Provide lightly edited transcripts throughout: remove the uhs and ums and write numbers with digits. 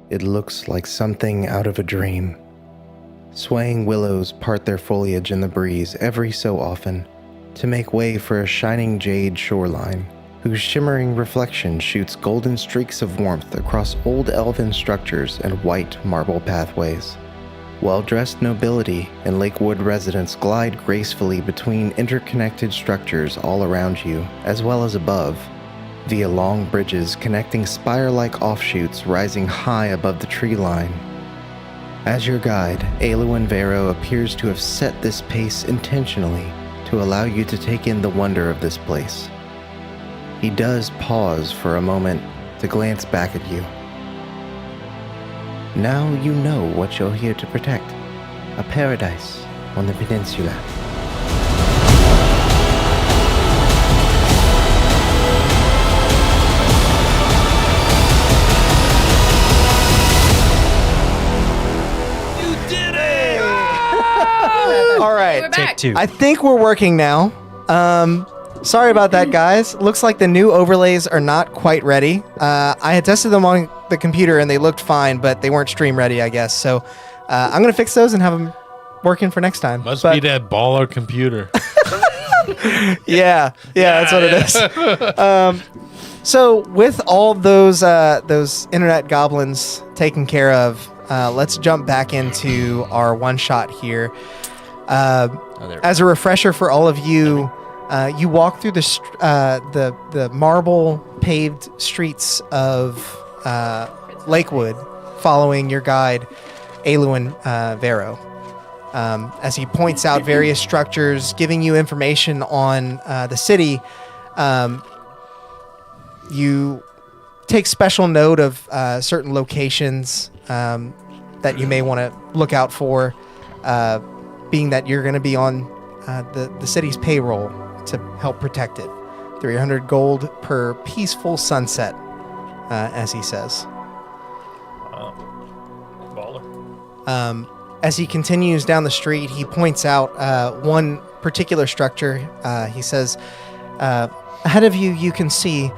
it looks like something out of a dream. Swaying willows part their foliage in the breeze every so often to make way for a shining jade shoreline, whose shimmering reflection shoots golden streaks of warmth across old elven structures and white marble pathways. Well-dressed nobility and Lakewood residents glide gracefully between interconnected structures all around you, as well as above, via long bridges connecting spire-like offshoots rising high above the tree line. As your guide, Aelwyn Vero appears to have set this pace intentionally to allow you to take in the wonder of this place. He does pause for a moment to glance back at you. Now you know what you're here to protect. A paradise on the peninsula. You did it! All right. We're back. Take two. I think we're working now. Sorry about that, guys. Looks like the new overlays are not quite ready. I had tested them on the computer and they looked fine, but they weren't stream ready, I guess. So I'm going to fix those and have them working for next time. Must be that baller computer. Yeah, that's what it is. So with all those internet goblins taken care of, let's jump back into our one shot here. As a refresher for all of you, you walk through the marble paved streets of Lakewood, following your guide, Aelwyn Vero, as he points out various structures, giving you information on the city. You take special note of certain locations that you may want to look out for, being that you're going to be on the city's payroll to help protect it. 300 gold per peaceful sunset, as he says. Baller. As he continues down the street, he points out one particular structure. He says, ahead of you, you can see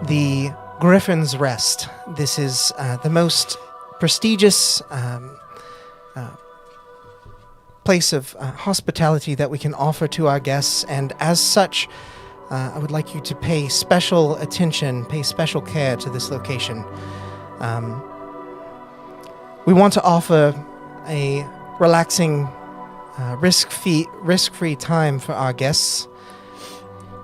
the Griffin's Rest. This is the most prestigious place of hospitality that we can offer to our guests, and as such, I would like you to pay special attention, pay special care to this location. We want to offer a relaxing, risk-free time for our guests.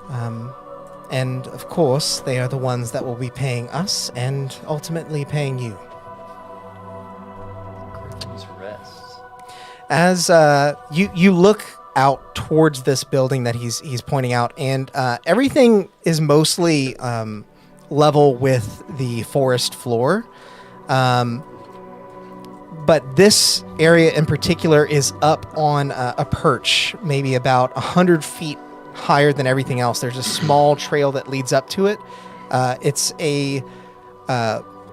And of course, they are the ones that will be paying us and ultimately paying you. Griffin's Rest. As you look out towards this building that he's pointing out, and everything is mostly level with the forest floor. But this area in particular is up on a perch, maybe about 100 feet higher than everything else. There's a small trail that leads up to it. It's a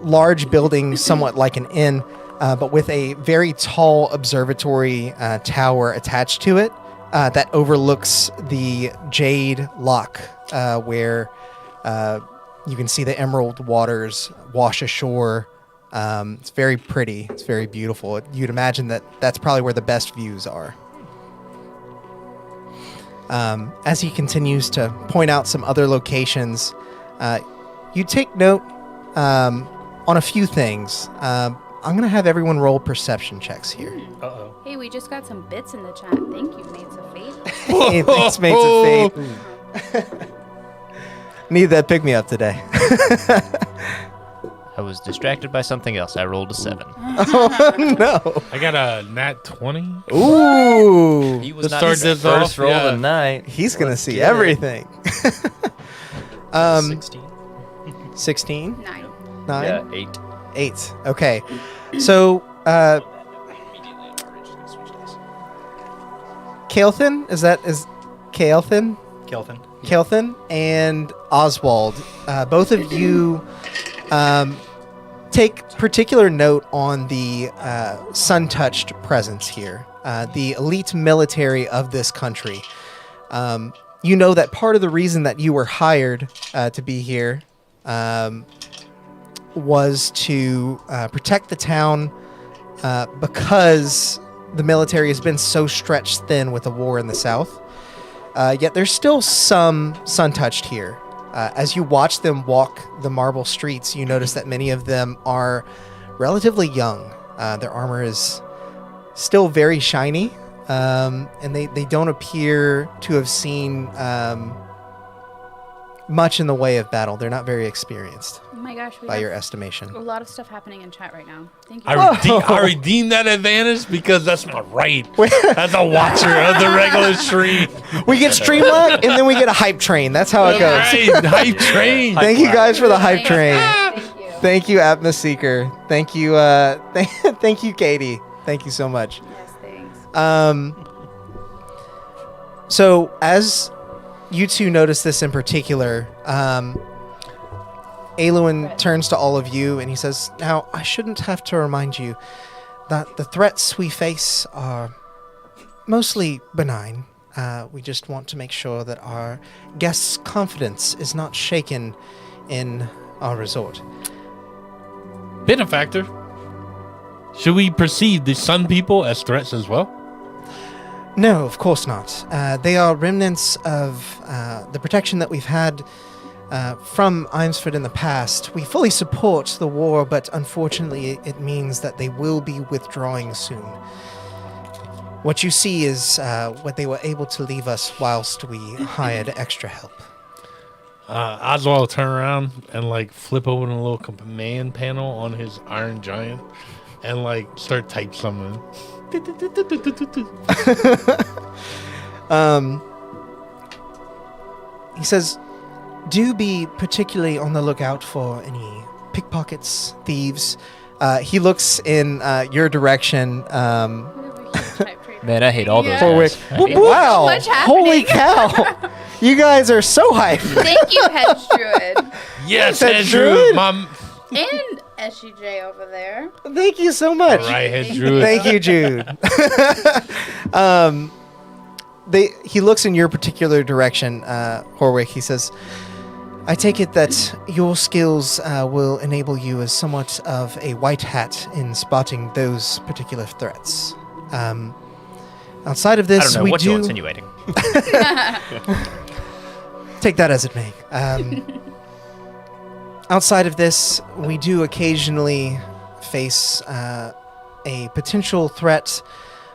large building, somewhat like an inn, but with a very tall observatory tower attached to it that overlooks the Jade Loch, where you can see the emerald waters wash ashore. It's very pretty. It's very beautiful. You'd imagine that that's probably where the best views are. As he continues to point out some other locations, you take note on a few things. I'm going to have everyone roll perception checks here. Uh-oh. Hey, we just got some bits in the chat. Thank you, Mates of Fate. Hey, thanks, Mates of Fate. Need that pick-me-up today. I was distracted by something else. I rolled a 7. Oh, no. I got a nat 20. Ooh. He was To not start his this first off, roll yeah. of the night. He's going to Let's see get it. everything. 16. 16? 9. 9? Yeah, 8. 8. Okay. So, Kael'thyn? Is Kael'thyn? Kelvin. Kael'thyn and Oswald, both of you take particular note on the sun-touched presence here, the elite military of this country. You know that part of the reason that you were hired to be here was to protect the town because the military has been so stretched thin with the war in the south. Yet there's still some sun-touched here. As you watch them walk the marble streets, you notice that many of them are relatively young. Their armor is still very shiny, and they don't appear to have seen much in the way of battle. They're not very experienced, Oh my gosh, we by have your estimation. a lot of stuff happening in chat right now. Thank you. I redeemed that advantage because that's my right as a watcher of the regular stream. We get Streamlock, and then we get a hype train. That's how it goes. Right, hype train. Thank you guys for the hype train. Thank you. Thank you, Atmos Seeker. Thank you, thank you, Katie. Thank you so much. Yes, thanks. So as you two notice this in particular, Aluin turns to all of you and he says, "Now, I shouldn't have to remind you that the threats we face are mostly benign. We just want to make sure that our guests' confidence is not shaken in our resort." Benefactor, should we perceive the Sun People as threats as well? No, of course not. They are remnants of the protection that we've had from Imsford in the past. We fully support the war, but unfortunately it means that they will be withdrawing soon. What you see is what they were able to leave us whilst we hired extra help. Oswald will turn around and like flip open a little command panel on his Iron Giant and like start type something. He says, "Do be particularly on the lookout for any pickpockets, thieves." He looks in your direction. Whatever huge type trade. Man, I hate all those Warwick. guys. I hate- Wow! What's Holy happening? cow! You guys are so hyped. Thank you, Hedge Druid. Yes, Said Andrew, druid? mom. And SGJ over there. Thank you so much. All right, head druid. Thank you, Jude. He looks in your particular direction, Horwick. He says, "I take it that your skills will enable you as somewhat of a white hat in spotting those particular threats. Outside of I this, don't know we what do you're insinuating. take that as it may. Outside of this, we do occasionally face a potential threat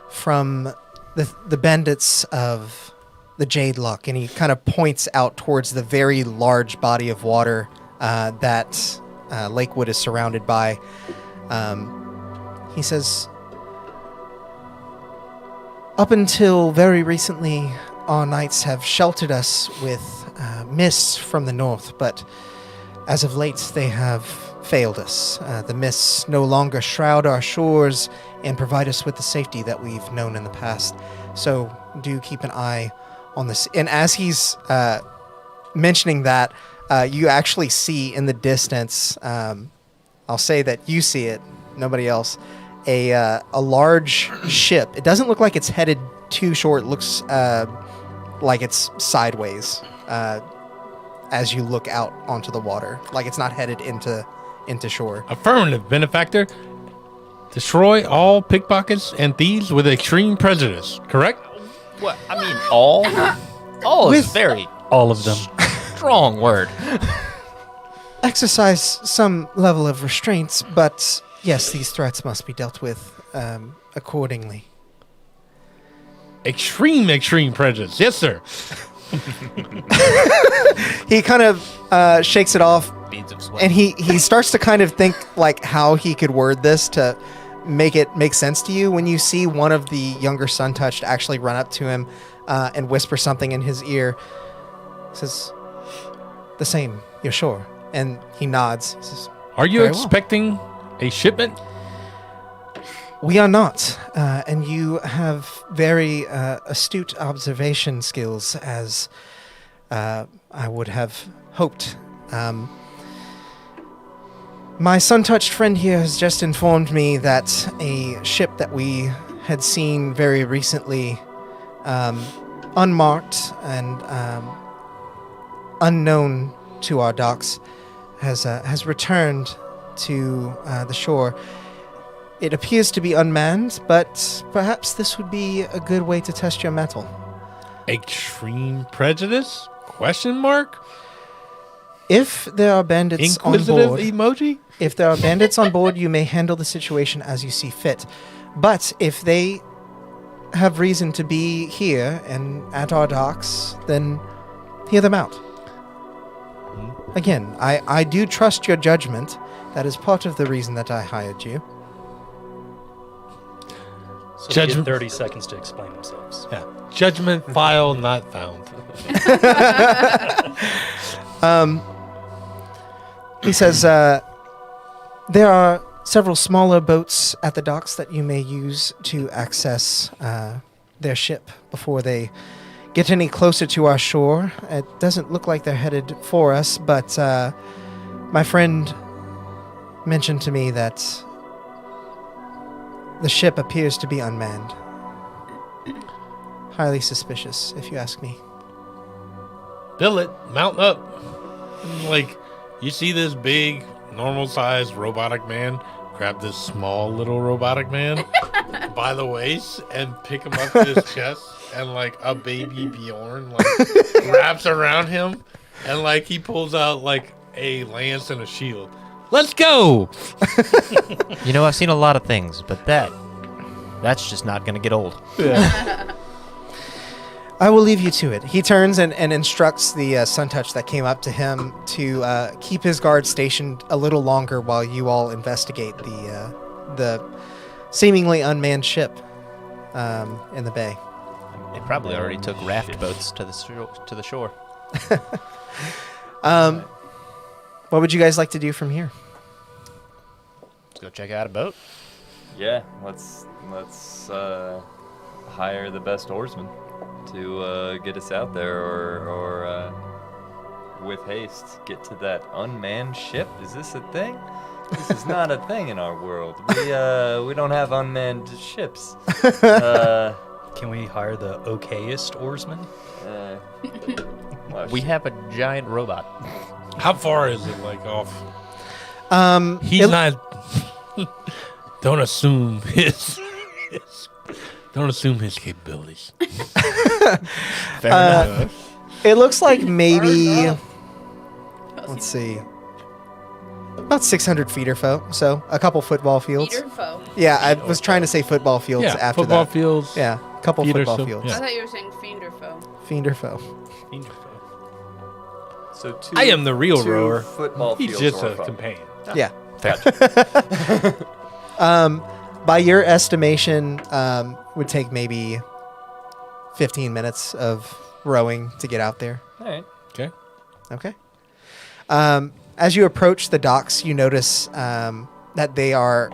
from the bandits of the Jade Lock," and he kind of points out towards the very large body of water that Lakewood is surrounded by. He says, "Up until very recently, our knights have sheltered us with mists from the north, but as of late, they have failed us. The mists no longer shroud our shores and provide us with the safety that we've known in the past. So do keep an eye on this." And as he's mentioning that, you actually see in the distance, I'll say that you see it, nobody else, a large ship. It doesn't look like it's headed too short. It looks like it's sideways as you look out onto the water, like it's not headed into shore. Affirmative, Benefactor. Destroy all pickpockets and thieves with extreme prejudice, correct? What? I mean, all? All is With- very All of them. strong word. Exercise some level of restraints, but yes, these threats must be dealt with accordingly. Extreme prejudice. Yes, sir. He kind of shakes it off, Beads of sweat. and he starts to kind of think like how he could word this to make it make sense to you. When you see one of the younger Sun-Touched actually run up to him and whisper something in his ear, says, "The same, you're sure?" And he nods. He says, Are you Very well. expecting a shipment? "We are not, and you have very astute observation skills, as I would have hoped. My sun-touched friend here has just informed me that a ship that we had seen very recently, unmarked and unknown to our docks, has returned to the shore. It appears to be unmanned, but perhaps this would be a good way to test your mettle. Extreme prejudice? Question mark? If there are bandits on Inquisitive board, emoji? if there are bandits on board, you may handle the situation as you see fit. But if they have reason to be here and at our docks, then hear them out. Again, I do trust your judgment. That is part of the reason that I hired you. So they Judgment- get 30 seconds to explain themselves. Yeah. Judgment file not found. He says, there are several smaller boats at the docks that you may use to access their ship before they get any closer to our shore. It doesn't look like they're headed for us, but my friend mentioned to me that the ship appears to be unmanned. Highly suspicious, if you ask me. Billet, mount up. Like, you see this big, normal-sized robotic man grab this small little robotic man by the waist and pick him up to his chest, and like a baby Bjorn like wraps around him, and like he pulls out like a lance and a shield. Let's go. You know, I've seen a lot of things, but that's just not going to get old. I will leave you to it. He turns and instructs the Suntouch that came up to him to keep his guard stationed a little longer while you all investigate the seemingly unmanned ship in the bay. They probably already took raft boats to the shore. What would you guys like to do from here? Let's go check out a boat. Yeah, let's hire the best oarsman to get us out there, or with haste get to that unmanned ship. Is this a thing? This is not a thing in our world. We don't have unmanned ships. Can we hire the okayest oarsman? Well, We have a giant robot. How far is it like off? It- Not. Don't assume his. Don't assume his capabilities. Fair enough. It looks like maybe, let's see, about 600 feet or so a couple football fields. Feeder foe. Yeah, I was trying to say football fields Yeah, after football that. fields. Yeah, a couple Feeder football so- fields. yeah. I thought you were saying fiend or foe. Fiend or foe. So two, I am the real two rower. Football He's fields just or a foe. companion. Yeah. Gotcha. By your estimation, would take maybe 15 minutes of rowing to get out there. All right. Okay. Okay. As you approach the docks, you notice that they are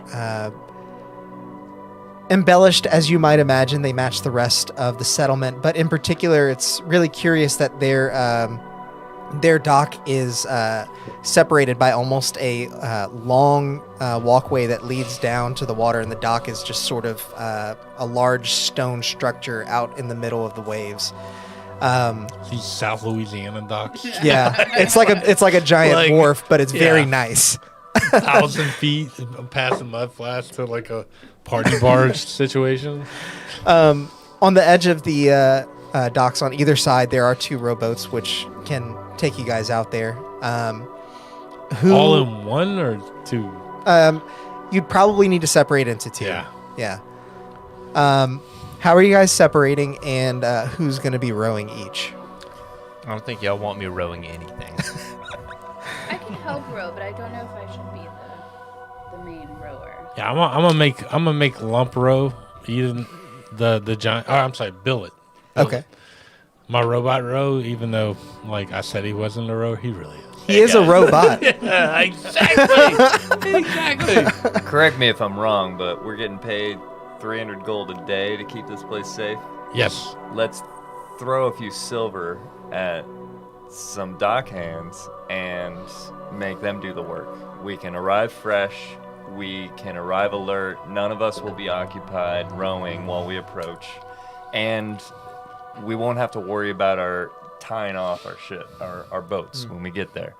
embellished as you might imagine. They match the rest of the settlement, but in particular, it's really curious that their dock is separated by almost a long walkway that leads down to the water, and the dock is just sort of a large stone structure out in the middle of the waves. These South Louisiana docks. Yeah, it's like a giant Like, wharf, but it's very yeah. nice. 1,000 feet past the mud flats to like a party barge situation. On the edge of the docks on either side, there are two rowboats which can take you guys out there. All in one or two? You'd probably need to separate into two. Yeah. Yeah. How are you guys separating, and who's going to be rowing each? I don't think y'all want me rowing anything. I can help row, but I don't know if I should be the main rower. Yeah, I'm gonna make lump row. Even the giant. Oh, I'm sorry, billet. Okay. My robot row, even though like I said he wasn't a rower, he really is. He is a robot. Yeah, exactly. Exactly. Correct me if I'm wrong, but we're getting paid 300 gold a day to keep this place safe. Yes. Let's throw a few silver at some dock hands and make them do the work. We can arrive fresh. We can arrive alert. None of us will be occupied rowing while we approach. And we won't have to worry about our tying off our ship, our boats when we get there.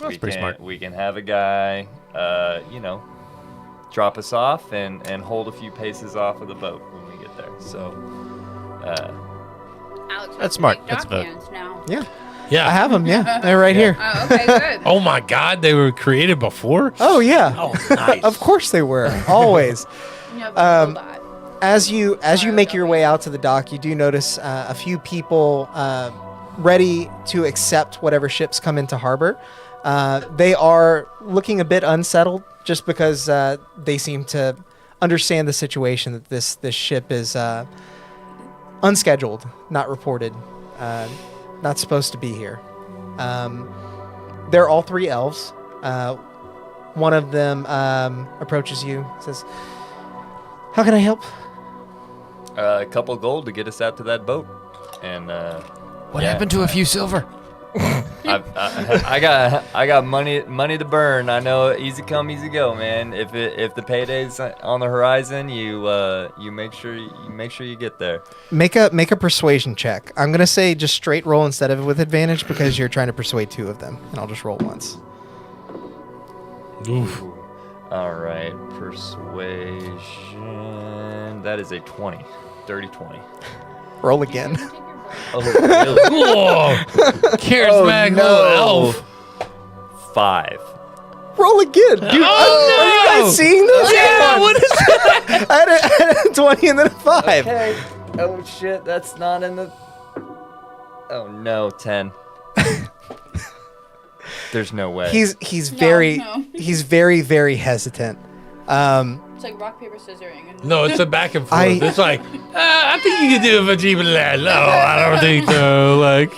That's pretty smart. We can have a guy, drop us off and hold a few paces off of the boat when we get there. So, Alex, That's smart. make That's a vote. dockhands now. Yeah, Yeah. I have them. Yeah, they're right here. Oh, okay, good. Oh my God, they were created before. Oh yeah, Oh, nice. of course they were. Always. You have a robot. As you make your way out to the dock, you do notice a few people ready to accept whatever ships come into harbor. They are looking a bit unsettled, just because they seem to understand the situation that this ship is unscheduled, not reported, not supposed to be here. They're all 3 elves. One of them approaches you, says, "How can I help?" a couple gold to get us out to that boat. And What happened to a few silver? I got money to burn. I know, easy come, easy go, man. If the payday's on the horizon, you make sure you get there. Make a persuasion check. I'm gonna say just straight roll instead of with advantage because you're trying to persuade 2 of them, and I'll just roll once. Oof. All right, persuasion. That is a 20, dirty 20. Roll again. Oh, really? Whoa. Charismatic little elf. 5. Roll again, dude. Oh, Are you no. guys seeing this? Yeah, what is that? I had a 20 and then a 5. Okay. Oh shit, that's not in the. Oh no, 10. There's no way. He's very no. he's very hesitant. It's like rock, paper, scissoring. And No, it's a back and forth. I- It's like, I think you can do it for cheaper than that. No, I don't think so. Like,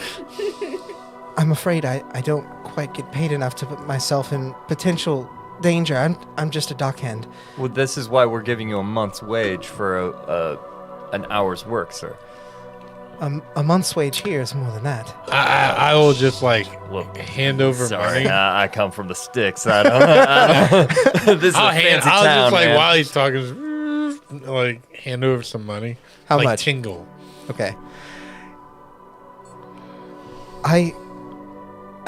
I'm afraid I don't quite get paid enough to put myself in potential danger. I'm just a dockhand. Well, this is why we're giving you a month's wage for an hour's work, sir. A month's wage here is more than that. I will just like hand over Sorry, money. I come from the sticks. I don't. This is I'll a fancy I'll town, just like man. while he's talking, like hand over some money. How like much? Tingle. Okay. I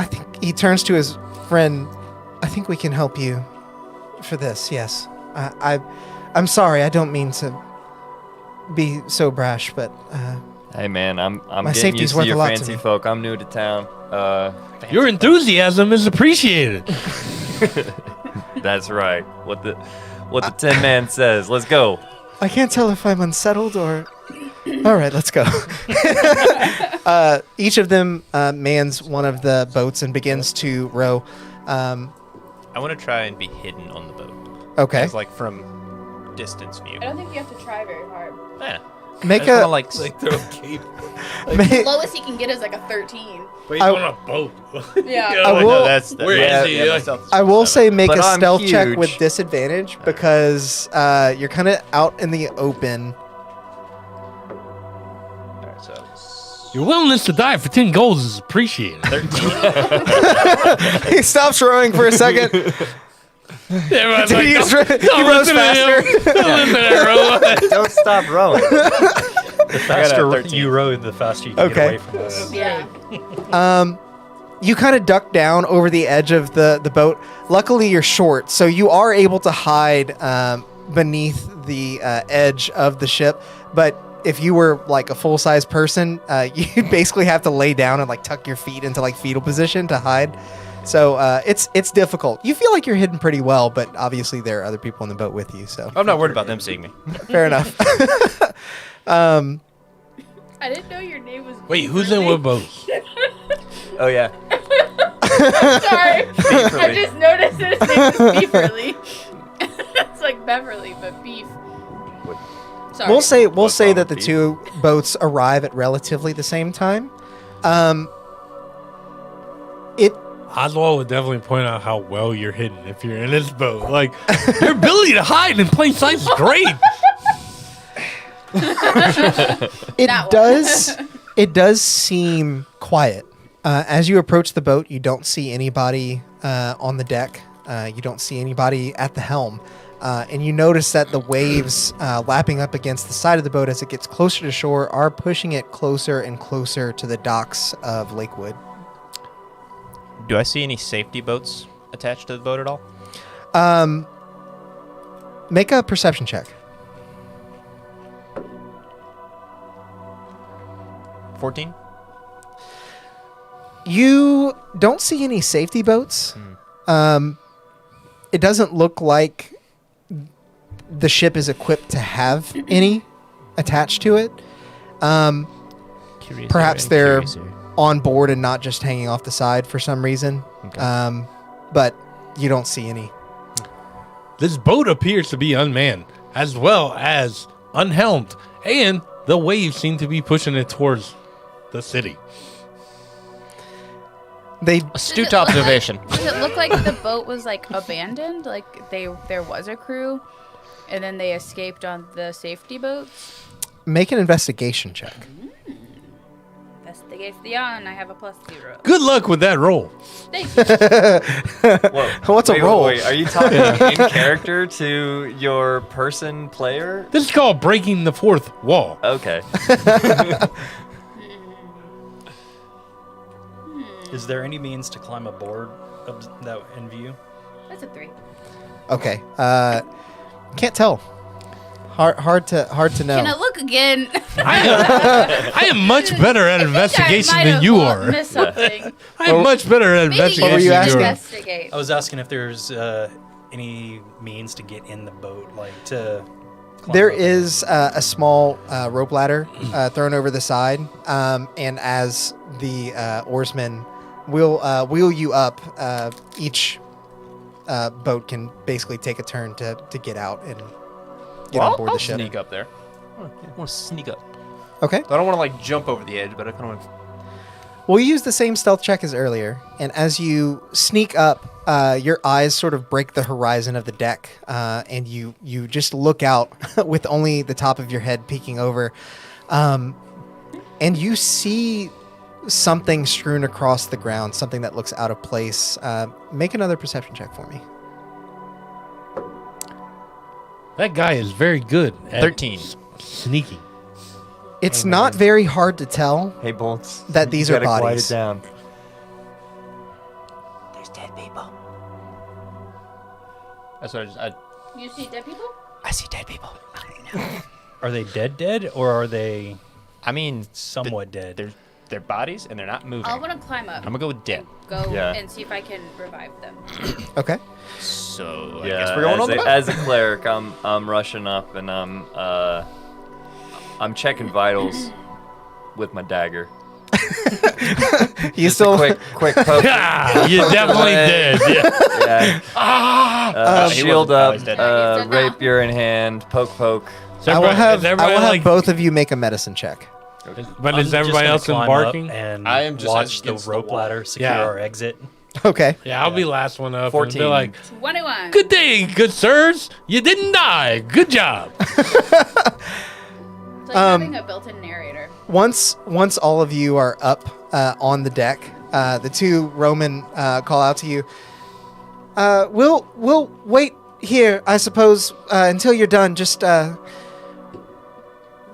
think he turns to his friend. I think we can help you for this. Yes. I'm sorry. I don't mean to be so brash, but Hey man, I'm My getting safety's used to worth a your lot to fancy me. folk. I'm new to town. Your enthusiasm is appreciated. That's right. What the Tin Man says. Let's go. I can't tell if I'm unsettled or. All right, let's go. Each of them mans one of the boats and begins to row. I want to try and be hidden on the boat. Okay. It's like from distance view. I don't think you have to try very hard. Yeah. Make I just a. wanna, like Throw a cape. ma- Lowest he can get is like a 13. But he's I- on a boat. Yeah. You know, I like, will- that's Where yeah, is he? yeah, Like- myself is I will seven. say make But a I'm stealth check huge. with disadvantage because you're kind of out in the open. Alright, so Your willingness to die for 10 golds is appreciated. 13. He stops rowing for a second. Everyone's Dude, like, he don't, just he don't rows listen to him. faster. Don't listen to that, Rowan. Don't stop rowing. The faster 13. you row, the faster you can Okay. get away from us. Yeah. You kind of duck down over the edge of the boat. Luckily, you're short, so you are able to hide beneath the edge of the ship. But if you were like a full-size person, you'd basically have to lay down and like tuck your feet into like fetal position to hide. So it's difficult. You feel like you're hidden pretty well, but obviously there are other people on the boat with you. So I'm not worried about them seeing me. fair enough. I didn't know your name was. Wait, who's in what boat? Oh yeah. Sorry. I Beeferly. just noticed that his name is Beeferly. It's like Beverly, but beef. Sorry. We'll say What's that wrong the with beef? two boats arrive at relatively the same time. It Oswald would definitely point out how well you're hidden if you're in this boat. Like, your ability to hide in plain sight is great. it That one. does seem quiet. As you approach the boat, you don't see anybody on the deck. You don't see anybody at the helm. And you notice that the waves lapping up against the side of the boat as it gets closer to shore are pushing it closer and closer to the docks of Lakewood. Do I see any safety boats attached to the boat at all? Make a perception check. 14? You don't see any safety boats. It doesn't look like the ship is equipped to have any attached to it. Perhaps they're on board and not just hanging off the side for some reason. Okay. But you don't see any. This boat appears to be unmanned, as well as unhelmed, and the waves seem to be pushing it towards the city. They Astute observation. Does it look like the boat was like abandoned? Like there was a crew, and then they escaped on the safety boats? make an investigation check. Investigation. I have a +0. Good luck with that roll. Thank you. Whoa. What's a roll? Wait, are you talking in character to your person player? This is called breaking the fourth wall. Okay. Is there any means to climb aboard that in view? That's a 3. Okay. Can't tell. Hard to know. Can I look again? I am much better at investigation than you are. Missed something. I am much better at Maybe investigation What were you than asking? you are. Investigate. I was asking if there's any means to get in the boat, like to. climb There up. is a small rope ladder thrown over the side, and as the oarsmen wheel you up, each boat can basically take a turn to get out and get on board I'll the ship. sneak up there. I want to sneak up. Okay. I don't want to like jump over the edge, but I kind of want to. We'll use the same stealth check as earlier, and as you sneak up, your eyes sort of break the horizon of the deck, and you just look out with only the top of your head peeking over, and you see something strewn across the ground, something that looks out of place. Make another perception check for me. That guy is very good at 13. sneaking. It's not very hard to tell Hey, Bolts. that these you are gotta bodies. quiet it down. There's dead people. That's what I You see dead people? see dead people. Are they dead, or are they I mean, somewhat dead? they're bodies and they're not moving. I want to climb up. I'm gonna go with dead. Go Yeah. and see if I can revive them. Okay. So I Yeah, guess we're going as on the a, boat. as a cleric, I'm rushing up and I'm checking vitals with my dagger. You Just still a quick poke. Ah, you're definitely dead. Yeah. Yeah. He Shield wasn't up, always dead. He's dead now. rapier in hand, poke. Is I will everybody- have is everybody like- both of you make a medicine check. But I'm is just everybody gonna else climb embarking? up and I am just watch the against the rope wall. ladder secure Yeah. our exit. Okay. Yeah, I'll be last one up. 14. And be like, 21. good day, good sirs. You didn't die. Good job. It's like having a built-in narrator. Once all of you are up on the deck, the two Roman call out to you. We'll wait here, I suppose, until you're done. Just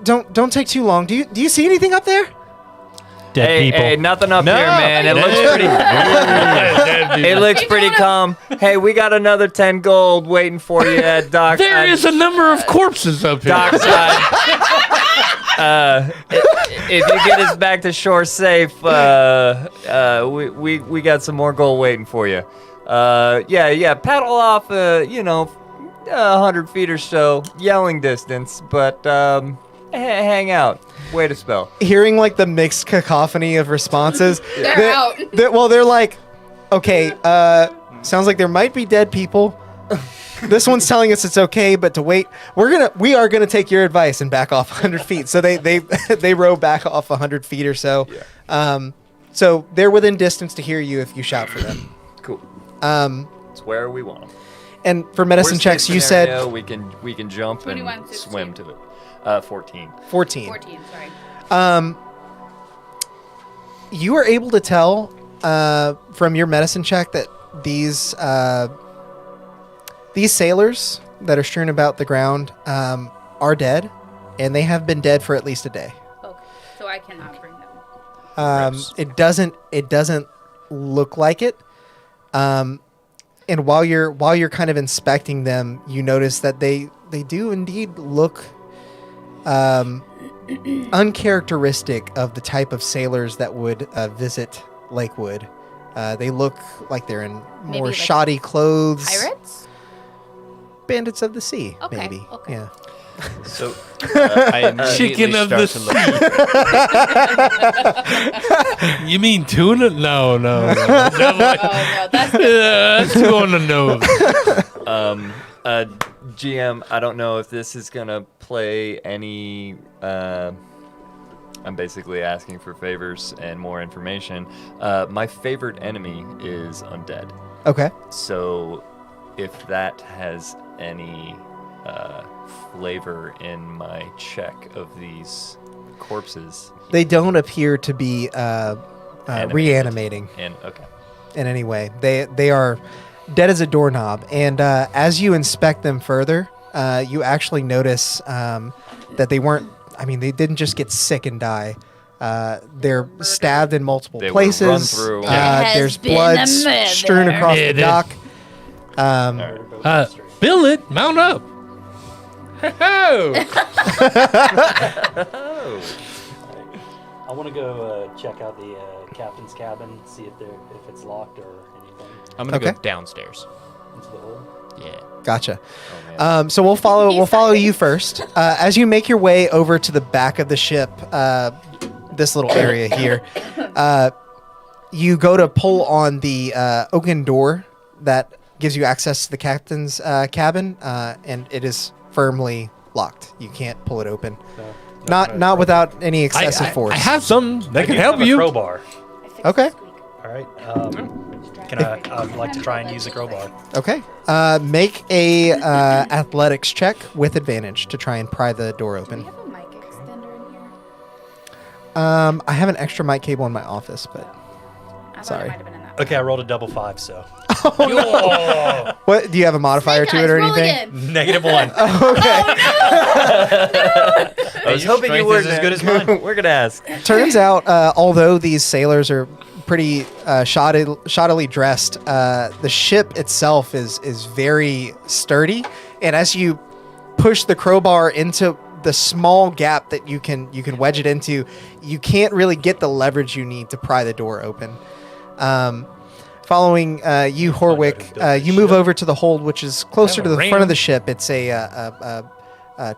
don't take too long. Do you see anything up there? Dead Hey, nothing up No. here, man. It looks pretty. Dead It people. looks pretty calm. Hey, we got another 10 gold waiting for you at dock. There is a number of corpses up here. dockside. If you get us back to shore safe, we got some more gold waiting for you. Yeah. Paddle off, 100 feet or so, yelling distance, but hang out. Wait a spell. Hearing like the mixed cacophony of responses. They're out. They're like, okay, sounds like there might be dead people. This one's telling us it's okay, but to wait, we are gonna take your advice and back off 100 feet. So they row back off 100 feet or so. Yeah. So they're within distance to hear you if you shout for them. Cool. Um, It's where we want them. and for medicine checks, you said we can jump 21, and 16. swim to it. 14. 14. 14, sorry. You were able to tell from your medicine check that these sailors that are strewn about the ground are dead, and they have been dead for at least a day. Okay. So I cannot bring them. It doesn't look like it. And while you're kind of inspecting them, you notice that they do indeed look uncharacteristic of the type of sailors that would visit Lakewood. They look like they're in Maybe more like shoddy clothes. Pirates? Bandits of the sea, Okay, maybe. okay. Yeah. So I immediately Chicken of the start to look. You mean tuna? No. Oh, no, that's That's too on the nose. GM, I don't know if this is gonna play any. I'm basically asking for favors and more information. My favorite enemy is undead. Okay. So, if that has any flavor in my check of these corpses, They don't appear to be Animated. reanimating and okay, in any way. They are dead as a doorknob. And as you inspect them further, you actually notice that they weren't. I mean, they didn't just get sick and die. They're stabbed in multiple They were places. run through. There has There's been blood a murder. strewn across Yeah, the it is. dock. Billet, mount up. Ho-ho! I want to go check out the captain's cabin, see if it's locked or anything I'm gonna Okay. go downstairs. into the hole. Yeah. Gotcha. oh man, So we'll follow Exciting. you first. As you make your way over to the back of the ship, this little area here, you go to pull on the oaken door that gives you access to the captain's cabin, and it is firmly locked. You can't pull it open. Not without any excessive force. I have something that I can do help have a you. crowbar. Okay. All right. I'd like to try and use the crowbar. Okay. Make a athletics check with advantage to try and pry the door Do we open. have a mic extender in here? I have an extra mic cable in my office, but I thought Sorry. it might have been in that. Okay, I rolled a double 5, so what do you have a modifier Snake to it or eyes, roll anything? again. -1. I was hoping you strength were is as good as mine. We're gonna ask. Turns out, although these sailors are pretty shoddily dressed, the ship itself is very sturdy. And as you push the crowbar into the small gap that you can wedge it into, you can't really get the leverage you need to pry the door open. Following you, Horwick, you move over to the hold, which is closer to the front of the ship. It's a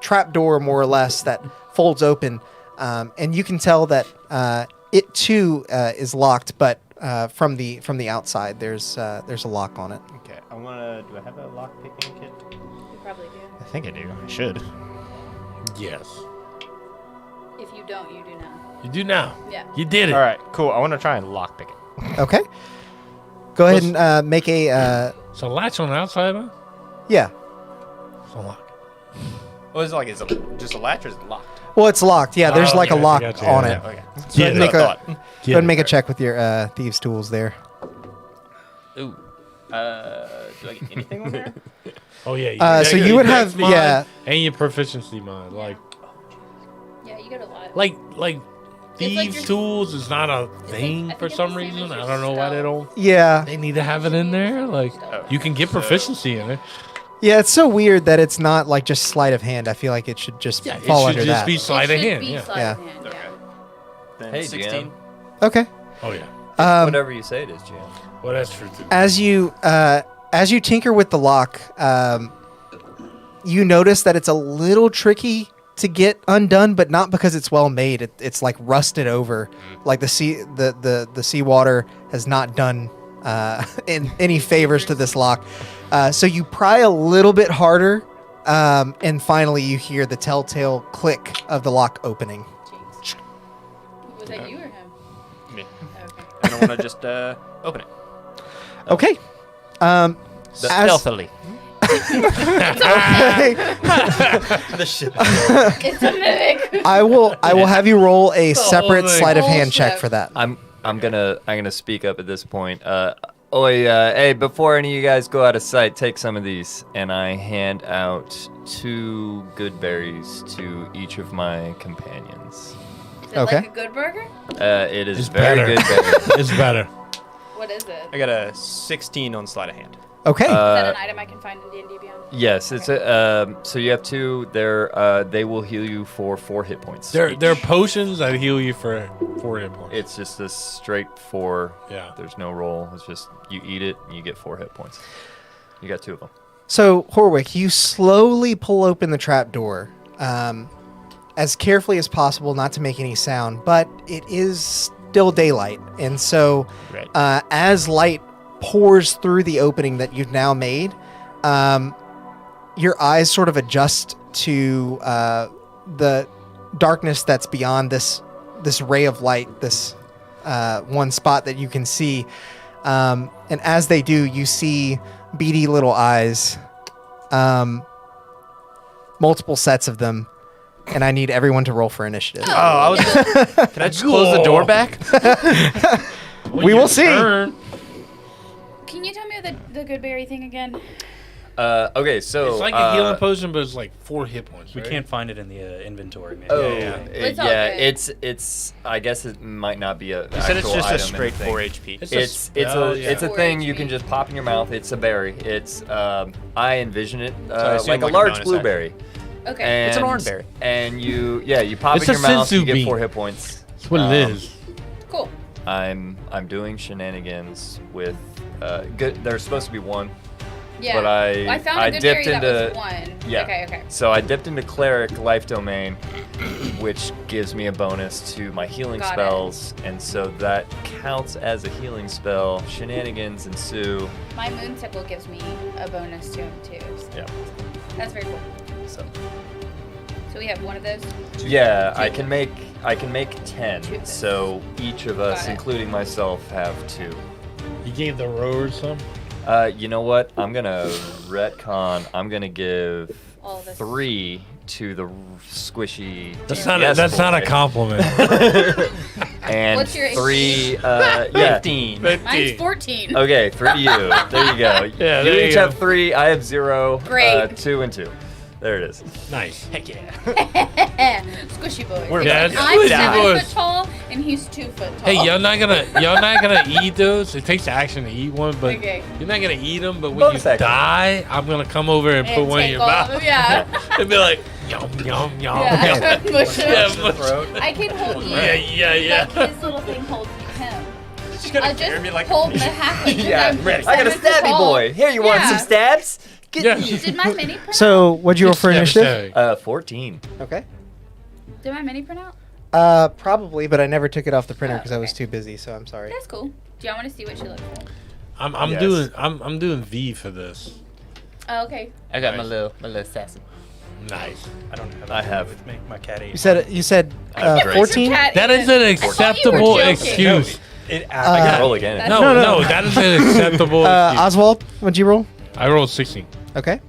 trap door, more or less, that folds open, and you can tell that it too is locked, but from the outside, there's a lock on it. Okay. I wanna. Do I have a lock picking kit? You probably do. I think I do. I should. Yes. If you don't, you do now. You do now. Yeah. You did it. All right. Cool. I want to try and lock pick it. Okay. Go ahead and make a So latch on the outside, huh? yeah. It's unlocked. Well, is it just a latch or is it locked? Well, it's locked. Yeah, there's Oh, like okay, a lock gotcha, on yeah, it. Okay. Go ahead and make Get a go ahead and make a check with your thieves' tools there. Ooh. Do I get anything on there? Oh yeah. So you would have and your proficiency mod, like Yeah, you got a lot. like like thieves your- tools is not a thing I for think some it's the same reason. as I your don't know why they spell. don't. yeah. They need to have it in there. Like you can get proficiency in it. Yeah, it's so weird that it's not like just sleight of hand. I feel like it should just Yeah, it fall should under just that. be It sleight of should hand. be Yeah. sleight Yeah. of hand, yeah. Then Hey, 16. GM. Okay. Oh yeah. Whatever you say it is, GM. Well, that's true too. As you tinker with the lock, you notice that it's a little tricky to get undone, but not because it's well made. It's like rusted over, like the seawater has not done in any favors to this lock. So you pry a little bit harder, and finally you hear the telltale click of the lock opening. Jinx. Was that you or him? Me. Okay. And I want to just open it. Okay. As- Stealthily. The ship. It's a mimic. I will have you roll a separate thing. sleight of Whole hand check ship. for that. I'm gonna speak up at this point. Hey, before any of you guys go out of sight, take some of these, and I hand out 2 good berries to each of my companions. Is it Okay. like a good burger? It is It's very better. good berry. It's better. What What is it? I got a 16 on sleight of hand. Okay. Is that an item I can find in D&D Beyond? Yes, it's a. So you have two. They will heal you for 4 hit points. They're potions that heal you for 4 hit points. It's just a straight 4. Yeah. There's no roll. It's just you eat it and you get 4 hit points. You got 2 of them. So, Horwick, you slowly pull open the trapdoor as carefully as possible not to make any sound, but it is still daylight. And so, Right. as light pours through the opening that you've now made, your eyes sort of adjust to the darkness that's beyond this ray of light, this one spot that you can see. And as they do, you see beady little eyes, multiple sets of them, and I need everyone to roll for initiative. Oh, I was. Can I just close the door back? We will see. Can you tell me the good berry thing again? Okay, so It's like a healing potion, but it's like 4 hit points. We right? can't find it in the inventory, man. Oh, Yeah. It's all yeah. good. It's. I guess it might not be a. You said it's actual just a item in straight the thing. 4 HP. It's a spell, yeah. It's a 4 thing you HP. can just pop in your mouth. It's a berry. It's I envision it I assume like a like a large bonus blueberry. Okay. And, It's an orange berry. And you pop It's in a your mouth. You senzu get bean. 4 hit points. That's what it is. Cool. I'm doing shenanigans with good. There's supposed to be 1. Yeah. But I found I a good dipped berry that into- was 1. Yeah. Okay. So I dipped into cleric life domain, which gives me a bonus to my healing Got it. spells, and so that counts as a healing spell. Shenanigans ensue. My moon sickle gives me a bonus to him too. So Yeah. that's very cool. So So we have one of those. yeah, Two. I can make 10. Two. So each of us, Got it. including myself, have 2. You gave the rower some? You know what? I'm gonna retcon. I'm gonna give All this. 3 to the squishy. That's TPS not a boy. compliment. And What's your 3. Yeah. 15. Mine's 14. Okay, 3 to you. There you go. Yeah, you there each you have go. 3. I have 0. Great. 2 and 2. There it is. Nice. Heck yeah. Squishy boy. We're Yeah, Because I'm squishy 7 boys. foot tall and he's 2 foot tall. Hey, y'all not gonna eat those. It takes action to eat one, but Okay. you're not gonna eat them. But when Bonus you action. die, I'm gonna come over and put one in take your all mouth. of them, yeah. and be like, yum yum yum. Yeah. Mush him. Yeah, mush. I can hold you. Yeah. Like his little thing holds him. Just I'll just hold the halfling. Yeah, I got a stabby boy. Here, you want Yeah. some stabs? Get Yeah. these. Did my mini print So, what'd you roll for initiative? 14. Okay. out? Did my mini print out? Probably, but I never took it off the printer Oh, because I was okay. too busy. So I'm sorry. That's cool. Do y'all want to see what she looks like? I'm Yes. doing V for this. Oh, okay. I got Nice. my little assassin. Nice. I don't have. I that have. with me. My cat ate. You said Great. 14. Cat That ate is it. an I thought you were acceptable joking. excuse. It I can roll again. That's- No, No. that is an acceptable excuse. Oswald, what'd you roll? I rolled 16. Okay.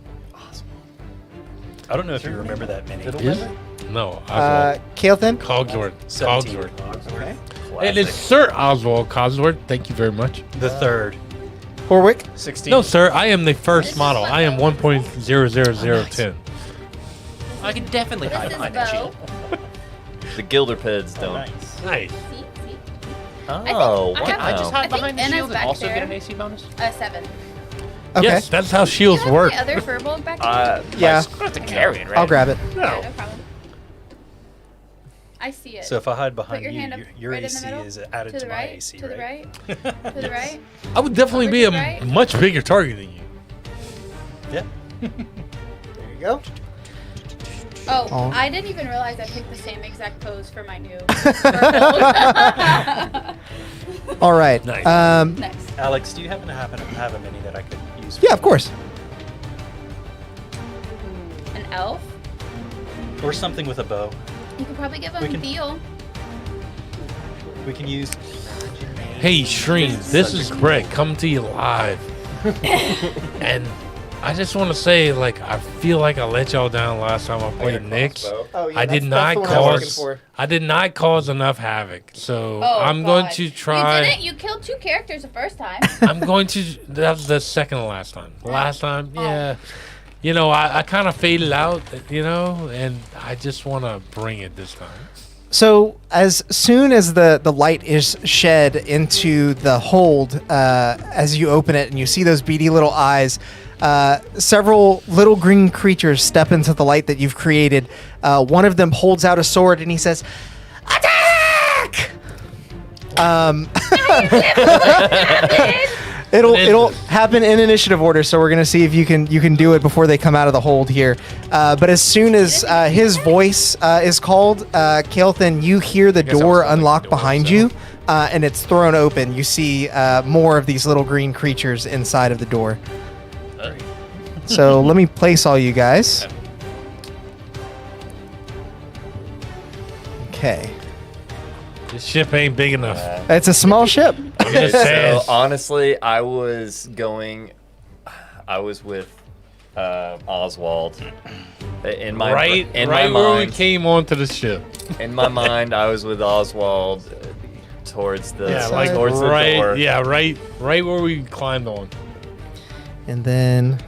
I don't know if you remember that many. Is it? No, Oswald. Kael'thon. Cogsworth. 17. Cogsworth. Okay. And it's Sir Oswald Cogsworth. Thank you very much. The third. Horwick. 16. No, sir, I am the This first is model. what I am the- 1.00010. I can definitely This hide is behind that Bo. shield. The Gilderpeds Oh, don't. nice. Nice. See? Oh, I wow. have- I just I hide think behind the Anna's shield and back also there. get an AC bonus. 7. Okay. Yes, that's how shields Do you have work. my other furbolg back there? Yeah. I have to carry it, right? I'll grab it. Yeah, no problem. I see it. So if I hide behind your you, hand up your right in the AC middle. is added to to, the my right, AC, to the right? right, to the right. I would definitely Over be to a the right. much bigger target than you. Yeah. There you go. Oh, Oh. I didn't even realize I picked the same exact pose for my new purple. All right. Nice. Next. Alex, do you happen to have a mini that I could use? Yeah, of course. An elf? Or something with a bow. You could probably give him We can- Theo. We can use. Hey, Shreen, this is Brett coming to you live. And I just want to say, like, I feel like I let y'all down last time I played Nyx. Oh, I did not cause enough havoc. So Oh, I'm going God. to You try. didn't. You killed 2 characters the first time. I'm going to. That was the second to last time. Last time, yeah. I kind of faded out, and I just want to bring it this time. So as soon as the light is shed into the hold, as you open it and you see those beady little eyes, several little green creatures step into the light that you've created. One of them holds out a sword and he says, "Attack!" It'll happen in initiative order, so we're gonna see if you can do it before they come out of the hold here. But as soon as his voice is called, Kael'thas, you hear the door unlock behind you, and it's thrown open. You see more of these little green creatures inside of the door. So let me place all you guys. Okay. This ship ain't big enough. It's a small ship. I'm just saying. So honestly, I was with Oswald. In my right my where we mind, came onto the ship. in my mind, I was with Oswald towards the Like towards the door. right where we climbed on. And then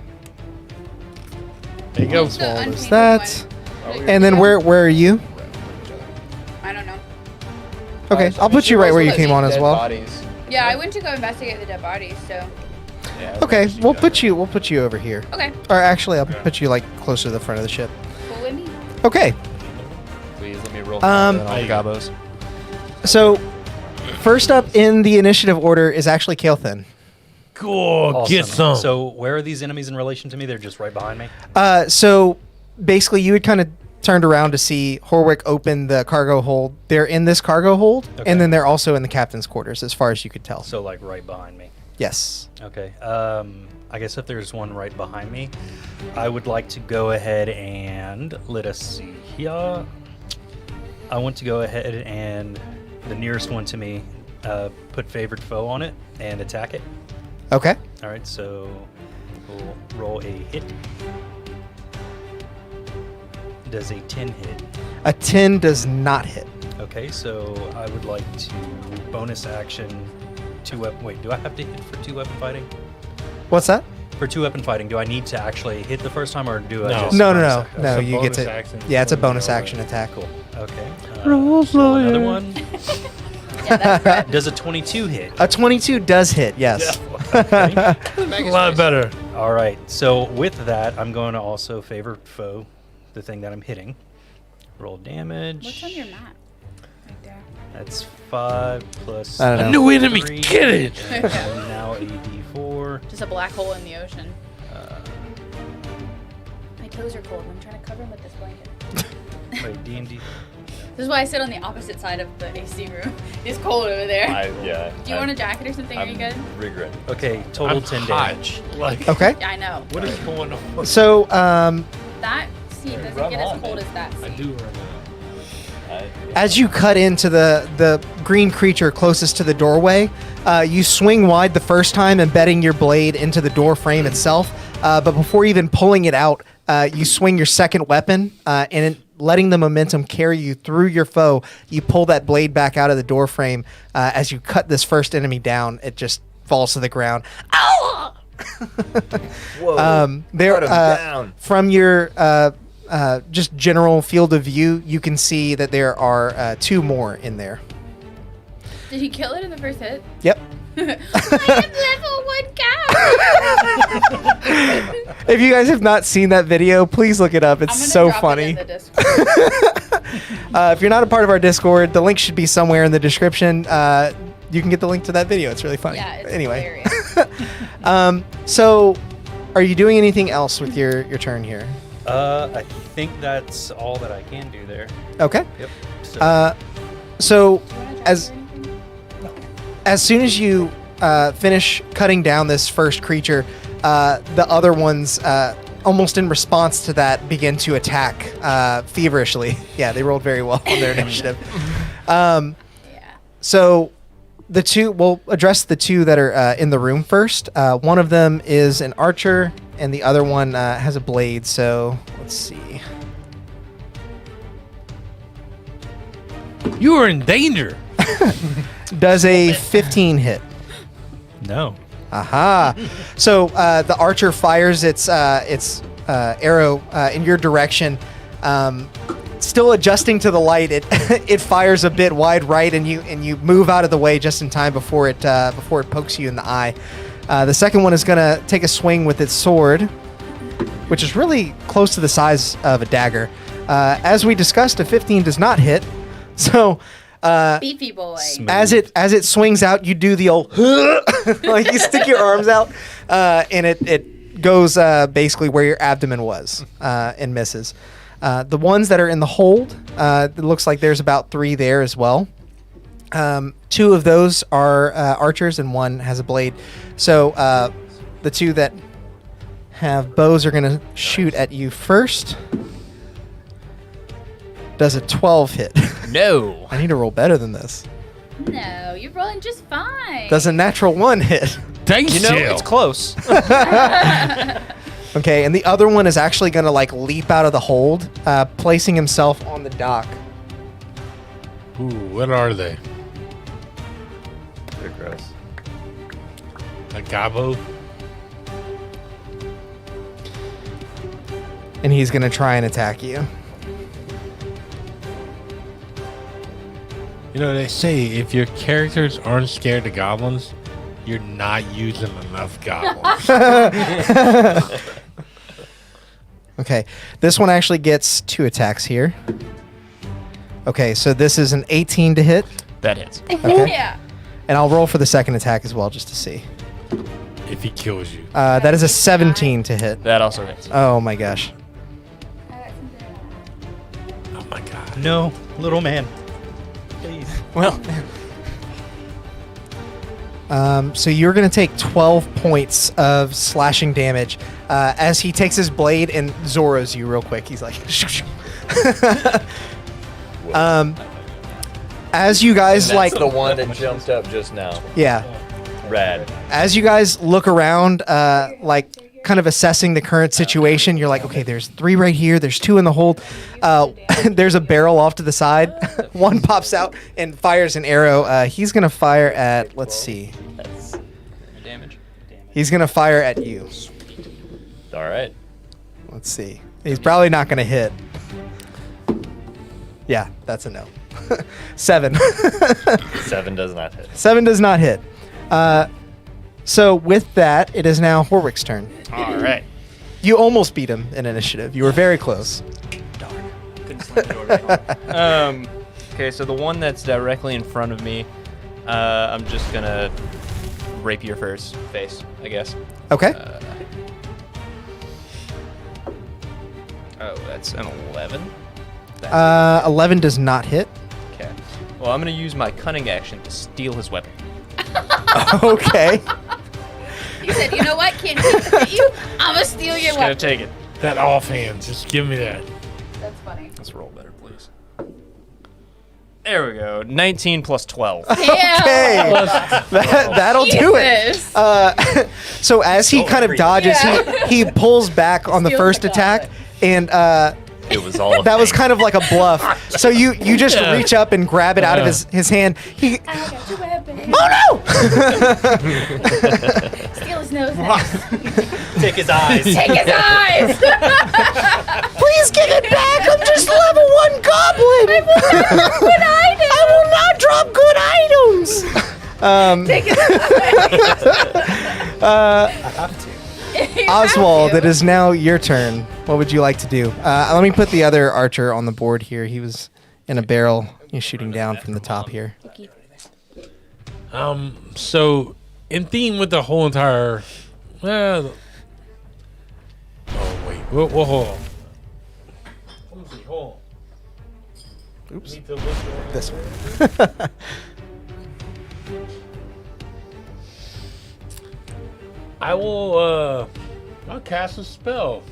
There you go. Who's the there's unpainted that. one? And then where are you? I don't know. Okay, I'll put you right where you came on as well. Yeah, I went to go investigate the dead bodies, so. Okay, we'll put you over here. Okay, Or actually, I'll put you like closer to the front of the ship. cool with me. Okay. Please let me roll Um, on the gobos. So, first up in the initiative order is actually Kael'thas. Cool. Get some. So where are these enemies in relation to me? They're just right behind me. So basically, you had kind of turned around to see Horwick open the cargo hold. They're in this cargo hold, Okay. and then they're also in the captain's quarters, as far as you could tell. So like right behind me. Yes. Okay. I guess if there's one right behind me, I would like to go ahead and let us see here. I want to go ahead and the nearest one to me, put favored foe on it and attack it. Okay. All right. So we'll roll a hit. Does a 10 hit? A 10 does not hit. Okay. So I would like to bonus action 2-weapon. Wait, do I have to hit for 2-weapon fighting? What's that? For 2-weapon fighting, do I need to actually hit the first time, or do I No. just No. bonus action? No, It's a you get bonus to. action. Yeah, it's a When you bonus roll action it. attack. Cool. Okay. Roll roll another one. Yeah, that's red. Does a 22 hit? A 22 does hit. Yes. Okay. A lot better. All right. So with that, I'm going to also favor foe, the thing that I'm hitting. Roll damage. What's on your map? Right there. That's 5 plus. I don't know. A new enemy. 3, Get it. And now a d4. Just a black hole in the ocean. My toes are cold. I'm trying to cover them with this blanket. Wait, D&D. This is why I sit on the opposite side of the AC room. It's cold over there. Do you want a jacket or something? Are you good? Regret. Okay, total I'm 10 hot. damage. Like, Okay. Yeah, I know. what is going on? So, That seat doesn't rub get as on, cold man. as that I seat. do run out. as you cut into the green creature closest to the doorway, you swing wide the first time, embedding your blade into the door frame itself. But before even pulling it out, you swing your second weapon, and letting the momentum carry you through your foe, you pull that blade back out of the door frame. As you cut this first enemy down, it just falls to the ground. Ow! Whoa. There, Cut him down. from your just general field of view, you can see that there are 2 more in there. Did he kill it in the first hit? Yep. I am level 1 cow. If you guys have not seen that video, please look it up. It's I'm gonna so drop funny. It in the Discord. If you're not a part of our Discord, the link should be somewhere in the description. You can get the link to that video. It's really funny. Yeah, it's anyway, hilarious. So are you doing anything else with your turn here? I think that's all that I can do there. Okay. Yep. So, So Do you wanna try as to do anything? as soon as you finish cutting down this first creature, the other ones, almost in response to that, begin to attack feverishly. Yeah, they rolled very well on their initiative. Yeah. So the 2, we'll address the 2 that are in the room first. One of them is an archer, and the other one has a blade. So let's see. You are in danger. Does a 15 hit? no. Aha! So the archer fires its arrow in your direction. still adjusting to the light, it fires a bit wide right, and you move out of the way just in time before it pokes you in the eye. The second one is gonna take a swing with its sword, which is really close to the size of a dagger. As we discussed, a 15 does not hit. So Beefy boy. as it swings out, you do the old like you stick your arms out, and it goes basically where your abdomen was and misses. The ones that are in the hold, it looks like there's about 3 there as well. 2 of those are archers and 1 has a blade. So the 2 that have bows are going to shoot at you first. Does a 12 hit? No. I need to roll better than this. No, you're rolling just fine. Does a natural 1 hit? Thanks, You know, Jill. it's close. Okay, and the other one is actually going to like leap out of the hold, placing himself on the dock. Ooh, what are they? They're gross. A gobbo? And he's going to try and attack you. You know, they say if your characters aren't scared of goblins, you're not using enough goblins. Okay, this one actually gets 2 attacks here. Okay, so this is an 18 to hit, That hits. Okay. Yeah. and I'll roll for the second attack as well just to see. If he kills you. That is a 17 to hit. That also hits. Oh my gosh. Oh my god. No, little man. Please. Well, So you're going to take 12 points of slashing damage as he takes his blade and Zoros you real quick. He's like, as you guys That's like, the one that jumped up just now. yeah, Rad. as you guys look around, like kind of assessing the current situation, you're like, okay, there's 3 right here. There's 2 in the hold. There's a barrel off to the side. One pops out and fires an arrow. He's going to fire at, let's see. That's damage. He's going to fire at you. All right. Let's see. He's probably not going to hit. Yeah, that's a no. 7. 7 does not hit. 7 does not hit. So with that, it is now Horwick's turn. all right. You almost beat him in initiative. You were very close. Couldn't slam the door very hard. Okay, so the one that's directly in front of me, I'm just gonna rapier first face, I guess. Okay. Oh, that's an 11. 11 does not hit. Okay. Well, I'm gonna use my cunning action to steal his weapon. Okay. He said, you know what? Can't keep you. I'm going to steal your Just gonna weapon. take it. That offhand, just give me that. That's funny. Let's roll better, please. There we go. 19 plus 12. Okay. That'll do it. Jesus. So as he kind of dodges, he pulls back on the Steal first the attack, and It was all. that was kind of like a bluff. So you just reach up and grab it out of his hand. He, I got your weapon. oh Steal his nose next. Take his eyes. Take his eyes. no! Please give it back. I'm just level 1 goblin. I will not drop good items. Take his eyes. Oswald, it is now your turn. What would you like to do? Let me put the other archer on the board here. He was in a barrel. He's shooting down from the top here. So in theme with the whole entire. Oh wait, we'll hold on. Let me see, hold on. Oops. Need to look around. This one. I will I'll cast a spell.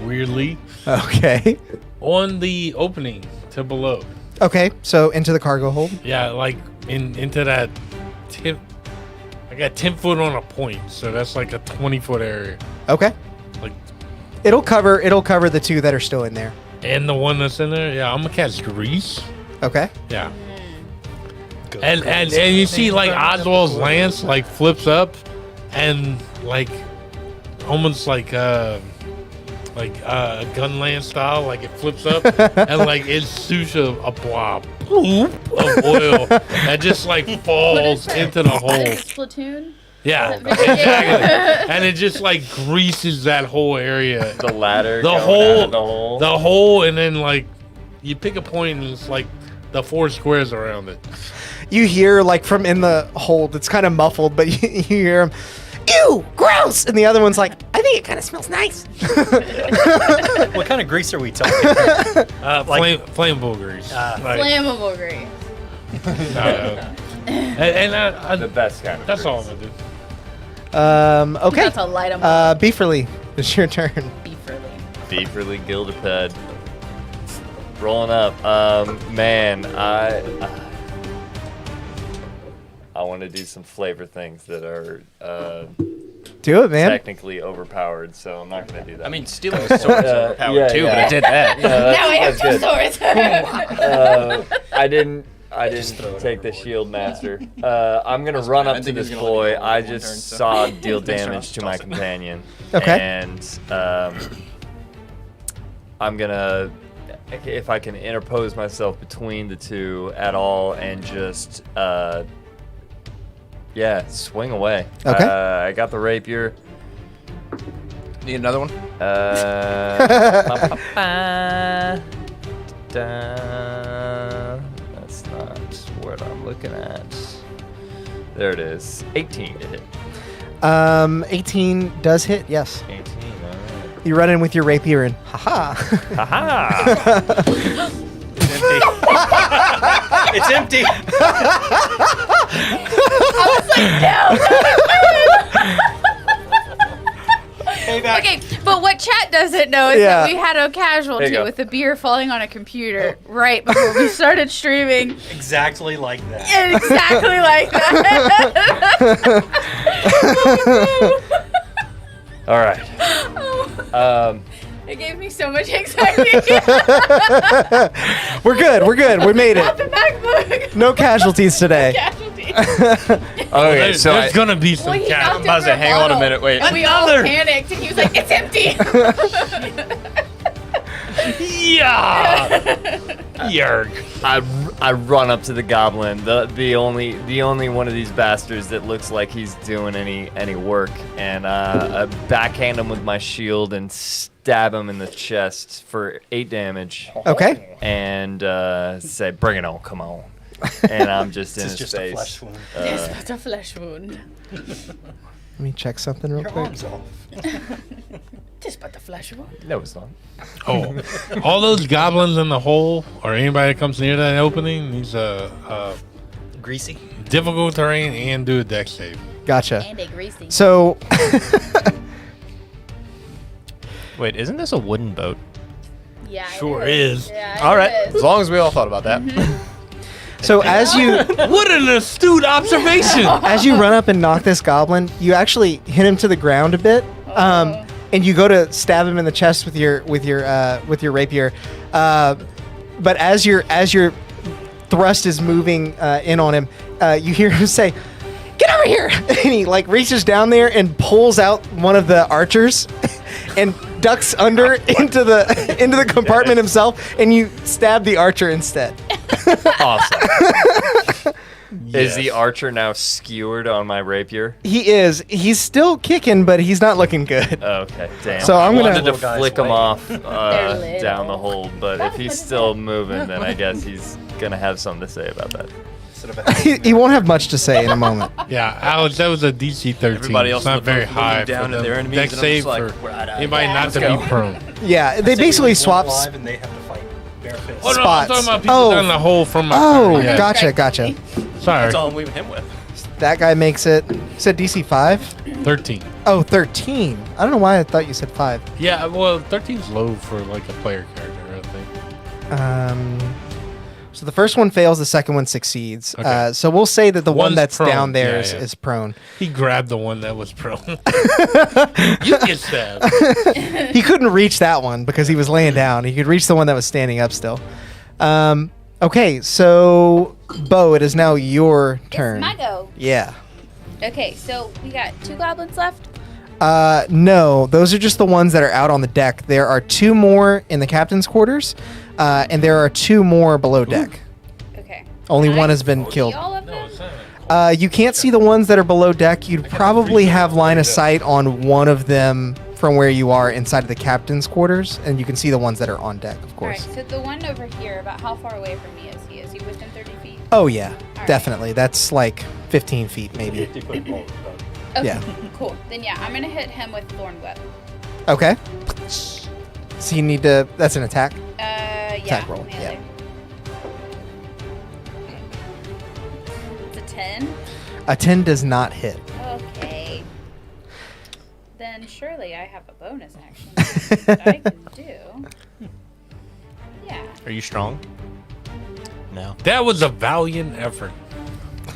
Weirdly. Okay. On the opening to below. Okay, so into the cargo hold. Yeah, like into that 10. I got 10 foot on a point, so that's like a 20-foot area. Okay. Like, It'll cover the 2 that are still in there. and the one that's in there, yeah, I'm gonna cast grease. Okay. Yeah. And you see like Oswald's lance like flips up and like almost like like gunland style, like it flips up and like it shoots a blob of oil that just like falls into the hole. Splatoon. Yeah, exactly. And it just like greases that whole area. The ladder. The going hole, out of the hole. the hole, and then like you pick a point and it's like the 4 squares around it. You hear like from in the hold, it's kind of muffled, but you hear him, ew, gross! And the other one's like, I think it kind of smells nice. What kind of grease are we talking? Flammable grease. Like, Flammable grease. and The best kind of. that's all I'm grease. gonna do. Okay. That's a light 'em up. Beeferly, it's your turn. Beeferly. Beeferly Gildaped. Rolling up. Man, I want to do some flavor things that are Do it, man. technically overpowered, so I'm not going to do that. I mean, stealing a sword is overpowered yeah, too, yeah. but I did that. Now we have 2 that's swords. I didn't take the shield master. I'm gonna run up to this boy. I just saw deal damage to my companion. Okay. And I'm gonna, if I can interpose myself between the two at all, and just swing away. Okay. I got the rapier. Need another one? That's not what I'm looking at. There it is. 18 to hit. 18 does hit, yes. 18, alright. You run in with your rapier and haha. Haha! It's empty. Okay, but what chat doesn't know is Yeah. that we had a casualty There you go. with the beer falling on a computer right before we started streaming. Exactly like that. And exactly like that. Alright. It gave me so much anxiety. We're good. We made Drop it. the MacBook. No casualties today. Casualty. Okay, There's, so there's gonna be some Well, he cat. knocked about to over a hang on a bottle. minute, wait. And we all panicked, and he was like, "It's empty." Yeah. Yerk. I run up to the goblin, the only one of these bastards that looks like he's doing any work, and I backhand him with my shield and stab him in the chest for 8 damage, Okay. and say, "Bring it on, come on!" And I'm just in This his is just face. a flesh wound. It's but a flesh wound. Let me check something real Your quick. arm's off. Just but a flesh wound. No, it's not. Oh, all those goblins in the hole, or anybody that comes near that opening, needs a Greasy. difficult terrain and do a dex save. Gotcha. And a greasy. So, Wait, isn't this a wooden boat? Yeah. it Sure is. Yeah, All right, it as is. long as we all thought about that. so as you What an astute observation! run up and knock this goblin, you actually hit him to the ground a bit, and you go to stab him in the chest with your rapier. But as your thrust is moving in on him, you hear him say, "Get over here!" And he like reaches down there and pulls out one of the archers, and ducks under into the compartment himself, and you stab the archer instead. Awesome. Is the Yes. archer now skewered on my rapier? He is. He's still kicking, but he's not looking good. Okay, damn. So I'm I gonna- wanted to Little guy's flick him way. off little. down the hole, but if he's still moving, then I guess he's gonna have something to say about that. Instead of a He won't have much to say in a moment. Yeah, Alex, that was a DC 13. Everybody else it's not in the very boat high moving down for to them. their enemies, Dex and I'm save just like, for we're out of anybody here. not Let's to go. be prone. Yeah, they basically swap. Live and they have to fight bare fist. Oh, no, I'm Spots. talking about people Oh. down the hole from my Oh, turn. Yeah. gotcha. Sorry, That's all I'm leaving him with. That guy makes it. You said DC 5? 13. Oh, 13. I don't know why I thought you said 5. Yeah, well, 13's low for like a player character, I think. So the first one fails, the second one succeeds. Okay. So we'll say that the one One's that's prone. down there Yeah, yeah. is prone. He grabbed the one that was prone. You get stabbed. He couldn't reach that one because he was laying down. He could reach the one that was standing up still. Okay, so Bo, it is now your turn. It's my go. Yeah. Okay, so we got 2 goblins left. No, those are just the ones that are out on the deck. There are 2 more in the captain's quarters, and there are 2 more below deck. Okay. Only Can one I has been see killed. all of No, them? it's not. You can't see the ones that are below deck. You'd probably have line of sight on one of them from where you are inside of the captain's quarters, and you can see the ones that are on deck, of All right, course. so the one over here, about how far away from me is he? Is he within 30 feet? Oh, yeah, right. definitely. That's like 15 feet, maybe. 50 foot pole. Okay, Yeah. cool. Then yeah, I'm gonna hit him with Thorn Whip. Okay. So you need to... That's an attack? Yeah. Attack roll, melee. yeah. It's a 10. A 10 does not hit. Okay. Then surely I have a bonus action that I can do. Yeah. Are you strong? No. That was a valiant effort.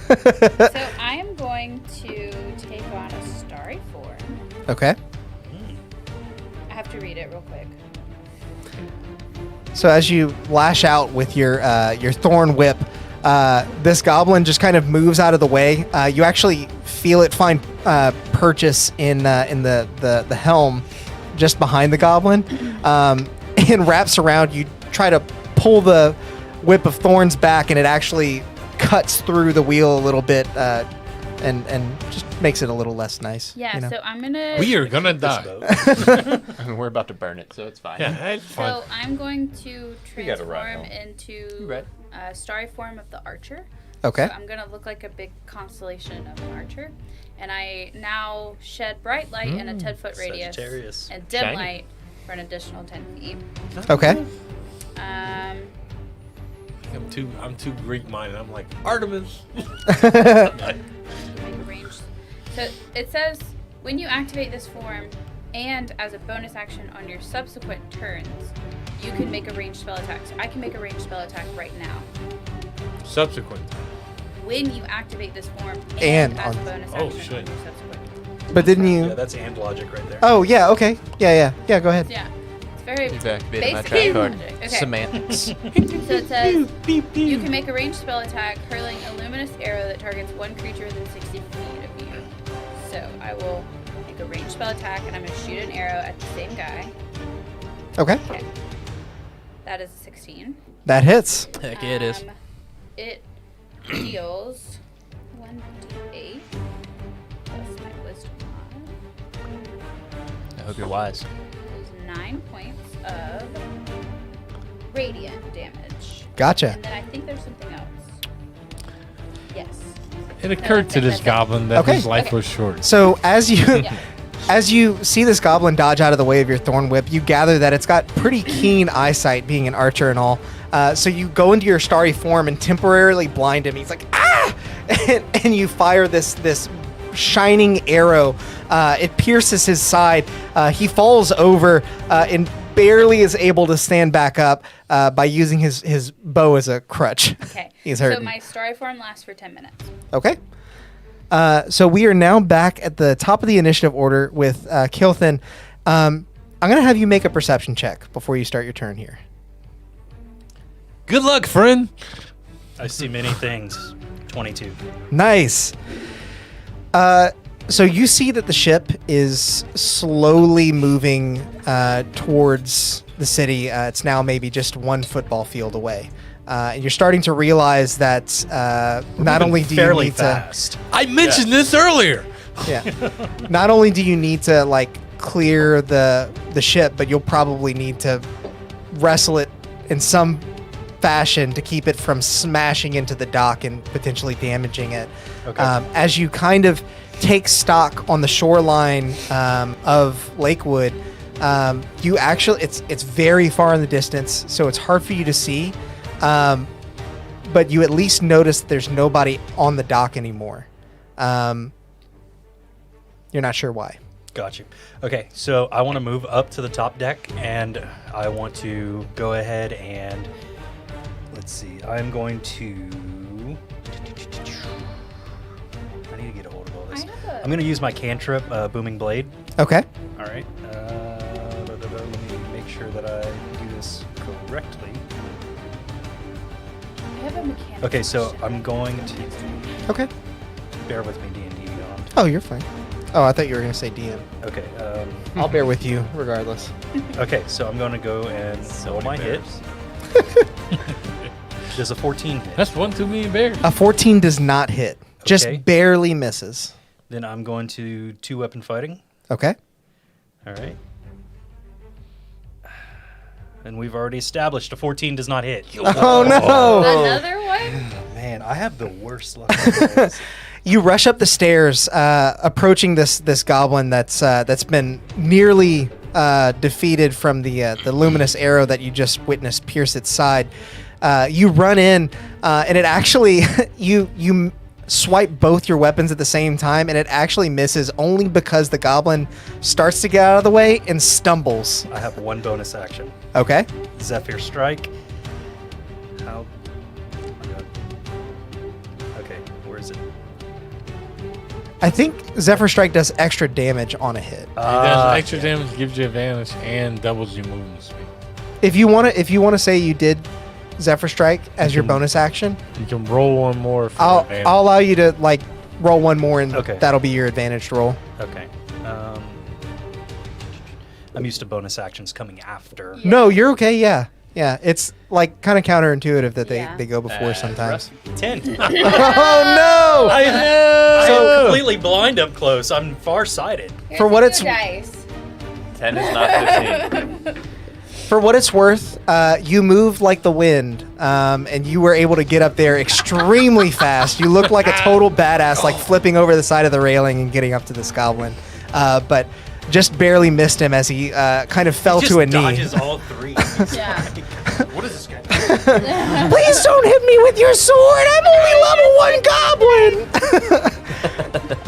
So I am going to take on a starry form. Okay. I have to read it real quick. So as you lash out with your thorn whip, this goblin just kind of moves out of the way. You actually feel it find purchase in the helm just behind the goblin, and wraps around. You try to pull the whip of thorns back, and it actually cuts through the wheel a little bit, and just makes it a little less nice. Yeah, you know? so I'm gonna. We are gonna die. We're about to burn it, so it's fine. Yeah, it's fine. So I'm going to We got it right transform now. into Right. starry form of the archer. Okay. So I'm gonna look like a big constellation of an archer, and I now shed bright light in a 10-foot radius Sagittarius. and dim Shiny. light for an additional 10 feet. Okay. I'm too Greek minded. I'm like Artemis. Make a range. So it says when you activate this form, and as a bonus action on your subsequent turns, you can make a ranged spell attack. So I can make a ranged spell attack right now. Subsequent. When you activate this form And as a on- bonus Oh, action shit. on your subsequent. But didn't Yeah, you? that's and logic right there. Oh yeah. Okay. Yeah. Go ahead. Yeah. It's very You've activated my basic trap card. logic. Okay. Semantics. So it says you can make a ranged spell attack hurling a luminous arrow that targets one creature within 60 feet of you. So I will make a ranged spell attack, and I'm going to shoot an arrow at the same guy. Okay. Okay. That is a 16. That hits. Heck yeah, it is. It deals 1d8 plus my wisdom mod. I hope you're wise. Is 9 points of radiant damage. Gotcha. And then I think there's something else. Yes. It occurred to this that's it. goblin that Okay. his life was short. So as you Yeah. as you see this goblin dodge out of the way of your thorn whip, you gather that it's got pretty keen eyesight, being an archer and all. So you go into your starry form and temporarily blind him. He's like, ah! and you fire this shining arrow. It pierces his side. He falls over and barely is able to stand back up by using his bow as a crutch. Okay. He's So hurting. my starry form lasts for 10 minutes. Okay. So we are now back at the top of the initiative order with Kilthin. I'm going to have you make a perception check before you start your turn here. Good luck, friend. I see many things. 22. Nice. So you see that the ship is slowly moving towards the city. It's now maybe just one football field away. And you're starting to realize that not only do you Fairly need fast. I mentioned this earlier. not only do you need to like clear the ship, but you'll probably need to wrestle it in some fashion to keep it from smashing into the dock and potentially damaging it. Okay. As you kind of take stock on the shoreline of Lakewood, you actually it's very far in the distance, so it's hard for you to see. But you at least notice there's nobody on the dock anymore. You're not sure why. Got you. Okay, so I want to move up to the top deck, and I want to go ahead and let's see. I'm going to. I need to get a hold of all this. I have a- I'm going to use my cantrip, Booming Blade. Okay. All right. Let me make sure that I do this correctly. I have a mechanical Okay, so question. I'm going to Okay. bear with me, D&D Beyond. Oh, you're fine. Oh, I thought you were going to say DM. Okay. I'll bear with you regardless. Okay, so I'm going to go and roll my hit. Does a 14 hit? That's one too many bears. A 14 does not hit. Just Okay. barely misses. Then I'm going to 2-weapon fighting. Okay. All right. And we've already established a 14 does not hit. Oh, no. Another one? Man, I have the worst luck. with this. You rush up the stairs, approaching this goblin that's been nearly defeated from the luminous arrow that you just witnessed pierce its side. You run in, and it actually you swipe both your weapons at the same time, and it actually misses only because the goblin starts to get out of the way and stumbles. I have one bonus action. Okay. Zephyr Strike. How? Okay, where is it? I think Zephyr Strike does extra damage on a hit. It does extra damage, gives you advantage, and doubles your movement speed. If you want to say you did Zephyr Strike as your bonus action, You can roll one more for I'll advantage. allow you to like roll one more, and Okay. that'll be your advantaged roll. Okay. I'm used to bonus actions coming after. Yeah. No, you're okay. Yeah, it's like kind of counterintuitive that Yeah. they go before sometimes. 10. Oh no! I am So- completely blind up close. I'm farsighted. For what Here's it's- your dice. 10 is not 15. For what it's worth, you moved like the wind, and you were able to get up there extremely fast. You look like a total badass, like flipping over the side of the railing and getting up to this goblin, but just barely missed him as he kind of fell to a knee. Dodges all three. Yeah. What is this guy? Please don't hit me with your sword. I'm only level 1 goblin.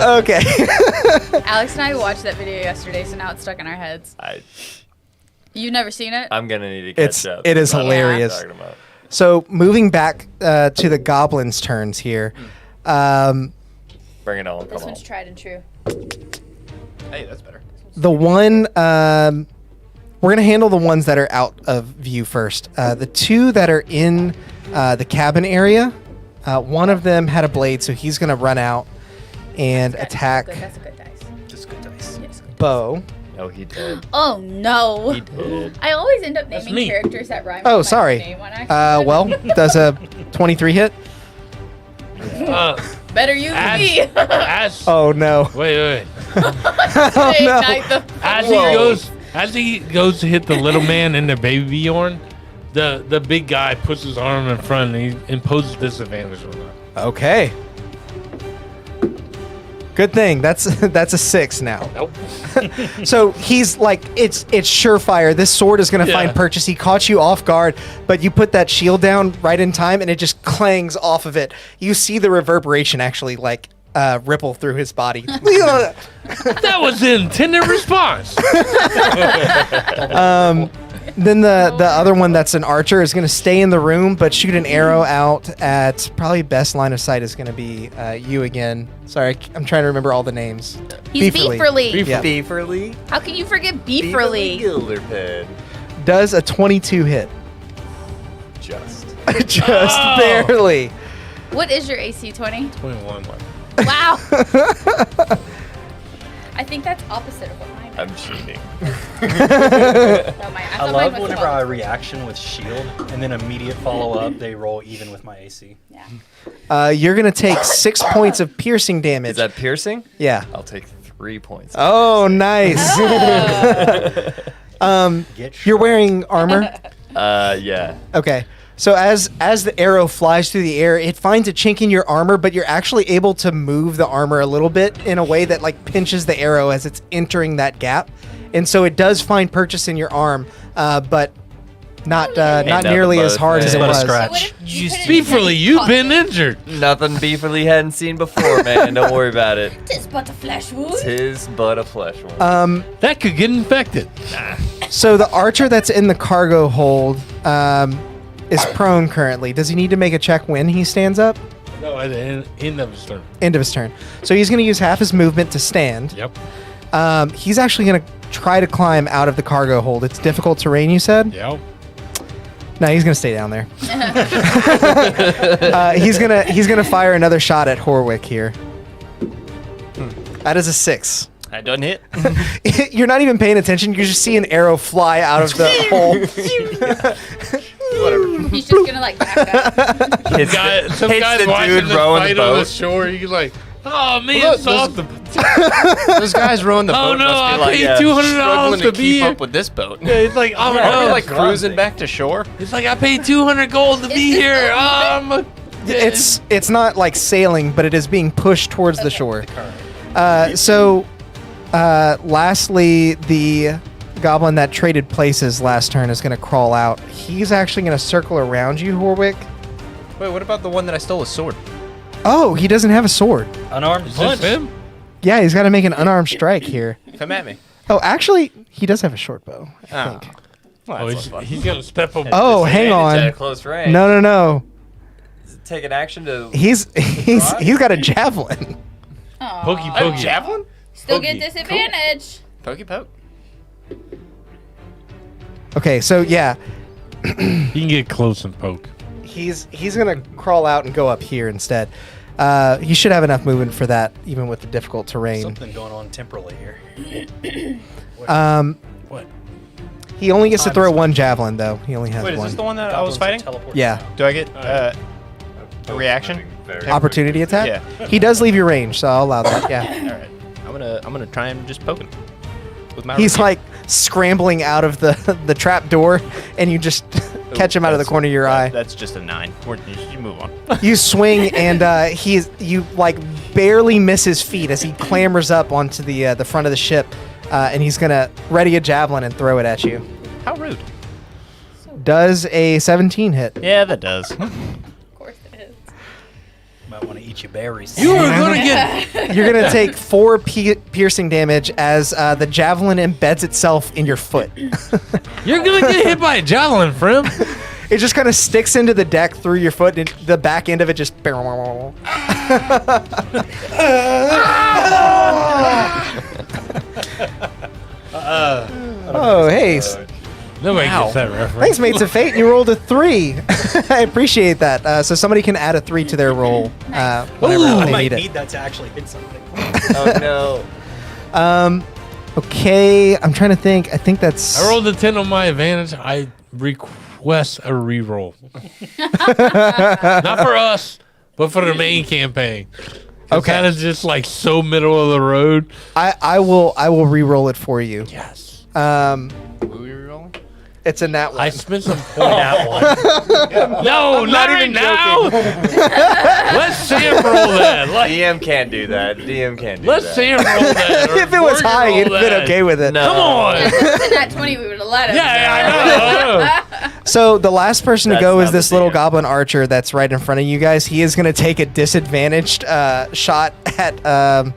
Okay. Alex and I watched that video yesterday, so now it's stuck in our heads. You've never seen it? I'm gonna need to catch up. It is I don't know what you're hilarious. talking about. So moving back to the goblins' turns here. Bring it on. This Come on. one's tried and true. Hey, that's better. The one we're gonna handle the ones that are out of view first. The two that are in the cabin area. One of them had a blade, so he's gonna run out and That's attack good. That's a good dice. Just good dice. Yes, good. Bo. No, he did. Oh no! He did. I always end up That's naming me. characters that rhyme. Oh, with my sorry. name on accident. Well, does a 23 hit? Better you than me. As Oh no. wait. Oh no. Ignite the- As he goes to hit the little man in the baby Bjorn, the big guy puts his arm in front and he imposes disadvantage on him. Okay. Good thing. That's a 6 now. Nope. So he's like, it's surefire. This sword is going to find Yeah. purchase. He caught you off guard, but you put that shield down right in time, and it just clangs off of it. You see the reverberation actually like ripple through his body. That was the intended response. Then the other one that's an archer is going to stay in the room, but shoot an arrow out at probably best line of sight is going to be you again. Sorry, I'm trying to remember all the names. He's Beeferly. Beeferly. Yeah. Beeferly. How can you forget Beeferly? Gilderped. Does a 22 hit? Just. Just Oh. barely. What is your AC 20? 21. Wow. I think that's opposite of what mine is. I'm cheating. No, I thought love mine was whenever I 12. reaction with shield and then immediate follow up. They roll even with my AC. Yeah. You're going to take 6 points of piercing damage. Is that piercing? Yeah. I'll take 3 points. Oh, nice. Get You're wearing armor? Yeah. Okay. So as the arrow flies through the air, it finds a chink in your armor, but you're actually able to move the armor a little bit in a way that like pinches the arrow as it's entering that gap. And so it does find purchase in your arm, but not nothing nearly but as a hard as it thing. But a was. scratch. Beeferly, you've been injured. Nothing Beeferly hadn't seen before, man. Don't worry about it. Tis but a flesh wound. Tis but a flesh wound. That could get infected. So the archer that's in the cargo hold is prone currently. Does he need to make a check when he stands up? No, at the end of his turn. End of his turn. So he's going to use half his movement to stand. Yep. He's actually going to try to climb out of the cargo hold. It's difficult terrain, you said? Yep. No, he's going to stay down there. He's gonna fire another shot at Horwick here. That is a 6. That doesn't hit. You're not even paying attention. You just see an arrow fly out of the hole. Whatever. He's just gonna like back up. Some hits guy's the watching dude this rowing the fight on the boat. shore. He's like, oh man, Look, soft. Those guys rowing the Oh boat no, must be I like paid $200 struggling to to be keep here. up with this boat. Yeah, it's like, oh Are we no, like cruising back to shore? it's like I paid 200 gold to be here. It's not like sailing, but it is being pushed towards the shore. Lastly, the goblin that traded places last turn is going to crawl out. He's actually going to circle around you, Horwick. Wait, what about the one that I stole his sword? Oh, he doesn't have a sword. Unarmed Is punch. this him? Yeah, he's got to make an unarmed strike here. Come at me. Oh, actually, he does have a short bow, I Oh. think. Well, Oh, that's less fun. he's gonna step up. Oh, hang Advantage at a on. close range. No. Take an action to. He's got a javelin. Aw. Pokey, A pokey. javelin? Still Pokey. get disadvantage. Pokey poke. Okay, so yeah, You can get close and poke. he's gonna crawl out and go up here instead. He should have enough movement for that, even with the difficult terrain. Something going on temporally here. What? He only gets to throw one javelin, though. He only has Wait, is one. this the one that I was Goblins fighting? teleport Yeah. now. Do I get a reaction? Opportunity attack. Yeah. He does leave your range, so I'll allow that. Yeah. All right. I'm gonna try and just poke him with my. He's rapier. like scrambling out of the trap door, and you just catch him out of the That's- corner of your eye. That's just a 9. You move on. You swing, and you like barely miss his feet as he clambers up onto the front of the ship, and he's gonna ready a javelin and throw it at you. How rude. Does a 17 hit? Yeah, that does. Of course it is. Might want to eat your berries. You are gonna get. You're gonna take 4 piercing damage as the javelin embeds itself in your foot. You're gonna get hit by a javelin, friend. It just kind of sticks into the deck through your foot, and the back end of it just. Oh, hey. Nobody Wow. gets that reference. Thanks, Mates of Fate. You rolled a 3. I appreciate that. So somebody can add a 3 to their roll whenever I they might need need it. that to actually hit something. Oh no. Okay, I'm trying to think. I think that's. I rolled a 10 on my advantage. I request a reroll. Not for us, but for the main campaign. Okay. That is just like so middle of the road. I will re-roll it for you. Yes. It's a nat 1. I spent some points. That one. No, not right even now. Let Sam roll that. DM can't do that. DM can't do Let that. Sam roll that. or If it was Morgan high, roll you'd have been that. okay with it. No. Come on. If it was at 20, we would have let him. Yeah, I know. So the last person to That's go is not this the little DM. goblin archer that's right in front of you guys. He is going to take a disadvantaged shot at.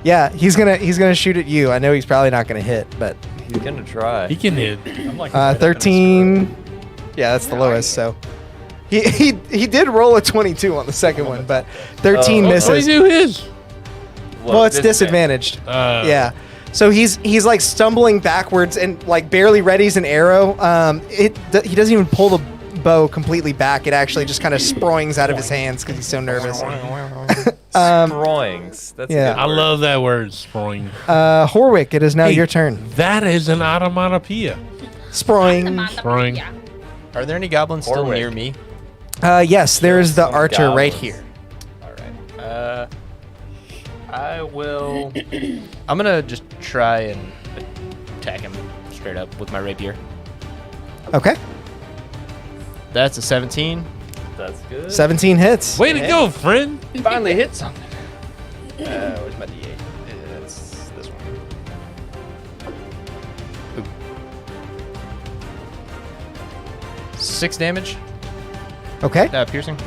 Yeah, he's gonna shoot at you. I know he's probably not gonna hit, but He's gonna try. He can hit. I'm like right up in this 13. Yeah, that's the lowest. So he did roll a 22 on the second one, but 13 Oh, What do misses. you do his? Well, it's disadvantaged. Yeah. So he's like stumbling backwards and like barely readies an arrow. He doesn't even pull the bow completely back. It actually just kind of sproings out of his hands because he's so nervous. Sproings. That's yeah. a good I word. love that word, sproing. Horwick, it is now Hey. your turn. That is an onomatopoeia. Sproing. Sproing. Yeah. Are there any goblins still Orwick. near me? Yes, there is the Some archer right goblins. here. All right. I will. I'm gonna just try and attack him straight up with my rapier. Okay. That's a 17. That's good. 17 hits. Way to go, friend. Finally hit something. Where's my D8? It's this one. Ooh. 6 damage. Okay. Piercing.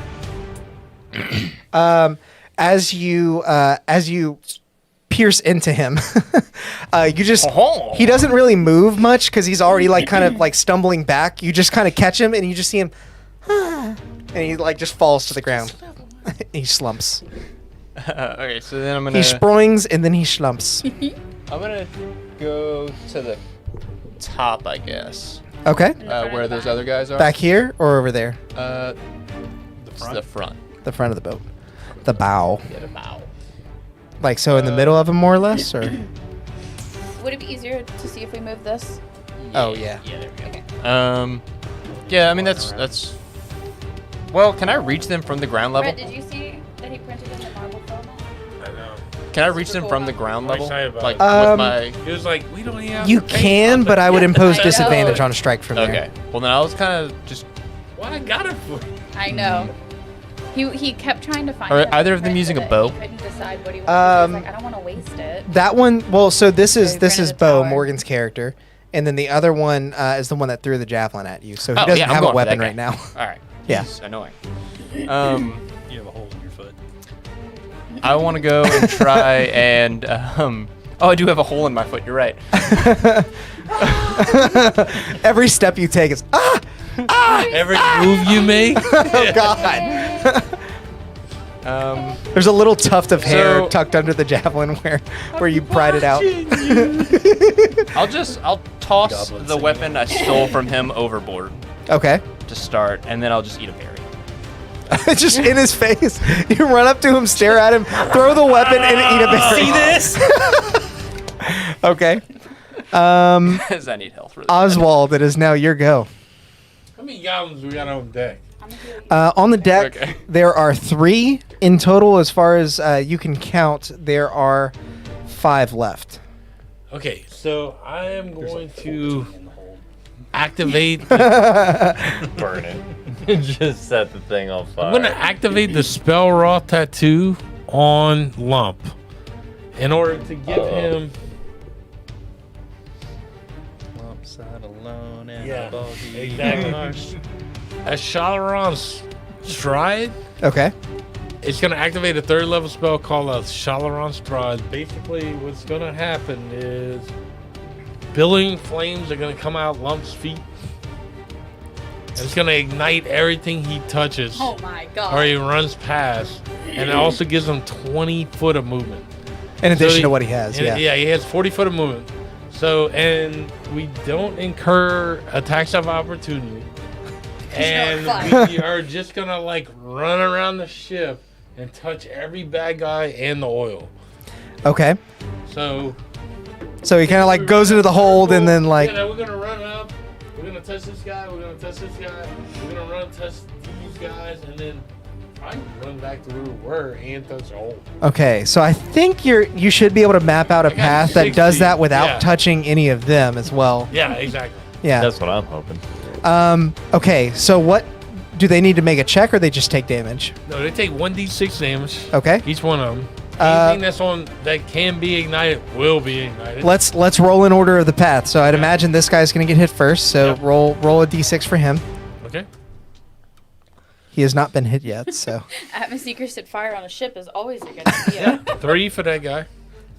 As you pierce into him, you just he doesn't really move much because he's already like kind of like stumbling back. You just kind of catch him and you just see him, and he like just falls to the ground. He slumps. Okay, so then I'm gonna. He sproings and then he slumps. I'm gonna go to the top, I guess. Okay. Where those other guys are. Back here or over there? The front. The front of the boat. The bow. Yeah, the bow. Like so in the middle of them, more or less, or? Would it be easier to see if we move this? Oh yeah. Yeah, there we go. Okay. Yeah, I mean that's. Well, can I reach them from the ground level? Brett, did you see that he printed in the marble filament? I know. Can I reach them from the ground I'm level? excited about Like it. with my. He was like, we don't even have You to pay can, nothing." but I would impose I know. disadvantage on a strike from there. Okay. Well, then I was kind of just. Well, I got it for you. I know. He kept trying to find. Are it, either of but them using a he bow? couldn't decide what he wanted. He was like, I don't want to waste it. That one. Well, so this So is he this granted is the Bo, power. Morgan's character, and then the other one is the one that threw the javelin at you. So he Oh, doesn't yeah, I'm have a going for weapon that right guy. now. All right. Yeah. This is annoying. You have a hole in your foot. I want to go and try and. Oh, I do have a hole in my foot. You're right. Every step you take is Every move you make. oh god. There's a little tuft of hair So- tucked under the javelin where you pried it out. I'll toss Goblin the singing. weapon I stole from him overboard Okay. to start, and then I'll just eat a berry. It's just in his face. You run up to him, stare at him, throw the weapon, and eat a berry. See this? Okay. Because I need health really bad. Oswald, it is now your go. How many goblins we got on deck? I'm gonna do On the deck, Okay. there are 3 in total. As far as you can count, there are 5 left. Okay, so I am going to In the hole. activate. Burn it. Just set the thing on fire. I'm going to activate the spell raw tattoo on Lump in order to give him. Upside alone and Yeah, a bogey. exactly. A Shalaran's Stride. Okay. It's going to activate a 3rd level spell called a Shalaran Stride. Basically, what's going to happen is billowing flames are going to come out Lump's feet. And it's going to ignite everything he touches Oh my god. or he runs past. And it also gives him 20 foot of movement. In addition he- to what he has, and- yeah. he has 40 foot of movement. So, and we don't incur attacks of opportunity. And fun. we are just gonna like run around the ship and touch every bad guy and the oil. Okay. So So he kind of like goes into the hold and then like, yeah, we're gonna run up. We're gonna touch this guy. We're gonna touch this guy. We're gonna run touch these guys, and then probably run back to where we were and touch the hole. okay. So I think you should be able to map out a got path that 60, does that without yeah. touching any of them as well. Yeah, exactly. Yeah. That's what I'm hoping. Okay. So what do they need to make a check or they just take damage? No, they take 1d6 damage. Okay. Each one of them. Uh, Anything that's on that can be ignited will be ignited. Let's roll in order of the path. So I'd imagine this guy's gonna get hit first. So Yep. roll a d6 for him. Okay. He has not been hit yet. So Atmosphere fire on a ship is always a good idea. 3 for that guy.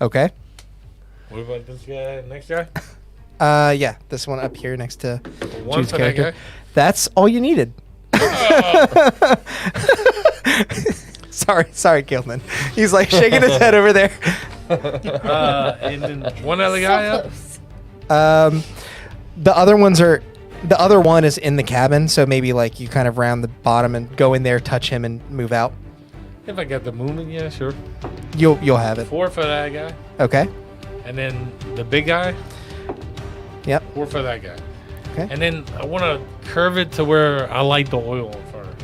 okay. What about this guy? Next guy? Yeah, this one up here next to 1 Jude's for that character. guy. That's all you needed. Sorry, Gilman. He's like shaking his head over there. And then one other guy So up. close. The other one is in the cabin, so maybe like you kind of round the bottom and go in there, touch him, and move out. If I got the movement, yeah, sure. You'll have it. 4 for that guy. Okay. And then the big guy, Yep. 4 for that guy. Okay. And then I want to curve it to where I light the oil on fire.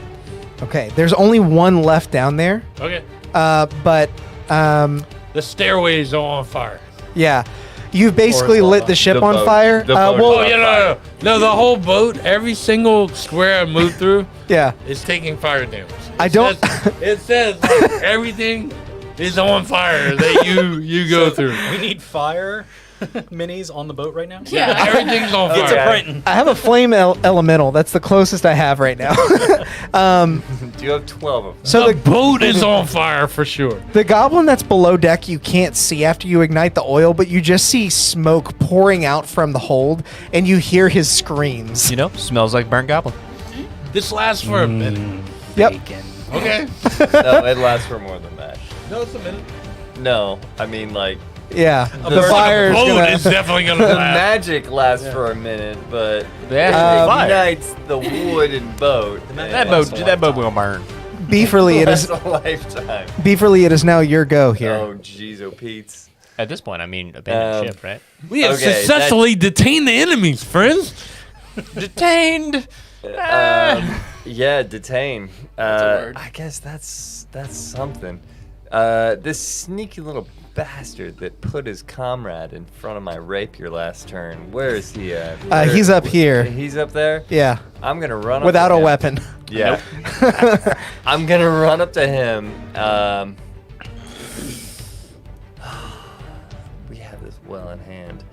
Okay. There's only one left down there. Okay. But The stairways are on fire. yeah, you've basically Horizontal. lit the ship The on boat. fire. The boat Well, Oh, yeah, no. The whole boat, every single square I move through yeah. is taking fire damage. I don't- It says like, everything is on fire that you go through. We need fire minis on the boat right now. Yeah. Everything's on It's a fire. Brighton. I have a flame elemental. That's the closest I have right now. Do you have 12 of them? So The the boat is on fire for sure. The goblin that's below deck you can't see after you ignite the oil, but you just see smoke pouring out from the hold, and you hear his screams. You know, smells like burnt goblin. This lasts for a minute. Yep. Bacon. Okay. No, it lasts for more than that. No, it's a minute. No, I mean like Yeah, the burn fire is boat gonna. is definitely gonna the last. magic lasts for a minute, but Yeah, it fire. ignites the wooden boat. That boat will burn. Beeferly, it That's is. a lifetime. Beeferly, it is now your go here. Oh, jeez, oh, Pete's. At this point, I mean, abandoned ship, right? We have Okay, successfully detained the enemies, friends. Detained. Yeah, detain. That's a word. I guess that's something. This sneaky little bastard that put his comrade in front of my rapier last turn. Where is he at? He's up here. He's up there? Yeah, I'm gonna run up without to a him. weapon. Yeah. I'm gonna run up to him. We have this well in hand.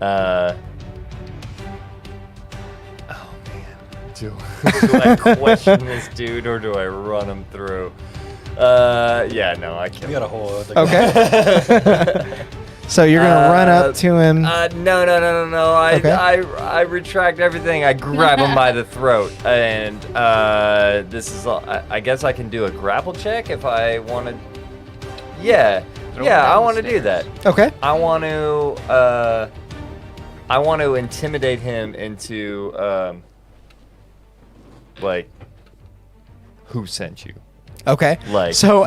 Oh man. Do I question this dude or do I run him through? Yeah, no, I We kill got him. a whole other Okay. So you're gonna run up to him. No. Okay. I retract everything. I grab him by the throat, and this is all. I guess I can do a grapple check if I want to. Yeah, Throw him yeah, I down want to the do that. Okay. I want to intimidate him into like, who sent you? Okay. Like, So-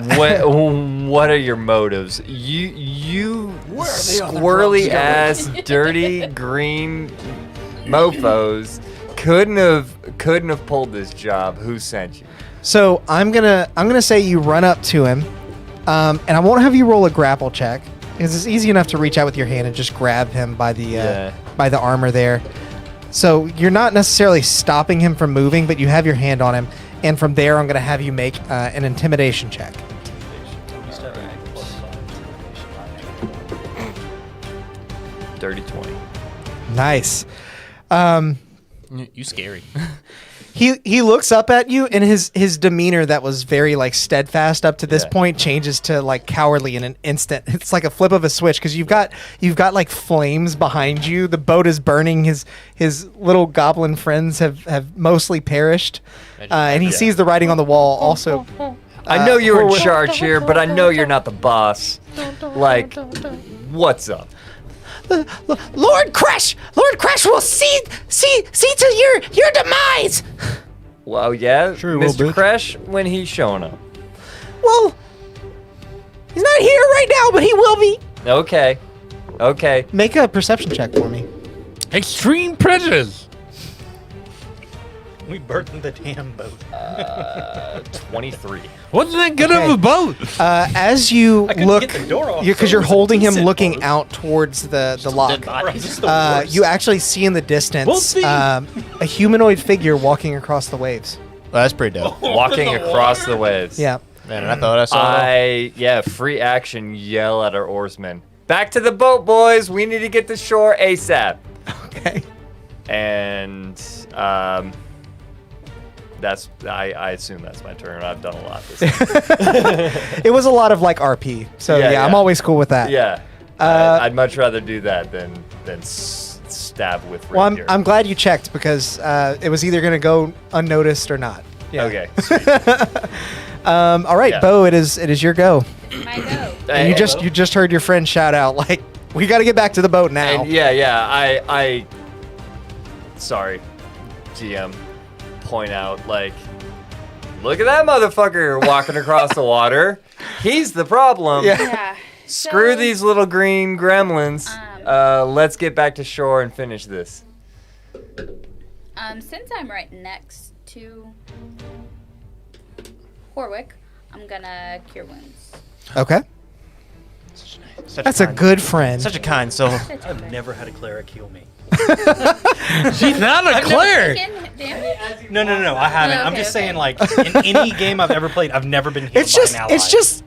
what are your motives? You squirrely ass, dirty green mofos couldn't have pulled this job. Who sent you? So I'm gonna say you run up to him, and I won't have you roll a grapple check because it's easy enough to reach out with your hand and just grab him by the armor there. So you're not necessarily stopping him from moving, but you have your hand on him, and from there I'm gonna have you make an intimidation check. Dirty 20. Nice. You scary. He looks up at you, and his demeanor that was very like steadfast up to this Yeah. point changes to like cowardly in an instant. It's like a flip of a switch because you've got like flames behind you. The boat is burning. His little goblin friends have mostly perished, and he sees the writing on the wall. Also, I know you're in Horwick- charge here, but I know you're not the boss. Like, what's up? Lord Crash will see to your demise. Well, yeah, Sure will, Mr. bitch. Crash, when he's showing up. Well, he's not here right now, but he will be. Okay. Make a perception check for me. Extreme prejudice. We burnt the damn boat. 23. Wasn't that good Okay. of a boat? As you couldn't look, get the door off, because so you're it was a holding him decent looking boat. out towards the lock. Christ, the worst. You actually see in the distance Whoopsie. a humanoid figure walking across the waves. Well, that's pretty dope. Walking across the waves. Yeah. Man, I thought I saw. Free action, yell at our oarsmen. Back to the boat, boys. We need to get to shore ASAP. Okay. And, I assume that's my turn. I've done a lot this time. It was a lot of like RP, so Yeah, I'm yeah. always cool with that. Yeah. I'd much rather do that than stab with Well, rapier. I'm glad you checked because it was either going to go unnoticed or not. Yeah. Okay. All right, Yeah. Bo, it is your go. My go. And you just heard your friend shout out like, "We got to get back to the boat now." And yeah, I sorry, GM, point out, like, look at that motherfucker walking across the water. He's the problem. Yeah. Yeah. Screw So, these little green gremlins. Let's get back to shore and finish this. Since I'm right next to Horwick, I'm gonna cure wounds. Okay. Such That's a kind- good friend. Such a kind soul. I've never had a cleric heal me. She's not a cleric. Taken damage? No, I haven't. I'm Okay, just saying, okay. like, in any game I've ever played, I've never been healed It's by just an ally.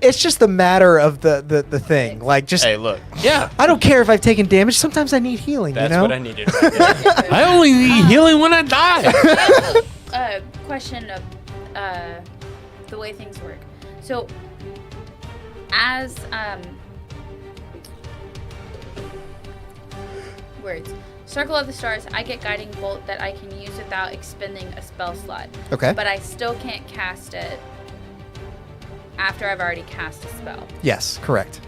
it's just the matter of the thing. Like just Hey, look. Yeah. I don't care if I've taken damage. Sometimes I need healing, That's you know? what I needed right there. I only need healing when I die. Question of the way things work. So, as words, Circle of the Stars, I get Guiding Bolt that I can use without expending a spell slot. Okay. But I still can't cast it after I've already cast a spell. Yes, correct.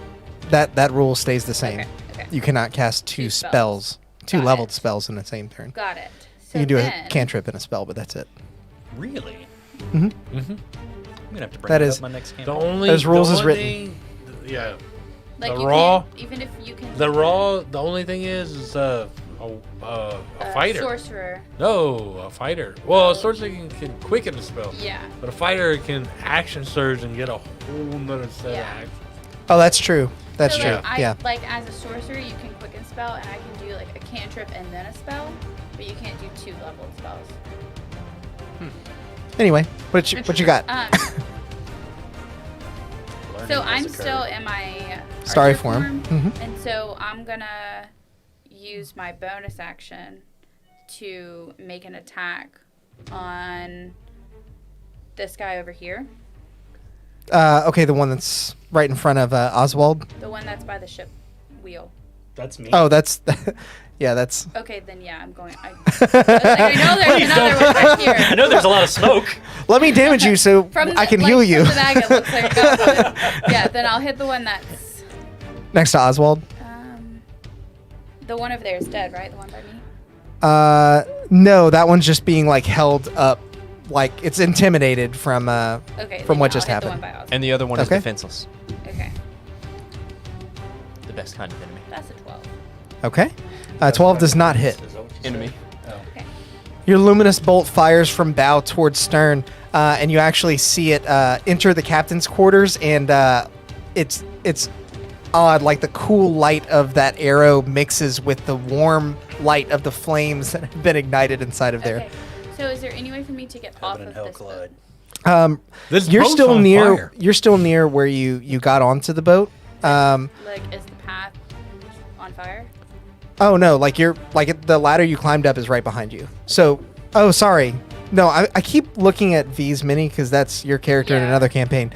That rule stays the same. Okay. You cannot cast two Two spells, spells. two Got leveled it. spells in the same turn. Got it. So You can do then, a cantrip and a spell, but that's it. Really? Mhm. Mhm. gonna have to bring That that is- up my next The campaign. only Those rules the is only written. thing- yeah. Like The you raw- can't, even if you can. The raw. The only thing is a fighter. Sorcerer. No, a fighter. Well, a sorcerer can quicken the spell, Yeah. but a fighter can action surge and get a whole nother set Yeah. of actions. Oh, that's true. That's So, true. like, Yeah. Like as a sorcerer, you can quicken spell, and I can do like a cantrip and then a spell, but you can't do 2 level spells. Anyway, what you got? So I'm still in my Starry archer form. Mhm. and so I'm gonna use my bonus action to make an attack on this guy over here, Okay, the one that's right in front of Oswald. the one that's by the ship wheel. That's me. Oh, that's yeah, that's. Okay, then yeah, I'm going. I know there's another one right here. I know there's a lot of smoke. Let me damage you so From I can like, heal you. From the bag, it looks like a goblin. Yeah, then I'll hit the one that's Next to Oswald. the one over there is dead, right? The one by me. No, that one's just being like held up, like it's intimidated from Okay. from then what I'll just hit the happened. one by Oz. And the other one is Okay. defenseless. Okay, The best kind of enemy. that's a 12. Okay. 12 does not hit. Is that what you Enemy. said? Oh. Okay. Your luminous bolt fires from bow towards stern, and you actually see it enter the captain's quarters, and it's odd, like the cool light of that arrow mixes with the warm light of the flames that have been ignited inside of there. Okay. So is there any way for me to get off Heaven of and hell this boat? collide. This You're boat's still on near. fire. You're still near where you got onto the boat. Like, is the path on fire? Oh no, like the ladder you climbed up is right behind you. So, oh sorry, no, I keep looking at V's mini because that's your character in Yeah. another campaign.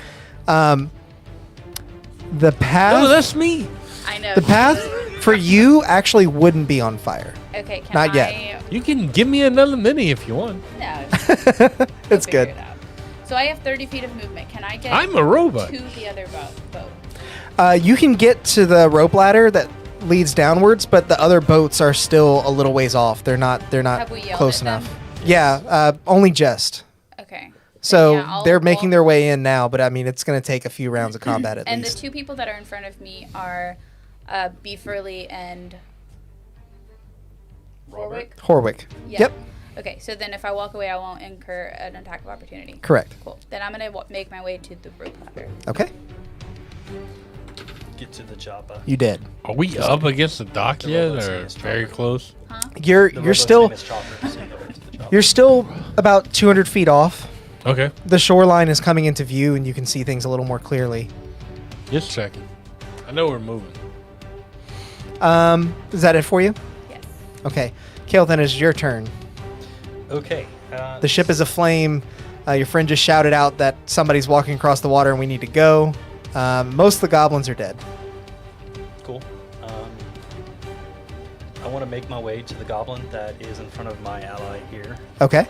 The path, Oh, that's me. I know. the path for you actually wouldn't be on fire. Okay, can Not I? yet. You can give me another mini if you want. No. It's we'll figure good. it out. So I have 30 feet of movement. Can I get I'm a robot. to the other boat? You can get to the rope ladder that leads downwards, but the other boats are still a little ways off. They're not Have we yelled close at them? enough. Yeah, only just. Okay. So Yeah, I'll they're making walk- their way in now, but I mean it's going to take a few rounds of combat at And the least. 2 people that are in front of me are Beeferly and Warwick. Horwick. Yeah. Yep, Okay, so then if I walk away, I won't incur an attack of opportunity. correct. Cool. Then I'm gonna make my way to the rope ladder. Okay, Get to the chopper. you did. Are we up against the dock The yet, robot's or name is very Chopper. close? You're still you're still about 200 feet off. Okay, The shoreline is coming into view, and you can see things a little more clearly. just checking. I know we're moving. Is that it for you? Yes. Okay, Kale, then it's your turn. Okay. The ship is aflame. Your friend just shouted out that somebody's walking across the water and we need to go. Most of the goblins are dead. Cool. I want to make my way to the goblin that is in front of my ally here. Okay.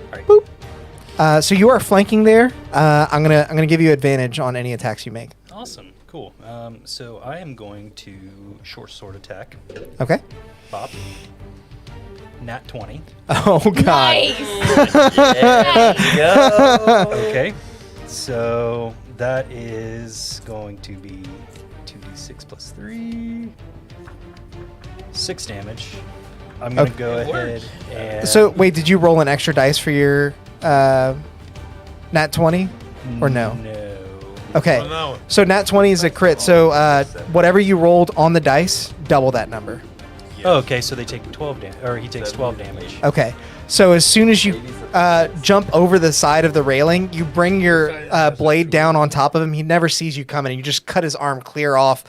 All right. Boop. So you are flanking there. I'm gonna give you advantage on any attacks you make. Awesome. Cool. So I am going to short sword attack. Okay. Pop. Nat 20. Oh god. Nice. Okay. So that is going to be 2d6 plus 3. 6 damage. I'm going to Okay. go ahead and... So wait, did you roll an extra dice for your nat 20 or no? No. Okay. Oh, no. So nat 20 is a crit. So whatever you rolled on the dice, double that number. Oh, okay, so they take 12 damage, or he takes 12 damage. Okay. So as soon as you jump over the side of the railing, you bring your blade down on top of him. He never sees you coming. And you just cut his arm clear off.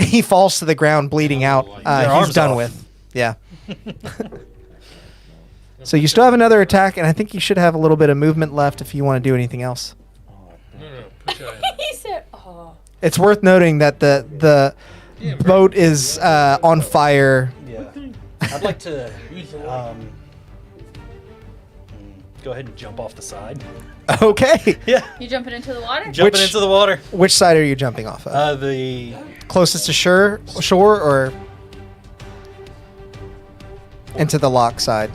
He falls to the ground, bleeding out. Your He's arm's done off. with. Yeah. So you still have another attack, and I think you should have a little bit of movement left if you want to do anything else. No, put your hand. He said, "Oh." It's worth noting that the boat is on fire. Yeah. I'd like to go ahead and jump off the side. Okay. Yeah. You jumping into the water? Jumping Which- into the water. Which side are you jumping off of? The Closest to shore or into the lock side?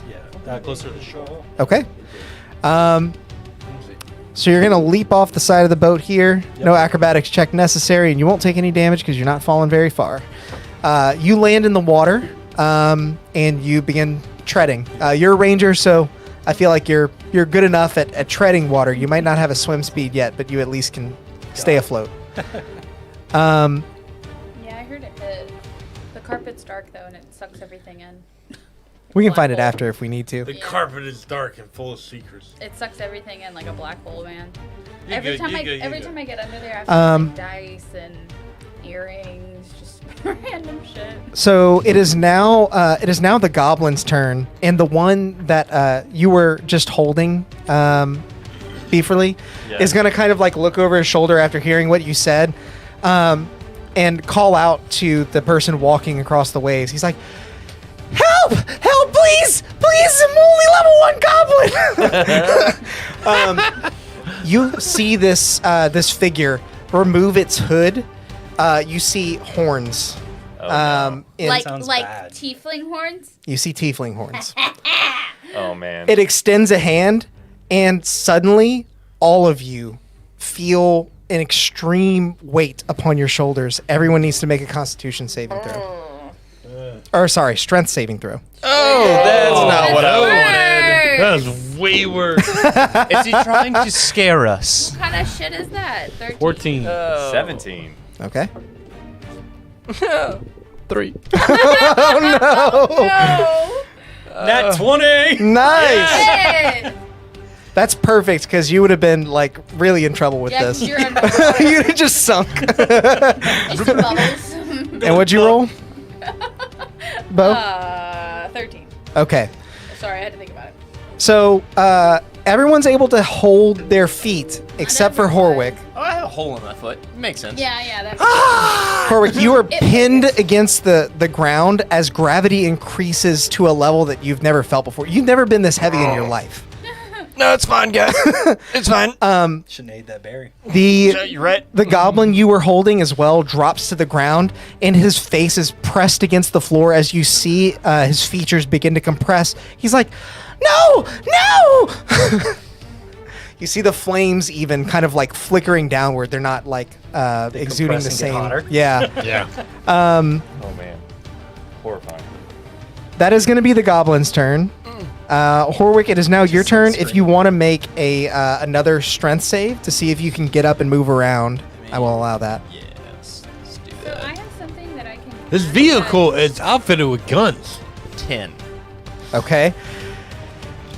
yeah, closer to the shore. Okay. So you're gonna leap off the side of the boat here. No acrobatics check necessary, and you won't take any damage because you're not falling very far. You land in the water, and you begin treading. You're a ranger, so I feel like you're good enough at treading water. You might not have a swim speed yet, but you at least can stay afloat. Yeah, I heard it. The carpet's dark though, and it sucks everything in. We can Black find it hole. after if we need to. The carpet is dark and full of secrets. It sucks everything in like a black hole, man. You Every good, time you I good, you every good. time I get under there, I have like dice and earrings, just random shit. So it is now the Goblins' turn, and the one that you were just holding, Beeferly, is gonna kind of like look over his shoulder after hearing what you said, and call out to the person walking across the waves. He's like, "Help! Help! Please! Please! I'm only level 1 goblin." You see this figure remove its hood. You see horns. Like sounds like bad. tiefling horns. You see tiefling horns. Oh man. It extends a hand, and suddenly all of you feel an extreme weight upon your shoulders. Everyone needs to make a Constitution saving throw. Or sorry, Strength saving throw. Oh, that's not what I wanted. That was way worse. Is he trying to scare us? What kind of shit is that? 13. 14. 17. Okay. 3. No. Nat 20! Nice. Shit. That's perfect because you would have been like really in trouble with Yeah, 'cause this. you're underwater. You'd have just sunk. Just some bubbles. And what'd you roll? Bo? 13. Okay. Sorry, I had to think about it. So everyone's able to hold their feet except for Horwick. Oh, I have a hole in my foot. Makes sense. Yeah, that. Horwick, you are pinned against the ground as gravity increases to a level that you've never felt before. You've never been this heavy in your life. No, it's fine, guys. It's fine. Sinead that berry. You right? The goblin you were holding as well drops to the ground, and his face is pressed against the floor as you see his features begin to compress. He's like, "No, no!" You see the flames even kind of like flickering downward. They're not like exuding the compress and get same. hotter? Yeah. Yeah. Oh man. Horrifying. That is going to be the goblin's turn. Horwick, it is now your turn. If you want to make a another strength save to see if you can get up and move around, I will allow that. Yes. Let's do So that. I have something that I can. This vehicle is outfitted with guns. 10. Okay.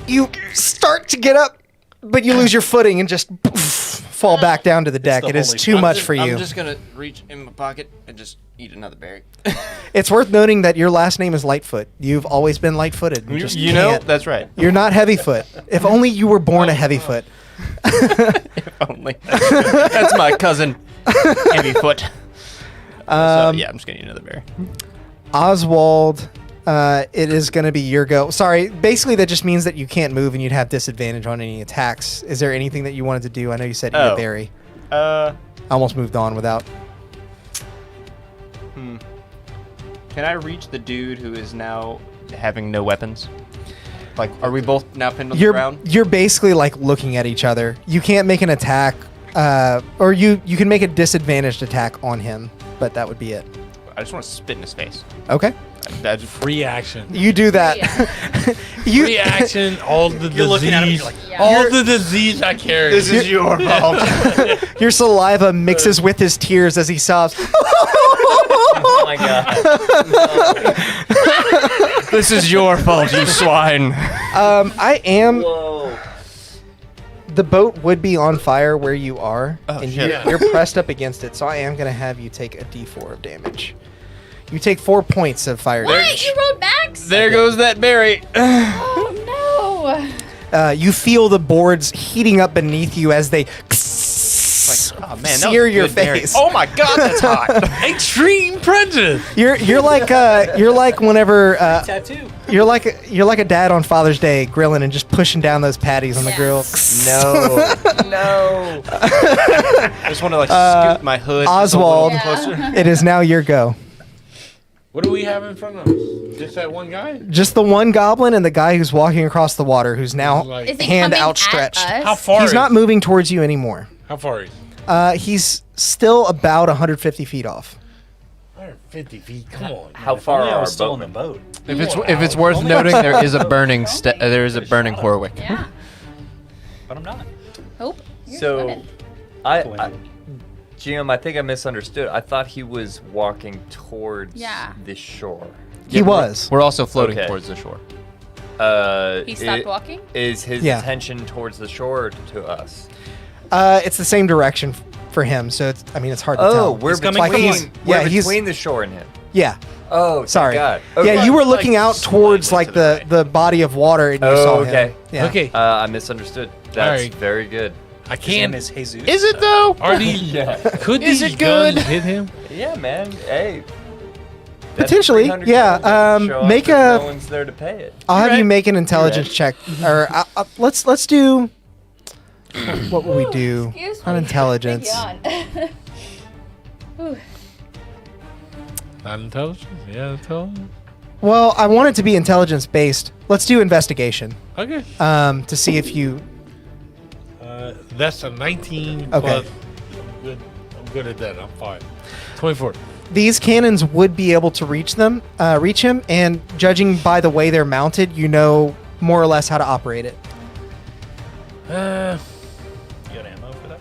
You start to get up, but you lose your footing and just fall back down to the deck. the It is holy too shit. much for you. I'm just gonna reach in my pocket and just eat another berry. It's worth noting that your last name is Lightfoot. You've always been light-footed. You just You know, can't. that's right. You're not heavyfoot. If only you were born a heavyfoot. Only. That's my cousin, Heavyfoot. So, yeah, I'm just gonna eat another berry. Oswald, it is going to be your go. Sorry, basically that just means that you can't move and you'd have disadvantage on any attacks. Is there anything that you wanted to do? I know you said eat a Oh. berry. Uh, I almost moved on without. Can I reach the dude who is now having no weapons? Like, are we both now pinned on the ground? You're basically like looking at each other. You can't make an attack, or you can make a disadvantaged attack on him, but that would be it. I just want to spit in his face. Okay, That's Free action. you do that. you Free action. All the You're looking at him, disease. you're like, Yeah. All the disease I carry. This is your fault. your saliva mixes with his tears as he sobs. Oh my god. This is your fault, you swine. I am. Whoa. The boat would be on fire where you are, Oh, and shit. you're pressed up against it. So I am gonna have you take a D4 of damage. You take 4 points of fire What? damage. You rolled max? There goes that berry. Oh no. You feel the boards heating up beneath you as they Oh man, that sear was your good berry. face. Oh my god, that's hot. Extreme prejudice. You're like whenever tattoo. you're like a dad on Father's Day grilling and just pushing down those patties on the Yeah. grill. No. I just want to like scoot my hood just a little Oswald. Yeah. closer. It is now your go. What do we have in front of us? Just that one guy? Just the one goblin and the guy who's walking across the water, who's now Like- Is he hand coming outstretched. At us? How far? He's not moving towards you anymore. How far is? He's still about 150 feet off. 150 feet. Come on. How man. far Only I are was our still in the boatmen? boat, If it's worth noting, there is a burning Yeah. Horwick. Yeah. but I'm not. Hope. You're So, swimming. I GM, I think I misunderstood. I thought he was walking towards Yeah. the shore. He was. We're also floating Okay. towards the shore. He stopped walking? Is his Yeah. attention towards the shore or to us? It's the same direction for him, so it's hard to Oh, tell. we're He's coming between, from us. Yeah, we're he's- between the shore and him. Yeah. Oh, thank Sorry. God. Yeah, Okay. you were looking out slightly towards to like the the body of water and you Oh, saw okay. him. Yeah. Okay. I misunderstood. That's Alright. very good. I His name can't. is Jesus. Is it though? Are these? Yeah. Could Is these it good? guns hit him? Yeah, man. Hey. That's Potentially, 300 yeah, gold that show make up if a- No one's there to pay it. I'll have right. you make an intelligence check, or let's do. What will we do Excuse on me. intelligence? Big yawn. Ooh. Not intelligence? Yeah, intelligence. Well, I want it to be intelligence based. Let's do investigation Okay. to see if you. That's a 19 Okay. plus. I'm good at that. I'm fine. 24. These cannons would be able to reach him, and judging by the way they're mounted, you know more or less how to operate it. Uh, You got ammo for that?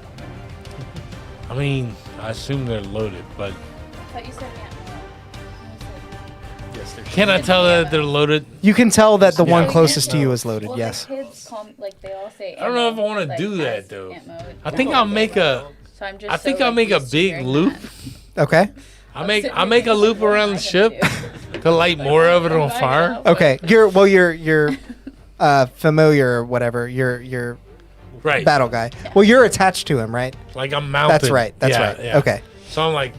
I mean, I assume they're loaded, but I thought you said Yes, there's. can I tell that they're loaded? You can tell that the one Yeah. closest to you is loaded. Well, Yes. the kids call, like they all say. I don't know if I ammo, want to like, do as that though. ammo. I think I'll make a. So I'm just I think so, I'll like, make a used to big hearing loop. that. Okay. I make a loop around the ship to light more of it on fire. Okay. You're familiar or whatever. You're Right. battle guy. Well, you're attached to him, right? Like I'm mounted. That's right. That's Yeah, right. yeah. Okay. So I'm like,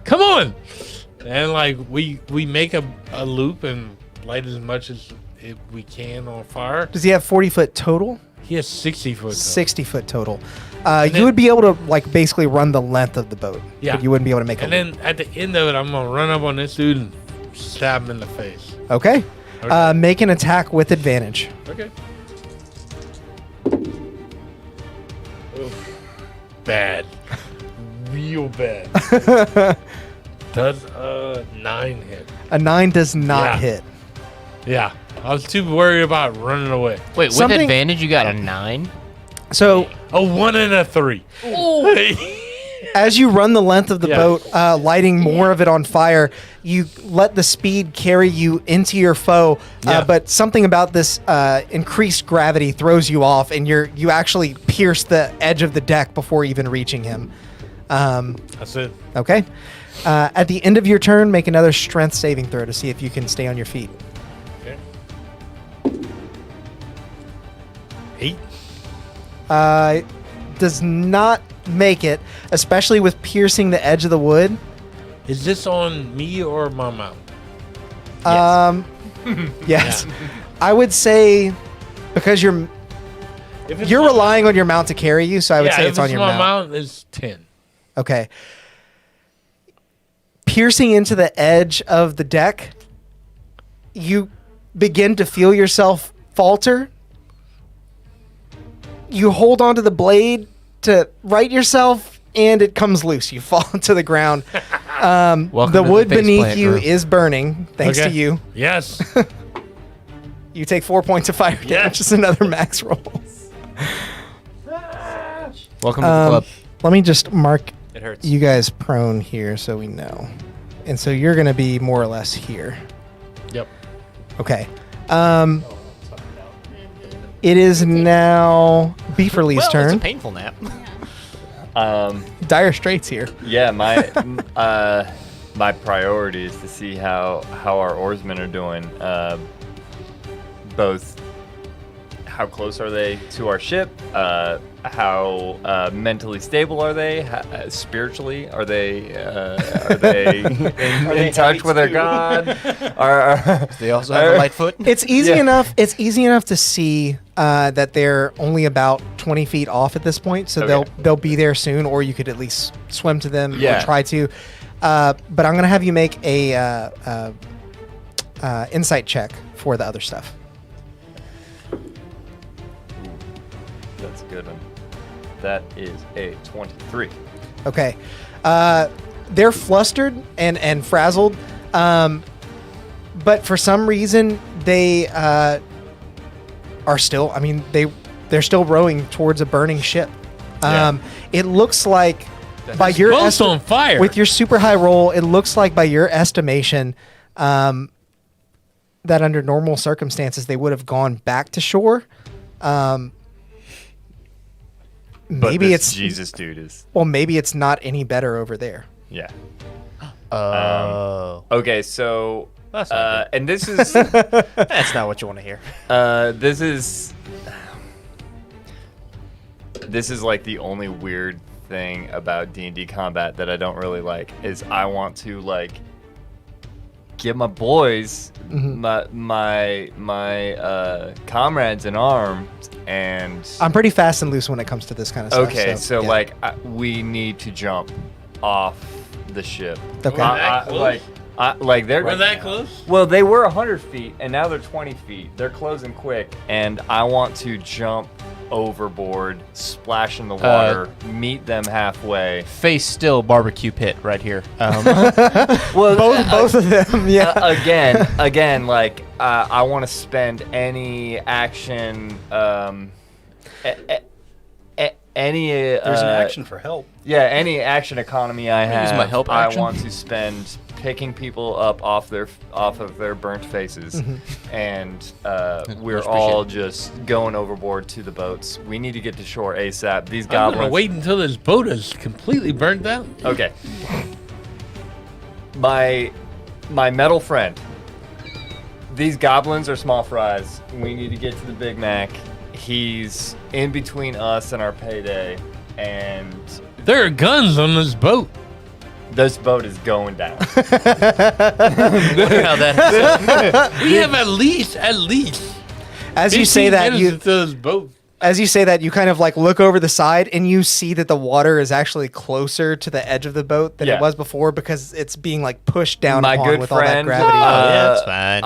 come on, and like we make a loop and light as much as we can on fire. Does he have 40-foot total? He has 60 foot. 60-foot total. You then- would be able to like basically run the length of the boat. Yeah. But you wouldn't be able to make And a loop. then at the end of it, I'm gonna run up on this dude and stab him in the face. Okay. Okay. Make an attack with advantage. Okay. Bad. Real bad. Does 9 hit? A 9 does not Yeah. hit. Yeah. I was too worried about running away. Wait, with Something- advantage, you got a 9? So A 1 and a 3. as you run the length of the Yeah. boat, lighting more of it on fire, you let the speed carry you into your foe. Yeah. But something about this increased gravity throws you off, and you actually pierce the edge of the deck before even reaching him. That's it. Okay. At the end of your turn, make another strength saving throw to see if you can stay on your feet. Okay. 8. Does not make it, especially with piercing the edge of the wood. Is this on me or my mount? Yes. I would say because you're If it's You're my- relying on your mount to carry you, so I would yeah, say if it's on your my mount. It's 10. Okay. Piercing into the edge of the deck, you begin to feel yourself falter. You hold onto the blade to right yourself, and it comes loose. You fall to the ground. Welcome The to wood the face beneath plant you group. is burning, thanks to Okay. you. Yes. You take 4 points of fire damage. Yes. Just another max roll. Welcome to the club. Let me just mark It hurts. you guys prone here so we know. And so you're going to be more or less here. Yep. Okay. It is now Beeferly's Well, it's a turn. painful nap. Dire Straits here. Yeah, my priority is to see how our oarsmen are doing. Both how close are they to our ship? How mentally stable are they? Spiritually, are they in touch with their god? They also have a light foot. It's easy Yeah. enough. It's easy enough to see that they're only about 20 feet off at this point, so Okay. they'll be there soon, or you could at least swim to them Yeah. or try to. But I'm gonna have you make a insight check for the other stuff. That's a good one. That is a 23. Okay. They're flustered and frazzled, but for some reason they are still. I mean, they're still rowing towards a burning ship. It looks like by your Boat's on fire. with your super high roll, it looks like by your estimation that under normal circumstances they would have gone back to shore. Maybe this it's Jesus dude is. well, maybe it's not any better over there. Yeah. Oh. Okay, so That's not and this is That's not what you want to hear. this is like the only weird thing about D&D combat that I don't really like is I want to like give my boys my comrades in arms, and I'm pretty fast and loose when it comes to this kind of stuff. okay, so yeah. like we need to jump off the ship. Okay. that close? Like they're We're that close? Well, they were 100 feet, and now they're 20 feet. They're closing quick, and I want to jump overboard, splash in the water, meet them halfway. Face still barbecue pit right here. Well, both of them, yeah. again, like I want to spend any action, any There's an action for help. Yeah, any action economy I use have, my help I action. want to spend picking people up off of their burnt faces, and we're Much all appreciated. just going overboard to the boats. We need to get to shore ASAP. These I'm gonna goblins. wait until this boat is completely burnt out. Okay. My metal friend. These goblins are small fries. We need to get to the Big Mac. He's in between us and our payday, and There are guns on this boat. this boat is going down. Look how that We have at least As you 15 say that, minutes you until this boat. as you say that, you kind of like look over the side and you see that the water is actually closer to the edge of the boat than Yeah. it was before because it's being like pushed down My upon good with friend, all that gravity. yeah, it's fine.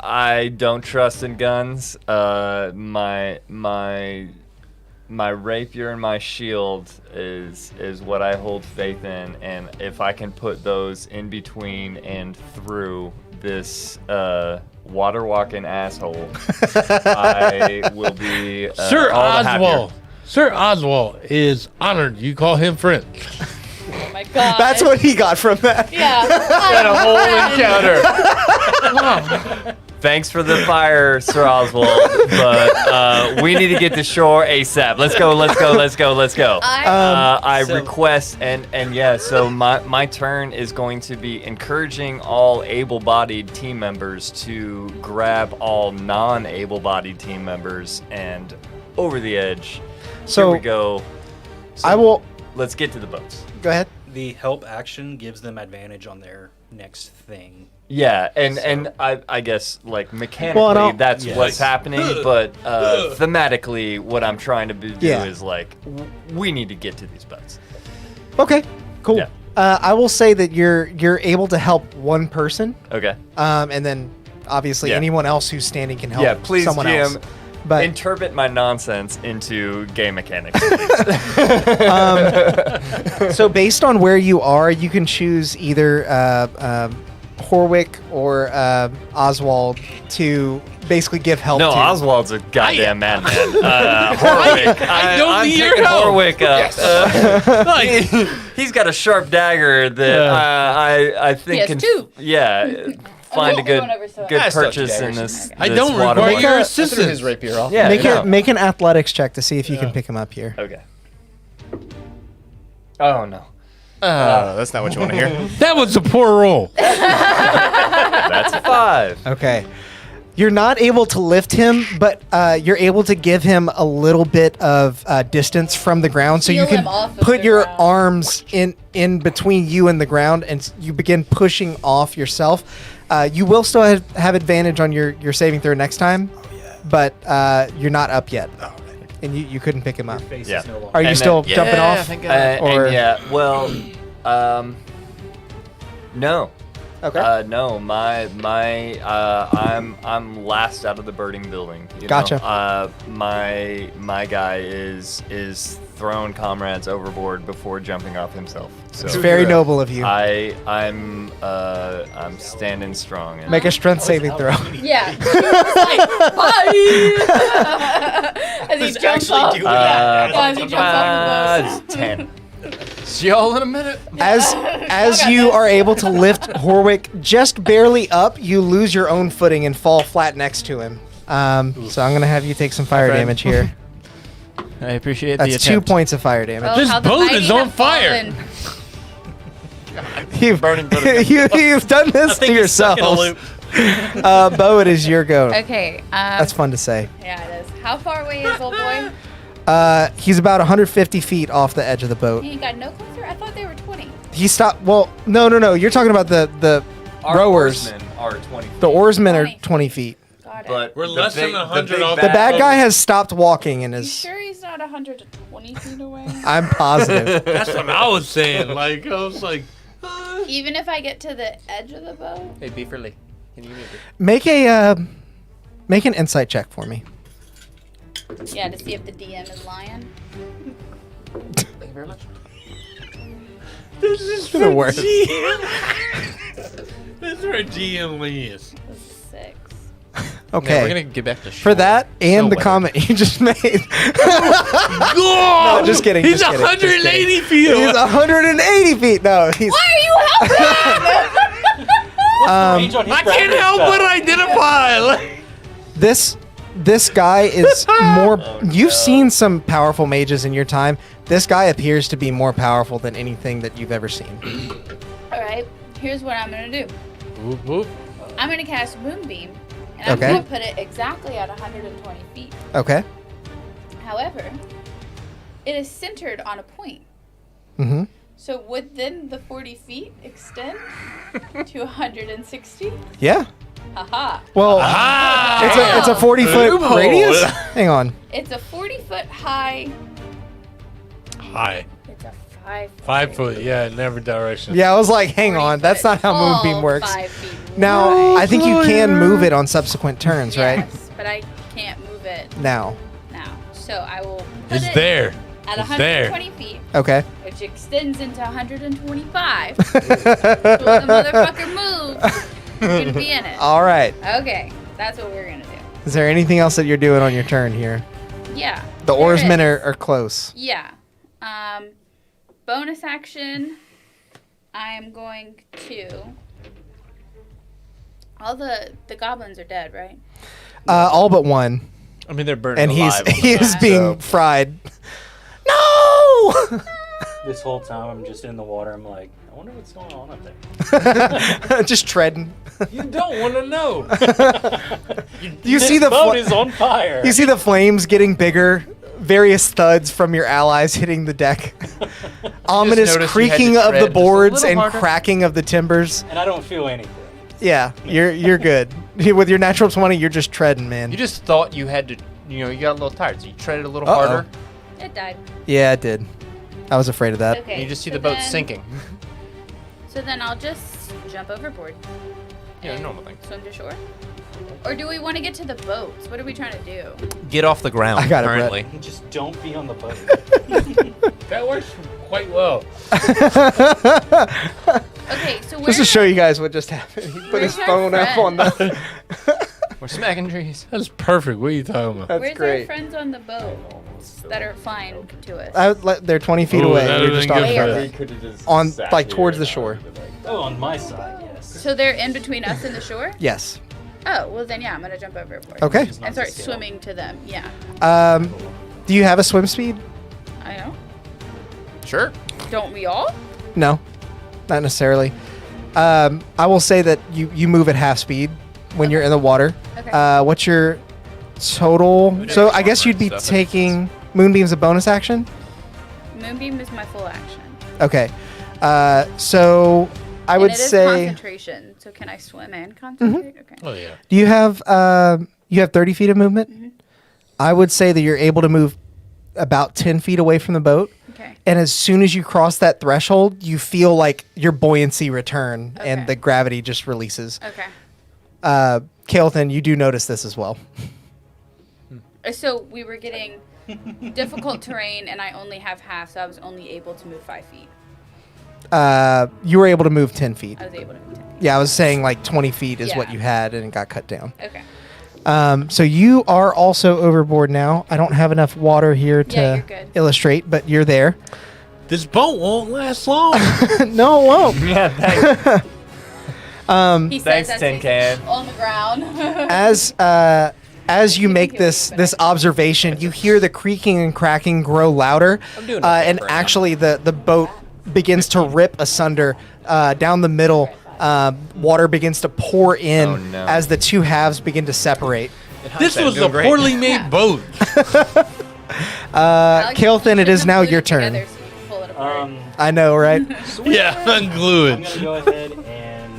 I don't trust in guns. My rapier and my shield is what I hold faith in, and if I can put those in between and through this water walking asshole, I will be Sir all the happier. Oswald. Sir Oswald is honored. You call him friend. Oh my god. That's what he got from that. Yeah. Had a whole encounter. Thanks for the fire, Sir Oswald, but we need to get to shore ASAP. Let's go. I request, and yeah, so my turn is going to be encouraging all able-bodied team members to grab all non-able-bodied team members and over the edge. So Here we go. I will Let's get to the boats. go ahead. The help action gives them advantage on their next thing. Yeah, and I guess like mechanically Well, and I'll- that's Yes. what's happening, but thematically what I'm trying to do Yeah. is like we need to get to these boats. Okay, cool. Yeah. I will say that you're able to help one person, Okay. and then obviously Yeah. anyone else who's standing can help Yeah, please, someone GM, else. But interpret my nonsense into game mechanics. so based on where you are, you can choose either Horwick or Oswald to basically give help No, to. Oswald's a goddamn madman. Horwick, I don't I'm need your picking help. Horwick up. He's got a sharp dagger that I think He has two. Yeah, find a good One over, so- good I still have two purchase in daggers. this. I this don't water require boat. your a- assistance. rapier off. Yeah, Make an athletics check to see if you can pick him up here. Okay. Oh no. That's not what you want to hear. That was a poor roll. That's a 5. Okay. You're not able to lift him, but you're able to give him a little bit of distance from the ground, so you Peel can him off of put the your ground. arms in between you and the ground, and you begin pushing off yourself. You will still have advantage on your saving throw next time, but you're not up yet, and you couldn't pick him up. Face Yeah. is no longer. Are you And still then- jumping Yeah, off? thank God. Or- and yeah, well, No. Okay. No, I'm last out of the burning building. You Gotcha. know? My guy is throwing comrades overboard before jumping off himself. So It's very noble of you. I'm standing strong. And Make a strength saving throw. Yeah. He was like, bye! As he jumps off. As he jumps off the boat. It's 10. See y'all in a minute. As you are able to lift Horwick just barely up, you lose your own footing and fall flat next to him. So I'm going to have you take some fire friend. damage here. I appreciate the That's 2 attempt. points of fire damage. Oh, This how the boat mighty is on have fire. fallen. You've, Burning you've done this to yourself. Bo, it is your go. Okay. That's fun to say. Yeah, it is. How far away is old boy? He's about 150 feet off the edge of the boat. He got no closer? I thought they were 20. He stopped. Well, no. You're talking about the Our rowers. oarsmen are 20. The oarsmen are 20. 20 feet. Got it. But We're the less than big- 100 big off The bad boat- guy has stopped walking and you is. sure he's not 120 feet away? I'm positive. That's what I was saying. Like, I was like, Even if I get to the edge of the boat? Hey, Beeferly, can you move it? Make an insight check for me. Yeah, to see if the DM is lying. Thank you very much. this is The worst. This is where GM is. This is 6. Okay. We're gonna get back to For that and So the weird. comment you just made. No, just kidding, He's just kidding, just 180 feet. He's 180 feet. No, he's. Why are you helping? I can't help but identify. Like, This guy is more. You've seen some powerful mages in your time. This guy appears to be more powerful than anything that you've ever seen. Alright, here's what I'm gonna do. whoop, whoop. I'm gonna cast Moonbeam, and I'm Okay. gonna put it exactly at 120 feet. Okay. However, it is centered on a point. Mm-hmm. So would then the 40 feet extend to 160? Yeah. Haha. Well, Ah! it's a 40-foot Loophole. radius. Hang on. It's a 40-foot high. High. It's a 5 5 foot, yeah, in every direction. Yeah, I was like, hang on. That's not how Moonbeam works. 5 feet Now, wide. I think you can move it on subsequent turns, right? Yes, but I can't move it Now. now. So I will put It's it there. at It's there. 120 feet, Okay. which extends into 125. So when the motherfucker moves, you're going to be in it. All right. Okay, that's what we're going to do. Is there anything else that you're doing on your turn here? Yeah. The there oarsmen is. are close. Yeah. Bonus action. I'm going to. All the goblins are dead, right? All but one. I mean, they're burning And alive. he is Yeah. being fried. No! This whole time I'm just in the water. I'm like, I wonder what's going on up there. Just treading. You don't want to know. You see This the boat is on fire. you see the flames getting bigger. Various thuds from your allies hitting the deck. Ominous noticed you had to creaking of tread the just a boards little and harder. cracking of the timbers. And I don't feel anything. Yeah, you're good. With your natural 20, you're just treading, man. You just thought you had to, you got a little tired, so you treaded a little Uh-oh. harder. It died. Yeah, it did. I was afraid of that. Okay. And you just see so the boat then- sinking. So then I'll just jump overboard. Yeah, and normal thing. Swim to shore. Or do we want to get to the boats? What are we trying to do? Get off the ground. I got it, Brett. currently. Just don't be on the boat. That works quite well. Okay, so Just to show you guys what just happened. He put Where's his our phone up friend? on the. We're smacking trees. That's perfect. What are you talking about? That's Where's great. our friends on the boat that are flying to us? They're 20 feet Ooh, away. that You're would've just been off good the for deck. that. Could've just On, sat like, here towards the and shore. been like, Oh, on my side, yes. So they're in between us and the shore? Yes. Oh, well then yeah, I'm gonna jump overboard. Okay. Just not And start to scale. swimming to them. Yeah. Do you have a swim speed? I know. Sure. Don't we all? No, not necessarily. I will say that you move at half speed when you're in the water. Okay. What's your total? So I guess you'd be Stuff. taking Moonbeam's a bonus action. Moonbeam is my full action. Okay. So I And would it is say, concentration. So can I swim and concentrate? Okay. Oh, yeah. do you have 30 feet of movement? I would say that you're able to move about 10 feet away from the boat. Okay. And as soon as you cross that threshold, you feel like your buoyancy return Okay. and the gravity just releases. Okay. Kael'thas, you do notice this as well. So we were getting difficult terrain, and I only have half, so I was only able to move 5 feet. You were able to move 10 feet. I was able to move 10 feet. Yeah, I was saying like 20 feet is what Yeah. you had, and it got cut down. Okay. So you are also overboard now. I don't have enough water here Yeah, to you're good. illustrate, but you're there. This boat won't last long. No, it won't. Yeah, thanks. He Thanks, says Tin he's Can. on the ground. As you make this observation, you hear the creaking and cracking grow louder, I'm doing okay and right now. actually the boat begins to rip asunder down the middle. Water begins to pour in Oh, no. as the two halves begin to separate. This I'm was a doing great. poorly made boat. Alex, Kael'thas, you it is shouldn't now have your glued it turn. together so you can pull it apart. I know, right? Yeah, unglue I'm it. gonna go ahead and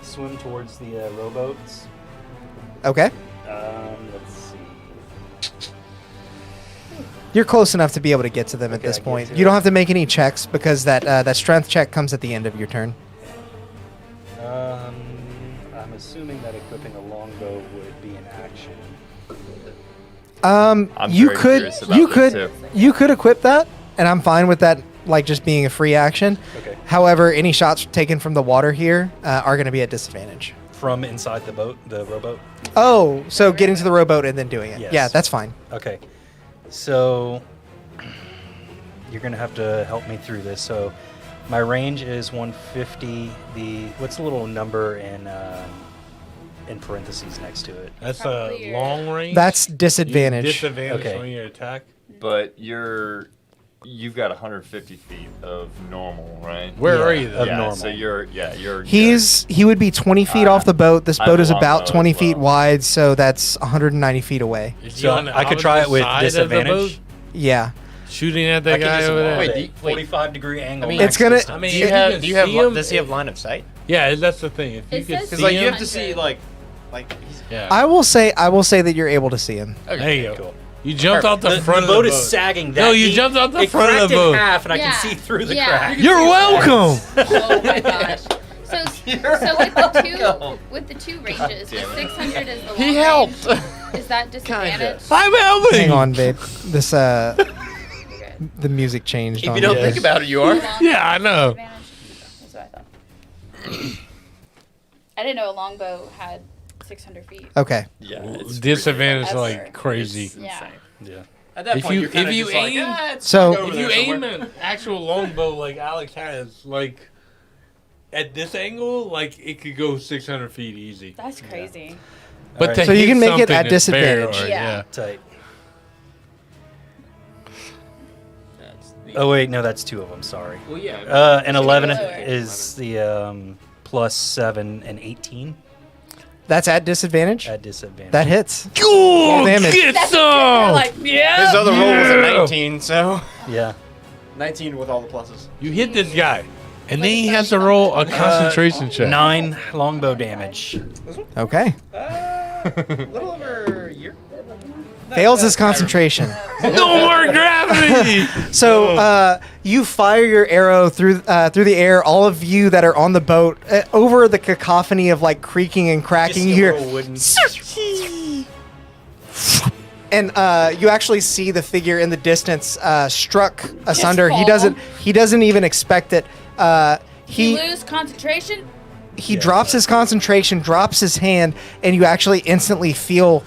swim towards the rowboats. Okay. Let's see. You're close enough to be able to get to them at Okay, this I get point. to You it. don't have to make any checks because that strength check comes at the end of your turn. I'm assuming that equipping a longbow would be an action. I'm You very could curious about you this, could too. you could equip that, and I'm fine with that, like just being a free action. Okay. However, any shots taken from the water here are going to be at disadvantage. From inside the boat, the rowboat? Oh, so getting to the rowboat and then doing it. Yes. Yeah, that's fine. Okay. So you're going to have to help me through this. So my range is 150. What's the little number in parentheses next to it? That's Probably a your- long range. That's disadvantage. Disadvantage Okay. on your attack. But you've got 150 feet of normal, right? Where Yeah, are you of then? yeah, normal. so you're He would be 20 feet off the boat. This I boat have is a about longbow 20 as feet well. wide, so that's 190 feet away. Is he So on the I could try it opposite with side of the disadvantage. boat? Yeah. Shooting at I that can guy just over there. wait, Wait, 45-degree angle. I mean, It's gonna- I mean, Do you if have? can Do you have? see him, Does he have line of sight? Yeah, that's the thing. If you It can says see Because like him, you have to see like he's, yeah. I will say that you're able to see him. There you go. Cool. You jumped out the front of the boat boat. is sagging. No, that you deep. jumped out the It front of cracked the boat. in half, and I Yeah. can see through the Yeah. crack. You're welcome. Oh my gosh. So with the two ranges, the 600 is the long He helped. range. Is that disadvantage? I'm helping. Hang on, babe. This Good. the music changed. if on you don't me. think about it, you are. Long Yeah, I know. disadvantage? That's what I thought. I didn't know a longbow had 600 feet. Okay. Yeah, it's Disadvantage That's like fair. crazy. Yeah. Yeah. At that If point, you- you're kinda if you just like, aim- "Ah, it's So- over If there you aim somewhere." an actual longbow like Alex has, like at this angle, like it could go 600 feet easy. That's crazy. But Alright. to So you hit can make it something at is very disadvantage. hard, Yeah. Tight. That's the- Oh wait, no, that's two of them. Sorry. Well, yeah. An 11 lower. is the plus 7 and 18 That's at disadvantage. at disadvantage. That hits. Cool, Damage. get They're some. like, yeah. His other roll was a Yeah. 19, so Yeah. 19 with all the pluses. You hit this guy, and then he has to roll a concentration check. 9 longbow damage. Okay. A little over a year. Fails his concentration. No more gravity. So you fire your arrow through the air. All of you that are on the boat, over the cacophony of like creaking and cracking, you hear, and you actually see the figure in the distance struck asunder. He fall. doesn't even expect it. You He lose concentration. drops his concentration, drops his hand, and you actually instantly feel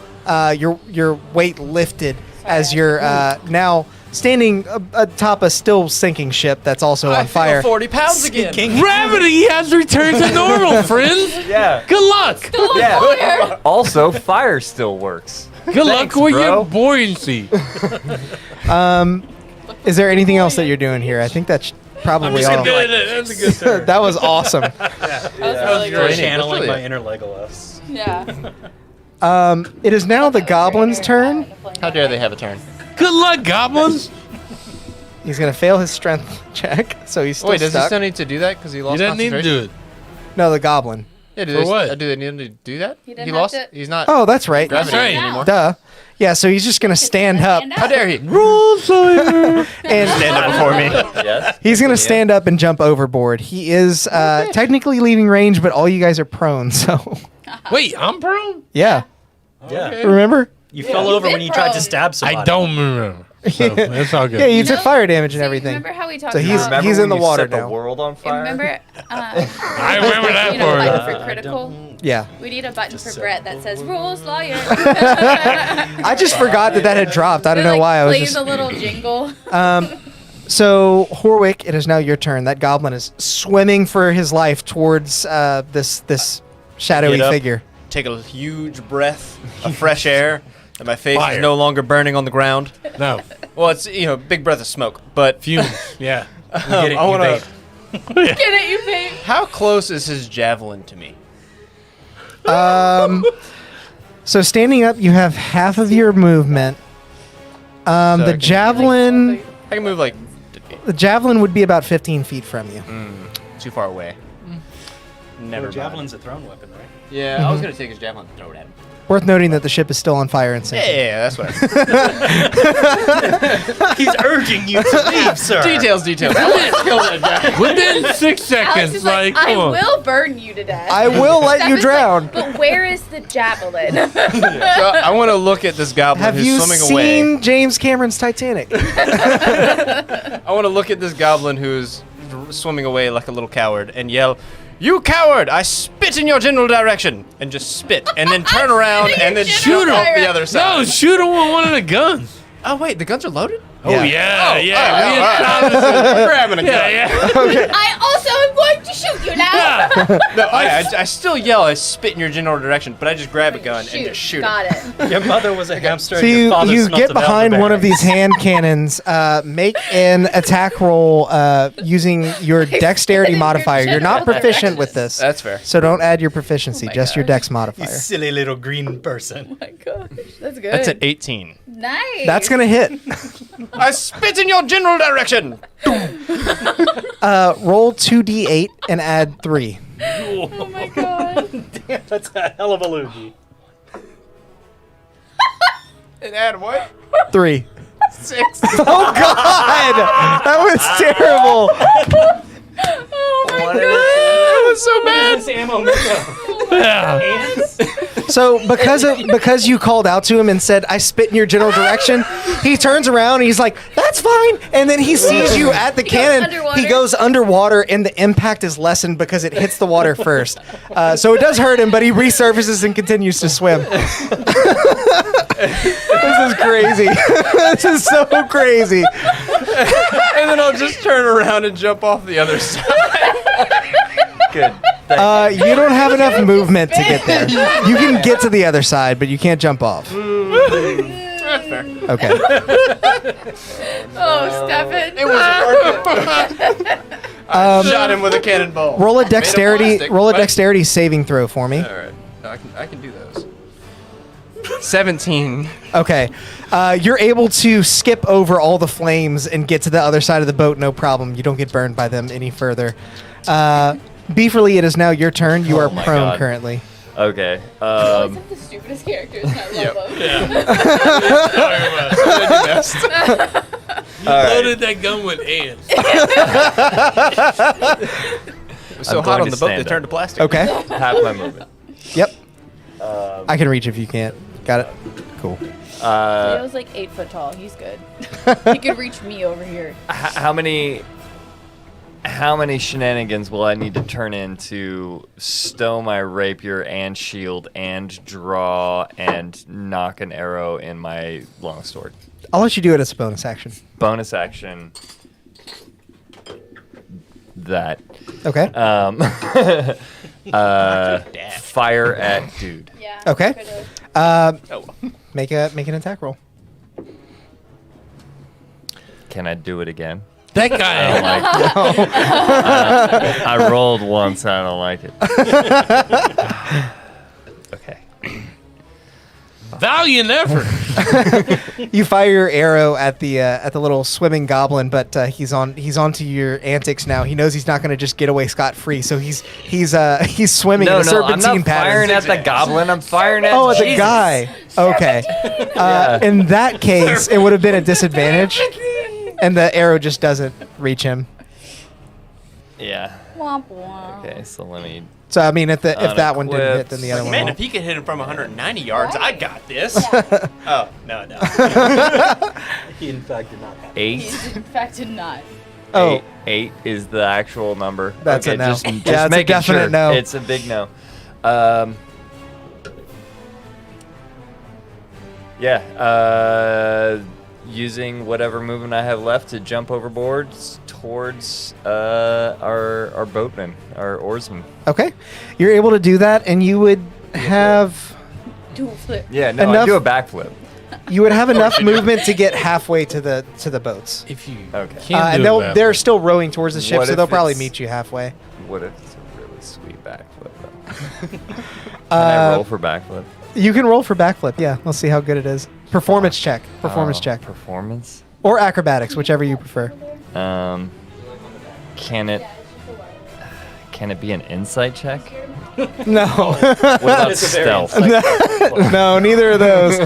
your weight lifted as you're now standing atop a still sinking ship that's also on fire. 40 pounds again. Gravity has returned to normal, friends. Yeah. Good luck. Yeah. Also, fire still works. Good luck Thanks, with bro. your buoyancy. Is there anything else that you're doing here? I think that's probably all. That's a good turn. That was awesome. That was really You're good. channeling really my it. inner Legolas. Yeah. It is now the goblin's turn. How dare they have a turn? Good luck, goblins. He's gonna fail his strength check, so he's still Wait, does he stuck. still need to do that because he You lost didn't need to concentration? do it. No, the goblin. Yeah, For what? Do they need him to do that? He didn't He have lost. to- He's not. Oh, that's right. That's right. anymore. Duh. Yeah, so he's just gonna stand up How dare he? and Stand up before me. Yes. he's gonna stand up and jump overboard. He is technically leaving range, but all you guys are prone. So Wait, I'm prone? yeah, Yeah. remember? You fell over when been you tried to prone. stab somebody. I don't remember. So it's all good. Yeah, you You took know- fire damage and See, everything. Remember how we talked So he's- about? he's in the when you water set now. the world on fire? Remember, I remember that you know, part. like for critical. Yeah, We need a button for Brett that says "Rules Lawyer." I just forgot that had dropped. I don't know why. I was Plays just a little jingle. So Horwick. It is now your turn. That goblin is swimming for his life towards this shadowy Get up. figure. Take a huge breath of fresh air, and my face Fire. is no longer burning on the ground. No. Well, it's big breath of smoke, but Fumes. Yeah. Get it, I you want vape. to. Get it, you babe. How close is his javelin to me? So standing up, you have half of your movement. The javelin I can move like would be about 15 feet from you. too far away. Never Well, mind. javelin's a thrown weapon, right? Yeah, I was gonna take his javelin and throw it at him. Worth noting that the ship is still on fire and Yeah, sinking. that's what. I He's urging you to leave, sir. Details. I want to kill that guy. Within 6 Alex seconds, is like, come I on. will burn you to death. I will let you Stefan's drown. Like, but where is the javelin? So I want to look at this goblin Have who's you swimming seen away. James Cameron's Titanic? I want to look at this goblin who's swimming away like a little coward and yell, "You coward! I spit in your general direction!" And just spit, and then turn around Spit in and then your shoot general off the direction. other side. No, shoot him with one of the guns. Oh wait, the guns are loaded. Oh, yeah. We're Yeah. grabbing a gun. Yeah. I also am going to shoot you now. Yeah. No, I still yell, "I spit in your general direction," but I just grab a gun and just shoot Got him. it. Your mother was a hamster. So and your you, father you smelt get of behind one of elderberry. these hand cannons, make an attack roll using your dexterity modifier. You're not proficient with this, That's fair. so don't add your proficiency, just your dex You modifier. silly little green person. Oh my gosh, that's good. That's an 18. Nice. That's gonna hit. I spit in your general direction. Roll 2d8 and add 3. Oh my god. That's a hell of a loogie. And add what? 3. 6. Oh God, that was terrible. Oh my god. That was so bad. This ammo make Yeah. So because you called out to him and said, "I spit in your general direction," he turns around and he's like, "That's fine." And then he sees you at the cannon. underwater. He goes underwater, and the impact is lessened because it hits the water first. So it does hurt him, but he resurfaces and continues to swim. This is crazy. This is so crazy. And then I'll just turn around and jump off the other side. Good. You don't have enough movement to get there. You can get to the other side, but you can't jump off. That's fair. Okay. Oh, Stefan. It was worth it. I shot him with a cannonball. Roll a Made of dexterity. plastic, Roll a but- dexterity saving throw for me. All right. No, I can do those. 17. Okay. You're able to skip over all the flames and get to the other side of the boat, no problem. You don't get burned by them any further. Beeferly, it is now your turn. You are my prone God. currently. Okay. He's like the stupidest characters. And I love them. Loaded that gun with ants. It was so I'm hot going on to the boat, they stand turned to plastic. Okay. Half my movement. Yep. I can reach if you can't. Got it. Cool. Leo's like 8 foot tall. He's good. He could reach me over here. How many shenanigans will I need to turn in to stow my rapier and shield and draw and knock an arrow in my longsword? I'll let you do it as a bonus action. Bonus action. That. Okay. Fire at dude. Yeah. Okay. could've. Make an attack roll. Can I do it again? That I guy. don't like it. I rolled once. I don't like it. Okay. Valiant effort. You fire your arrow at the little swimming goblin, but he's onto your antics now. He knows he's not going to just get away scot free, so he's swimming in a I'm serpentine not pattern. firing at the goblin. I'm firing at Oh, the Jesus. guy. Okay. Yeah. In that case, it would have been a disadvantage, and the arrow just doesn't reach him. Yeah. Womp womp. Okay, so let me. So I mean, if that one didn't hit, Unequipped. then the other one. Man, won't. if he could hit him from 190 yards, I got this. Yeah. Oh, no. He in fact did not have. 8. He's in fact did not. Oh. 8 is the actual number. That's okay, a no. Just, Yeah, just it's a making definite sure. no. It's a big no. Using whatever movement I have left to jump overboard towards our boatman, our oarsman. Okay, you're able to do that, and you would have Dual flip. Yeah, no, Enough- I do a backflip. enough movement to get halfway to the boats. If you Okay. can't And do it they're still rowing towards the ship, What so if they'll probably it's- meet you halfway. What if it's a really sweet backflip though? Can I roll for backflip? You can roll for backflip. Yeah, let's see how good it is. Performance check. Performance check. Performance. Or acrobatics, whichever you prefer. Can it be an insight check? No. What about stealth? No, neither of those.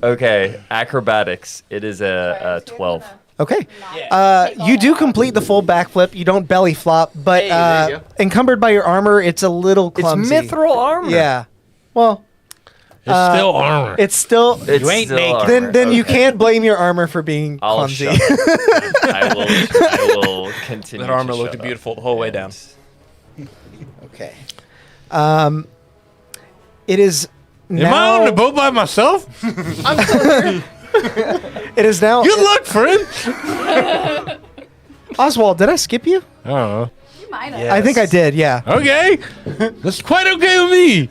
Okay, acrobatics. It is a 12. Okay. You do complete the full backflip. You don't belly flop, but there you go. encumbered by your armor, it's a little clumsy. It's mithril armor. Yeah. Well, It's still armor. it's still. It's You ain't still naked. armor. Then you Okay. can't blame your armor for being I'll clumsy. shut up. I will continue. That armor to looked shut beautiful up. the whole way down. Okay. It is Am now. I on the boat by myself? It is now. Good luck, friend. Oswald, did I skip you? I don't know. You might have. Yeah. I think I did. Yeah. Okay. That's quite okay with me.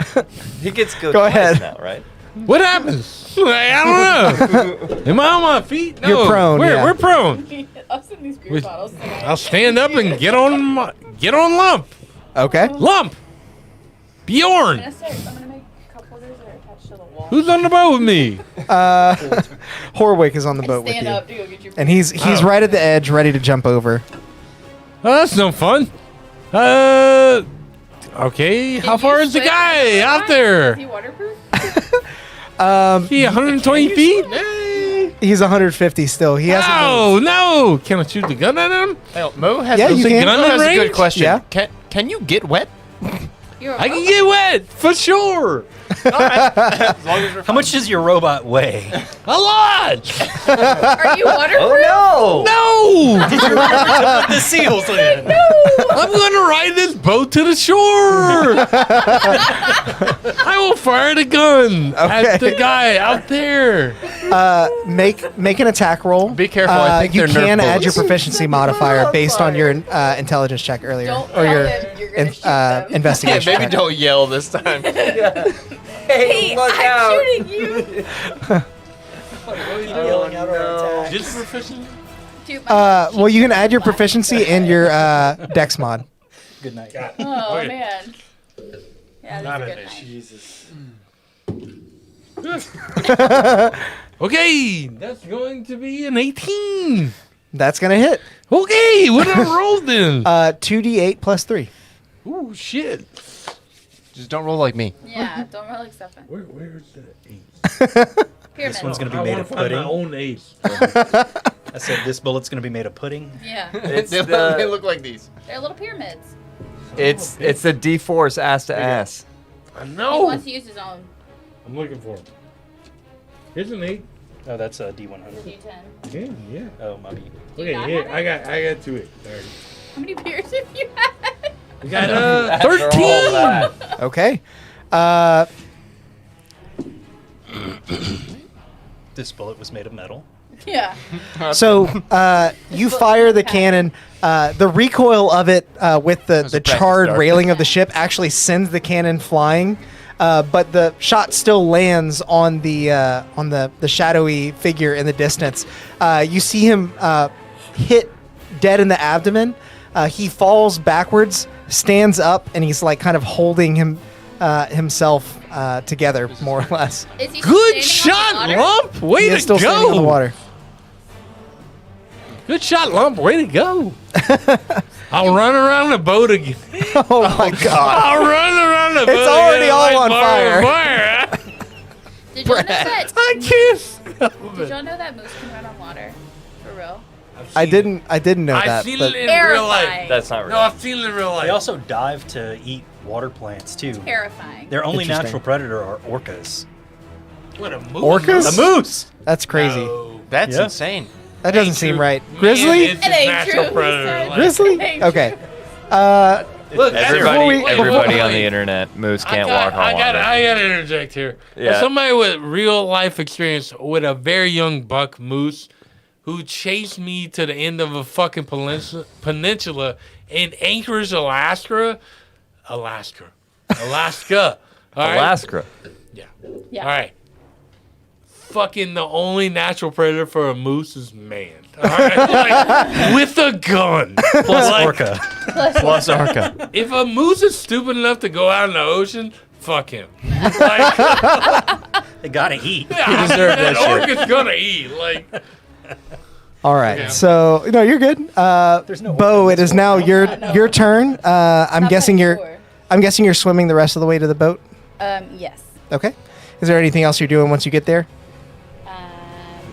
He gets Go twice ahead. now, right? What happens? I don't know. Am I on my feet? No. You're prone, yeah. We're prone. I'll send these beer With- bottles tonight. I'll stand up and get on lump. Okay. Lump. Bjorn. I'm gonna make cup holders that are attached to the wall. Who's on the boat with me? Horwick is on the boat with Stand you, up to go get your and he's Oh. right at the edge, ready to jump over. Oh, that's no fun. Okay. How far is the guy out Is there? he waterproof? He 120 feet? Hey. He's 150 still. He hasn't. Oh, no. Can I shoot the gun at him? Mo has, Yeah, a, you Is the can. gun Mo in has a range? good question. Yeah. Can you get wet? You're a I can robot. get wet, for sure. How much does your robot weigh? A lot. Are you waterproof? Oh No. The seals in. I'm going to ride this boat to the shore. I will fire the gun at the guy out there. Make an attack roll. Be careful, I think you they're Nerf can add your bullets. proficiency modifier based on your intelligence check earlier, Don't or tell your him you're gonna shoot them. Yeah, investigation. maybe check. don't yell this time. Hey, look I'm out. shooting you. Just proficient. Dude, my Well, you can add your proficiency and your dex mod. Good night. oh okay. man. Yeah, Not that's a good night. Jesus. Okay, that's going to be an 18. That's gonna hit. Okay, what did I roll then? 2d8 plus 3. Ooh, shit. Just don't roll like me. Yeah, don't roll like stuff. Where's the ace? Pyramid. This one's gonna be I made wanna of find my pudding. own ace. I said this bullet's gonna be made of pudding. Yeah, It's they the look like these. they're little pyramids. it's the D-force ass to ass. I He know. wants to use his own I'm looking for him. Here's an 8. Oh, that's a D100. D10. Yeah. Oh, mommy. Okay, not here, have I got 2 it. All right. How many beers have you had? We got After all 13. that. Okay. This bullet was made of metal. Yeah. So you fire the cannon. The recoil of it with the practice charred dart. railing of the ship actually sends the cannon flying, but the shot still lands on the shadowy figure in the distance. You see him hit dead in the abdomen. He falls backwards, stands up, and he's like kind of holding himself together, more or less. Is he Good standing on shot, the water? Lump. Way He to is still standing on the go. water. Good shot, Lump. Way to go. I'll run around the boat again. Oh my god. I'll run around the boat. It's already again all like on fire. Did y'all know that? I can't stop Did it. y'all know that moose can run on water? For real? I didn't know I've that. seen But it in real life. Terrifying. That's not real. No, I've seen it in real life. They also dive to eat water plants too. Terrifying. Their only Interesting. natural predator are orcas. What a moose. Orcas? A moose. that's crazy. No. That's Yeah. insane. That doesn't Ain't seem true. right. Man, Grizzly? it's It his ain't natural true, predator. sir. Like, Grizzly? Ain't Okay. Look, Everybody, Wait, everybody on wait. the internet, moose I can't got, walk on water. I got to interject here. Yeah. As somebody with real life experience with a very young buck moose who chased me to the end of a fucking peninsula in Anchorage, Alaska. All right? Alaska. Yeah. Yeah. All right. Fucking the only natural predator for a moose is man. All right? Like, with a gun. Plus Like, orca. Plus Arca. If a moose is stupid enough to go out in the ocean, fuck him. Like, They gotta eat. yeah, deserve that shit. orca's gonna eat. Like, All right. Yeah. So no, you're good. There's no Bo, orca it is now your turn. I'm Not guessing by you're shore. I'm guessing you're swimming the rest of the way to the boat. Yes. Okay. Is there anything else you're doing once you get there?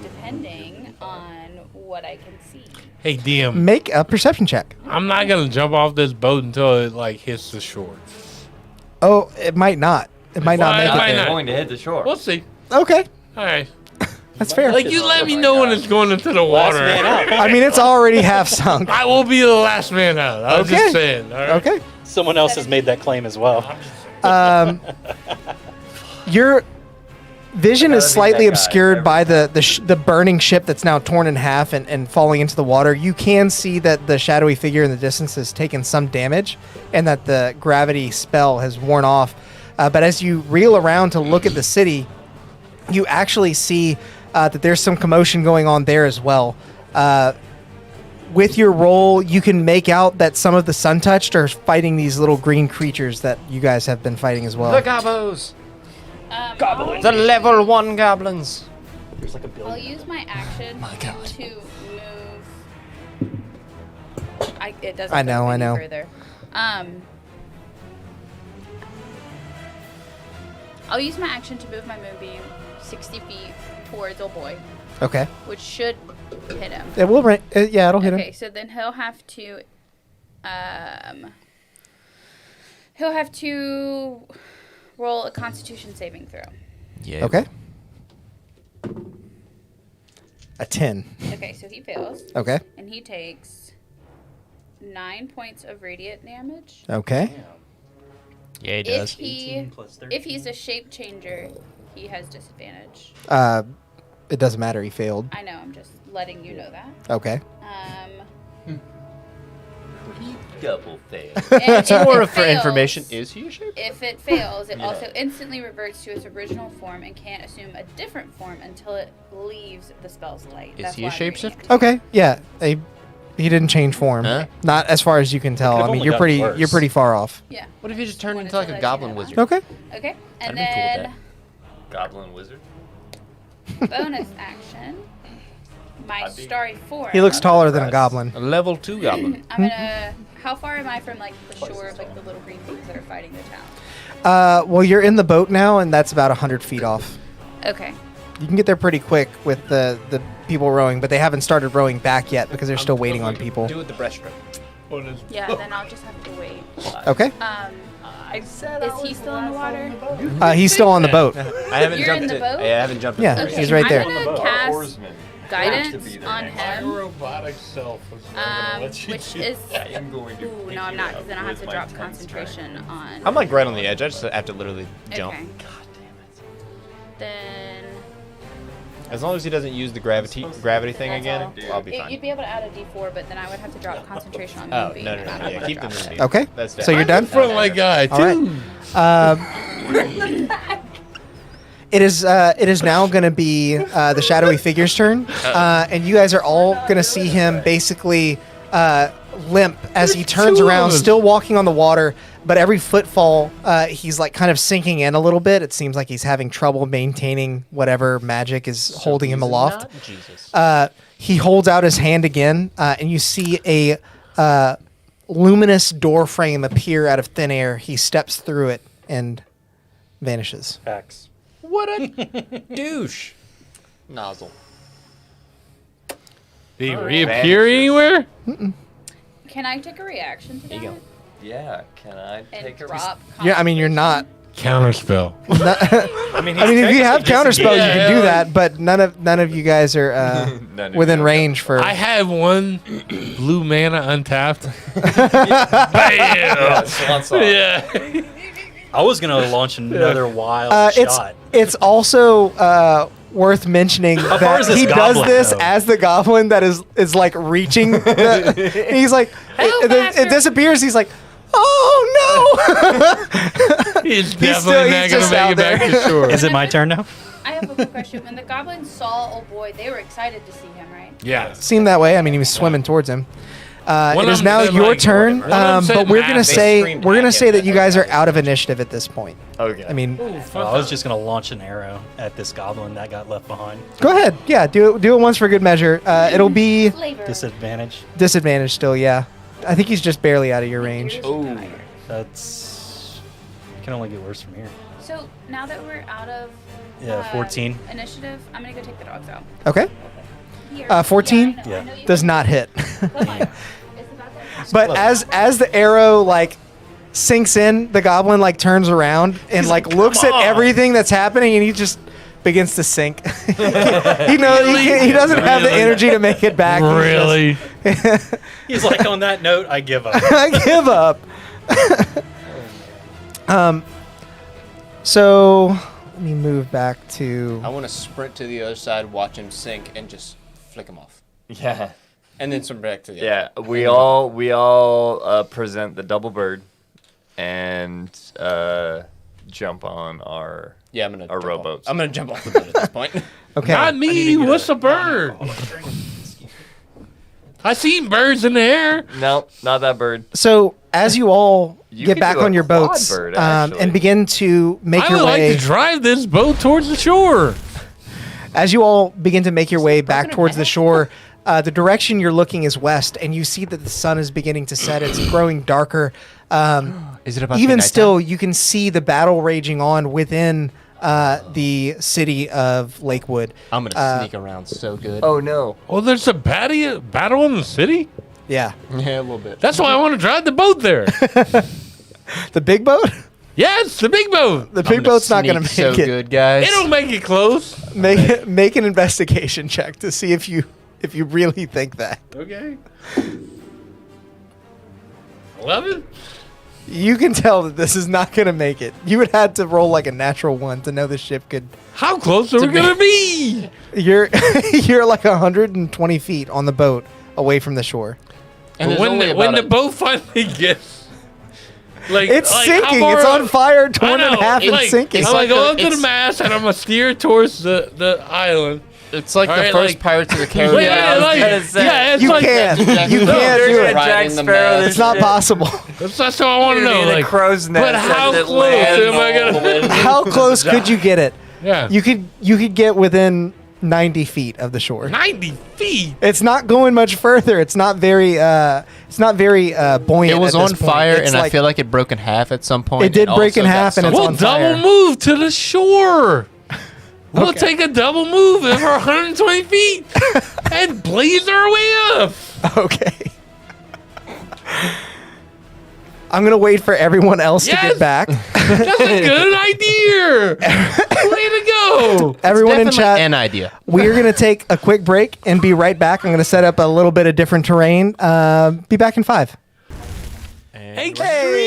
Depending on what I can see. hey DM, Make a perception check. I'm not gonna jump off this boat until it like hits the shore. Oh, it might not. It might not Why- make why it They're there. not? going to hit the shore. We'll see. Okay, All right. that's fair. Like you let me my know when God. it's going into the water. I mean, it's already half sunk. I will be the last man out. I was Okay. just saying. All right? Okay. Someone else has made that claim as well. Your vision is Gotta be slightly that guy obscured every by the burning ship that's now torn in half and falling into the water. You can see that the shadowy figure in the distance has taken some damage and that the gravity spell has worn off. But as you reel around to look at the city, you actually see that there's some commotion going on there as well. With your roll, you can make out that some of the Sun-Touched are fighting these little green creatures that you guys have been fighting as well. The gobos. Goblins. The level 1 goblins. There's like a I'll billion. use my action God. to move. It doesn't. I know, move I any know. Further. I'll use my action to move my moonbeam 60 feet towards old boy, Okay. which should hit him. It will. Yeah, it'll hit Okay, him. so then he'll have to roll a Constitution saving throw. Yeah. Okay. A 10. Okay, so he fails, Okay. and he takes 9 points of radiant damage. Okay. Yeah, he If does. he, plus if he's a shape changer, he has disadvantage. It doesn't matter. He failed. I know. I'm just letting you know that. Okay. Double fail. And if More it for information. fails- Is he a shape? If it fails, it also instantly reverts to its original form and can't assume a different form until it leaves the spell's light. Is That's he a why I'm reading shapeshifter? it. Okay. Yeah. He didn't change form. Huh? Not as far as you can tell. could've I mean, only you're gotten pretty. worse. You're pretty far off. Yeah. What if he just turned Wanted into like to a let you goblin know that. wizard? Okay. Okay. And That'd be cool with then Goblin wizard. bonus action. My I'd be- starry form. He looks taller than a Impressed. goblin. A level 2 goblin. I'm gonna. How far am I from like the shore of like the little green things that are fighting the town? Well, you're in the boat now, and that's about 100 feet off. Okay. You can get there pretty quick with the people rowing, but they haven't started rowing back yet because they're still waiting on people. Do it the breaststroke. Yeah. Then I'll just have to wait. Okay. Is he still in the water? He's still on the boat. I haven't You're jumped in the it. boat? I haven't jumped Yeah, it. he's right there. I'm gonna cast Oarsman. guidance To be there on next My him, robotic self is not gonna let you which do is. I am going to Ooh, pick no, I'm you not, up because then I'll have with to my drop 10 concentration on. I'm like right on the edge. I just have to literally jump. Okay. Then. As long as he doesn't use the gravity thing That's again, all. I'll be You'd fine. be able to add a D4, but then I would have to drop concentration on Oh, Moonbeam. no. and I don't Yeah, wanna keep the drop that. moonbeam. Okay. That's So you're done. Front leg guy too. All right. It is now going to be the shadowy figure's turn, and you guys are all going to see him basically limp as he turns two of around, us. still walking on the water. But every footfall, he's like kind of sinking in a little bit. It seems like he's having trouble maintaining whatever magic is holding him aloft. Jesus. He holds out his hand again, and you see a luminous door frame appear out of thin air. He steps through it and vanishes. Facts. What a douche. Nozzle. Did he reappear anywhere? Can I take a reaction to that? you go. Yeah, can I And take a drop. Yeah, I mean, you're not. Counterspell. I mean, If you have counterspell, you can do Yeah. that. But none of you guys are None of within you. range for. I have one blue mana untapped. Yeah, Bam! swan song. Yeah. I was gonna launch another wild it's shot. it's also worth mentioning far that is this he does goblin, this though? as the goblin that is like reaching. And he's like, it disappears. He's like, oh no! He's still- definitely not he's going just to make out it back there. to shore. Is it my turn now? I have a quick question. When the goblins saw old boy, they were excited to see him, right? Yeah. Seemed that way. I mean, he was swimming towards him. One It of is them now said, your like, turn, one of them said but we're gonna math. They say screamed that you guys are at out of initiative at this point. Okay. I mean, Well, I was just gonna launch an arrow at this goblin that got left behind. go ahead. Yeah, do it once for good measure. It'll be Flavor. Disadvantage. disadvantage still. Yeah, I think he's just barely out of your range. Oh. That's can only get worse from here. So now that we're out of Yeah, 14. initiative, I'm gonna go take the dogs out. Okay, Here. 14? Yeah, I know. Yeah. I know you does can- not hit. Come on. It's about that. But as the arrow like sinks in, the goblin like turns around and like looks at on. everything that's happening, and he just begins to sink. He knows he doesn't have the Really? energy to make it back. He's just- Really? He's like, on that note, I give up. I give up. So let me move back to. I want to sprint to the other side, watch him sink, and just flick him off. Yeah. And then swim back to the Yeah. other. We all present the double bird and jump on our Yeah, I'm gonna. Our jump rowboats. Off. I'm gonna jump off the boat at this point. Okay. Not me. What's a bird? I seen birds in the air. No, not that bird. So as you all You get could back do a on your quad boats bird, actually. and begin to make I your would way, like to drive this boat towards the shore. as you all begin to make your way back towards the shore, the direction you're looking is west, and you see that the sun is beginning to set. It's growing darker. Is it about Even still, you can see the battle raging on within the city of Lakewood. I'm gonna sneak around so good. Oh no. Oh, there's a battle in the city? Yeah. Yeah, a little bit. That's why I want to drive the boat there. The big boat? Yes, the big boat. The big boat's not going to make so it. good, guys. It'll make it close. Make an investigation check to see if you really think that. Okay. 11? You can tell that this is not going to make it. You would have to roll like a natural one to know the ship could. How close are we going to be? You're you're like 120 feet on the boat away from the shore. And But there's only when about the boat finally gets... Like, It's like, sinking. how It's far- on fire, torn I in know, half, and like, sinking. I'm like going a- up to the it's- mast and I'm going to steer towards the island. It's like All the right, first like- Pirates of the Wait, Caribbean. it's You like can't. Jack- You No, can't they're do gonna it. Jack Jack Sparrow Sparrow this It's not shit. possible. That's what I want to know. In a Like, crow's nest. but how as it close lands am I on the going to... How close could you get it? Yeah. You could get within 90 feet of the shore. 90 feet. It's not going much further. It's not very buoyant. It was at this on point. fire, It's and I like- feel like it broke in half at some point. It did and break in also got half, and it's stuck. We'll on double fire. move to the shore. We'll Okay. take a double move over 120 feet and blaze our way up. Okay. I'm gonna wait for everyone else to Yes! get back. That's a good idea. Way to go. Everyone in Definitely chat, an idea. we're gonna take a quick break and be right back. I'm gonna set up a little bit of different terrain. Be back in 5. Hey,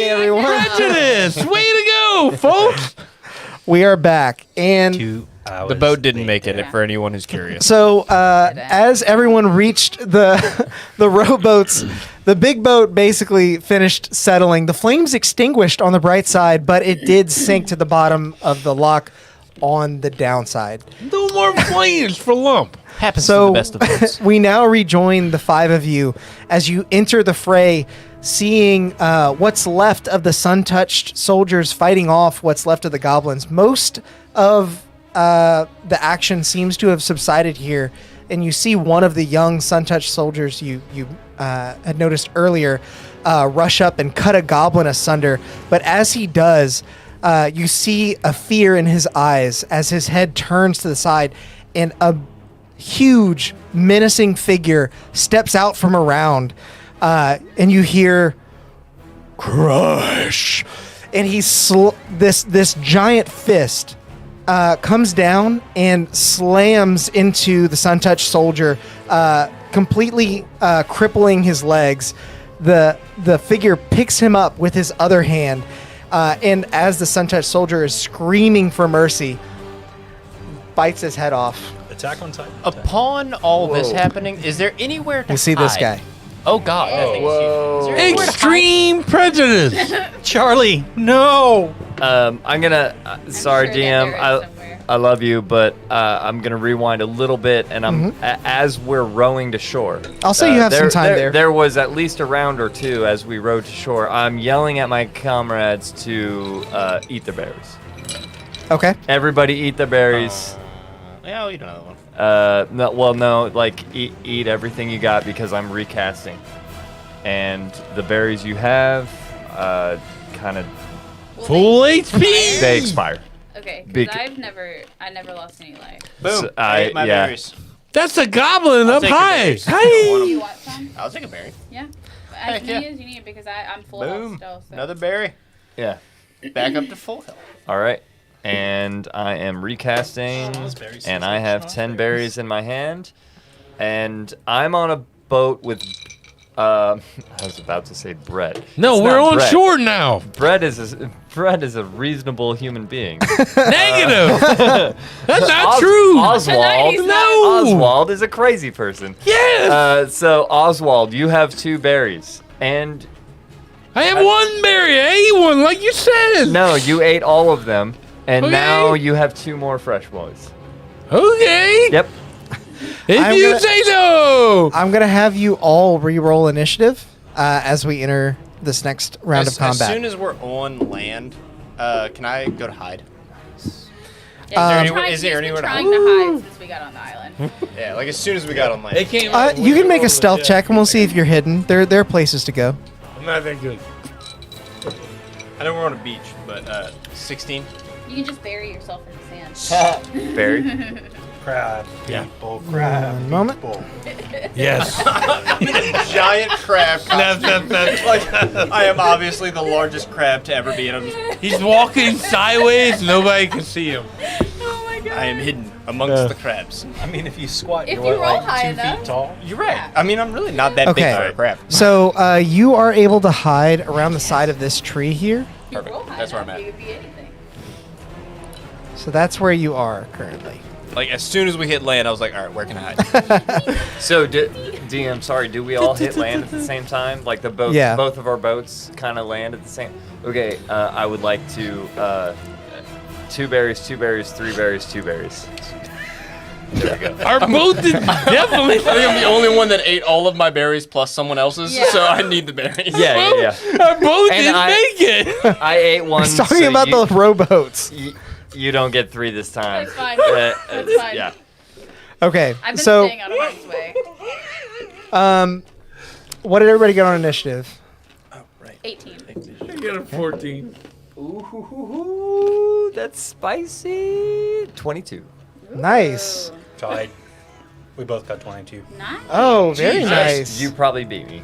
everyone. Prejudice. Way to go, folks. We are back, and 2 hours. The boat didn't make it, Yeah. for anyone who's curious. so as everyone reached the rowboats, the big boat basically finished settling. The flames extinguished on the bright side, but it did sink to the bottom of the loch on the downside. No more flames for Lump. Happens So to the best of us. we now rejoin the 5 of you as you enter the fray, seeing what's left of the sun-touched soldiers fighting off what's left of the goblins. Most of the action seems to have subsided here, and you see one of the young sun-touched soldiers you had noticed earlier rush up and cut a goblin asunder. But as he does, you see a fear in his eyes as his head turns to the side, and a huge, menacing figure steps out from around, and you hear crush, and he's this giant fist comes down and slams into the sun-touched soldier, completely crippling his legs. The figure picks him up with his other hand, and as the sun-touched soldier is screaming for mercy, bites his head off. Attack on Titan. Upon all this happening, is there anywhere to You see this hide? guy. Oh God, that thing is huge. Is there anywhere to Extreme prejudice. Charlie, no! I'm gonna. Sorry, sure that DM. there is somewhere. I love you, but I'm gonna rewind a little bit, and as we're rowing to shore. I'll say you have some time there. There was at least a round or two as we rowed to shore. I'm yelling at my comrades to eat the berries. Okay. Everybody eat the berries. Yeah, I'll eat another one. No, like eat everything you got because I'm recasting, and the berries you have, kind of Full HP. they expire. Okay, Big- because I never lost any life. Boom. So, I ate my yeah. berries. That's a goblin up take the high. berries. Do Hey. you want some? I'll take a berry. Yeah. Heck As yeah. many as you need because I'm full health Boom. still. So. Another berry. Yeah. Back up to full health. All right. And I am recasting, and I have 10 berries in my hand, and I'm on a boat with. I was about to say Brett. No, It's we're not on Brett. shore now. Brett is a reasonable human being. Negative. That's not true. Oswald. He's not. Oswald is a crazy person. Yes. So Oswald, you have 2 berries, and I have one berry. I ate one, like you said. no, you ate all of them, and Okay. now you have 2 more fresh boys. Okay. Yep. If I'm you gonna- say so. I'm going to have you all re-roll initiative as we enter this next round of combat. As soon as we're on land, can I go to hide? Yeah, there he's anywhere- been is there anywhere to trying to hide since we got on the island. Yeah, like as soon as we got on land. It came. You can make a stealth check, and we'll see if you're hidden. There are places to go. I'm not that good. I know we're on a beach, but 16. You can just bury yourself in the sand. Berry. Crab Yeah. people, crab One moment. people. Yes. Giant crab. That's Like I am obviously the largest crab to ever be, and He's walking sideways. Nobody can see him. Oh my god. I am hidden amongst the crabs. I mean, if you squat, If you're you what, roll like high 2 enough. feet tall. You're right. I mean, I'm really not that Okay. big for a crab. So you are able to hide around the side of this tree here. You Perfect. roll high That's where I'm enough, at. You could be anything. So that's where you are currently. Like as soon as we hit land, I was like, all right, where can I hide? So, DM, sorry, do we all hit land at the same time? Like Yeah. both of our boats kind of land at the same. Okay, I would like to 2 berries, 2 berries, 3 berries, 2 berries. There we go. Our boat is definitely. I think I'm the only one that ate all of my berries plus someone else's, Yeah. so I need the berries. Yeah. Our boat And didn't I- make it. I ate one. He's talking so about you, the rowboats. You don't get 3 this time. That's fine. Uh, That's fine. Yeah. Okay. I've been So staying out of harm's way. what did everybody get on initiative? 18. I got a 14. Ooh, that's spicy. 22. Nice. Tied. We both got 22. Nice. Oh, very Jesus, nice. You probably beat me.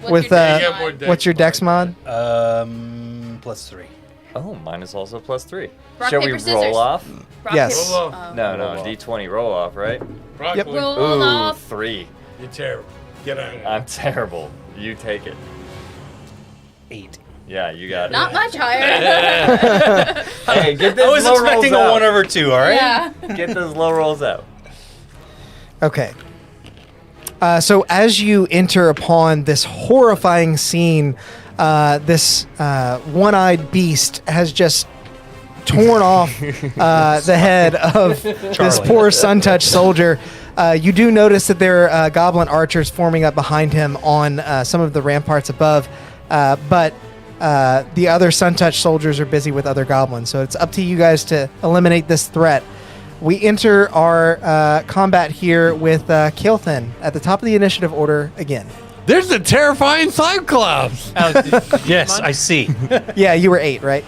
What's With your You dex got more mod? dex what's your dex mod? +3. Oh, mine is also +3. Rock, Shall we paper, scissors. roll off? Rock, Yes. paper- Roll off. No, Roll off. D20 roll off, right? Broccoli. Yep. Roll Ooh, off. 3. You're terrible. Get out of here. I'm terrible. You take it. 8. Yeah, you got it. Not much higher. Hey, get those I was low expecting rolls a out. 1 over 2, alright? Yeah. Get those low rolls out. Okay. So as you enter upon this horrifying scene, this one-eyed beast has just torn off the head of this Charlie. poor sun-touched soldier. You do notice that there are goblin archers forming up behind him on some of the ramparts above, but the other sun-touched soldiers are busy with other goblins, so it's up to you guys to eliminate this threat. We enter our combat here with Keilthin at the top of the initiative order again. There's a terrifying Cyclops. Yes, I see. Yeah, you were 8, right?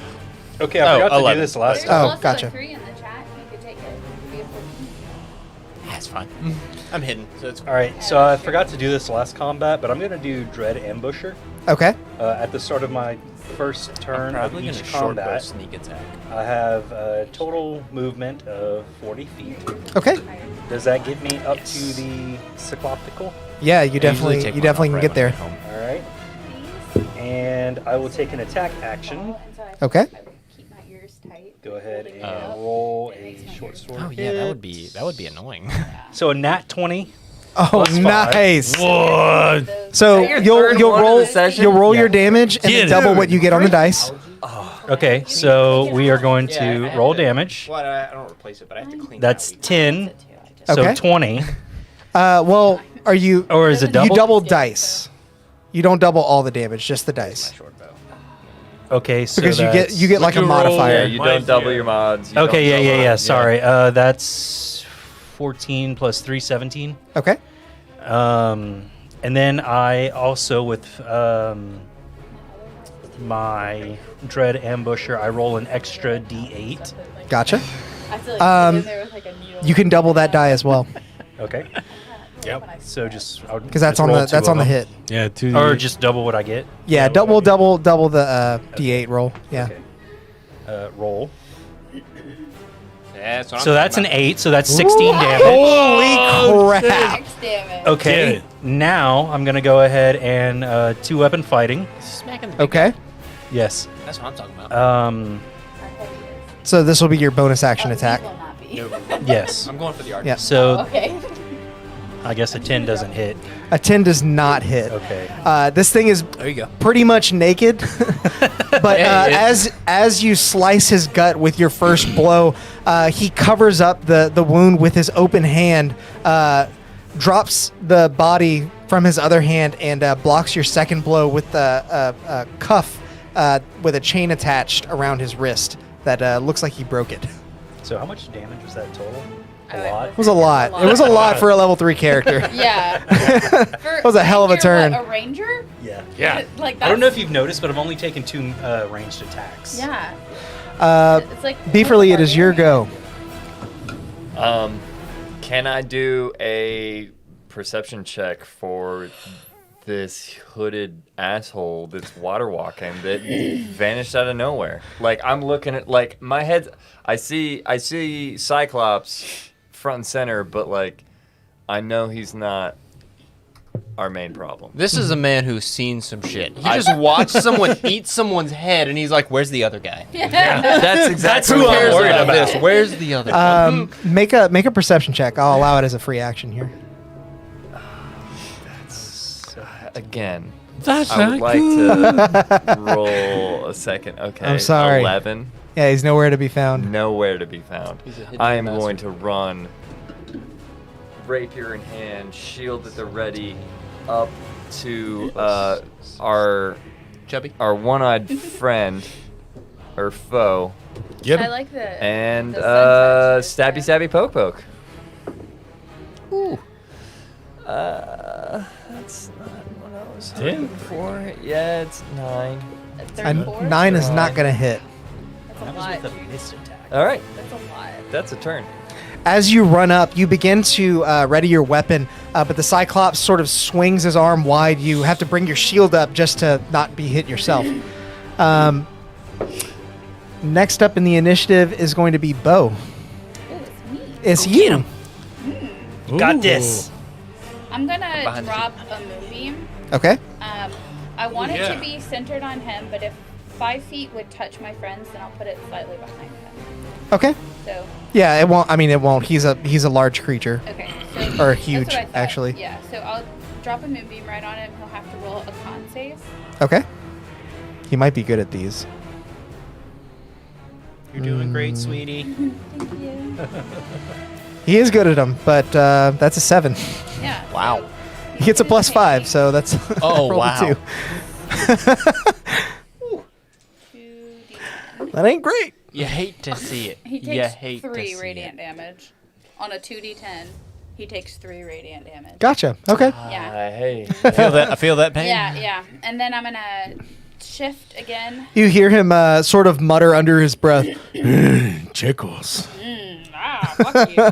Okay, I forgot to 11. do this last There's time. Oh, also gotcha. a 3 in the chat. You could take it. It could be a 14. That's fine. I'm hidden, so it's All right, so I forgot to do this last combat, but I'm going to do Dread Ambusher. Okay. At the start of my first turn of probably each gonna short bow combat, sneak attack. I have a total movement of 40 feet. Okay. Does that get me up to the Cyclopical? Yeah, you I usually definitely take you one definitely off can right get there. when I get home. All right. These. And I will take an attack action. And so Okay. I would keep my ears tight. Go ahead holding and it up. roll It a makes my short ears sword. Oh yeah, that would be annoying. So a nat 20. Oh, Plus 5. nice. What? Those- So Your you'll third you'll one of roll the session? you'll roll your Yeah. damage and then Get double it. what you get on the dice. Okay, so we are going to roll damage. Well, I don't replace it, but I have to clean. That's that 10, so Okay. 20. Well, are you? Or is it double? You double dice. You don't double all the damage, just the dice. short bow. Okay, so Because that's, you get like a Would you roll? modifier. Yeah, you don't double your mods. You Okay, don't double- yeah. Sorry. That's 14 plus 3, 17. Okay. And then I also, with my Dread Ambusher, I roll an extra d8. Gotcha. I feel like Um, in there with like a needle. You can double that die as well Okay. Yep. So just because that's on the hit. Yeah, 2. or just double what I get. Yeah, double the D8 roll. Yeah. Okay. Roll. Yeah, that's what I'm So that's an talking 8. So that's 16 damage. Holy crap! 6 damage. Okay. Get it. Now I'm gonna go ahead and 2-weapon fighting. about. Smacking the big Okay. guy. Yes. That's what I'm talking about. How heavy is So this will be your bonus action it? attack. These will not be. Yes. I'm going for the archer. Yeah. So Okay. I guess a 10 doesn't hit. A 10 does not hit. Okay. This thing is There you go. pretty much naked, but Yeah, it is. as you slice his gut with your first blow, he covers up the wound with his open hand, drops the body from his other hand, and blocks your second blow with a cuff with a chain attached around his wrist that looks like he broke it. So how much damage was that total? Oh, A lot. It was a lot. It was a lot for a level 3 character. Yeah. That was a hell of a turn. A ranger? Yeah. Yeah. Like I don't know if that's- you've noticed, but I've only taken 2 ranged attacks. Yeah. It's like Beeferly, it is your go. Can I do a perception check for this hooded asshole that's water walking that vanished out of nowhere? Like I'm looking at like my head. I see Cyclops front and center, but like I know he's not our main problem. This is a man who's seen some shit. He just watched someone eat someone's head, and he's like, "Where's the other guy? That's exactly Who what I'm cares worried about about. this? Where's the other guy?" Make a perception check. I'll allow it as a free action here. Again, That's I would not like good. to roll a second. Okay, I'm sorry. 11. Yeah, he's nowhere to be found. Nowhere to be found. He's a hidden I am bastard. going to run, rapier in hand, shield at the ready, up to our Chubby. one-eyed friend or foe, Get I him. like the and the sun touch. stabby poke poke. Ooh. That's not what I was 10? hoping for. Yeah, it's 9. And 9 is not going to hit. That's a That lot. was with a missed attack. All right, That's a lot. that's a turn. As you run up, you begin to ready your weapon, but the Cyclops sort of swings his arm wide. You have to bring your shield up just to not be hit yourself. Next up in the initiative is going to be Bo. Ooh, it's me. It's you. Got this. I'm gonna Behind the drop a moonbeam. Okay. I want it yeah. to be centered on him, but if 5 feet would touch my friends, then I'll put it slightly behind him. Okay. So, Yeah, it won't. I mean, it won't. He's a large creature. okay. So Or that's huge, what I thought. actually. Yeah. So I'll drop a moonbeam right on him. He'll have to roll a con save. Okay. He might be good at these. You're doing great, sweetie. Thank you. He is good at them, but that's a 7. Yeah. Wow. He gets a +5, so that's Oh, roll a wow. 2. 2d10. That ain't great. You hate to see it. He You takes hate to 3 see radiant damage. On a 2d10, he takes 3 radiant damage. Gotcha. Okay. Yeah. Hey. I feel that pain. Yeah, yeah. And then I'm gonna shift again. You hear him sort of mutter under his breath. Tickles. Fuck you.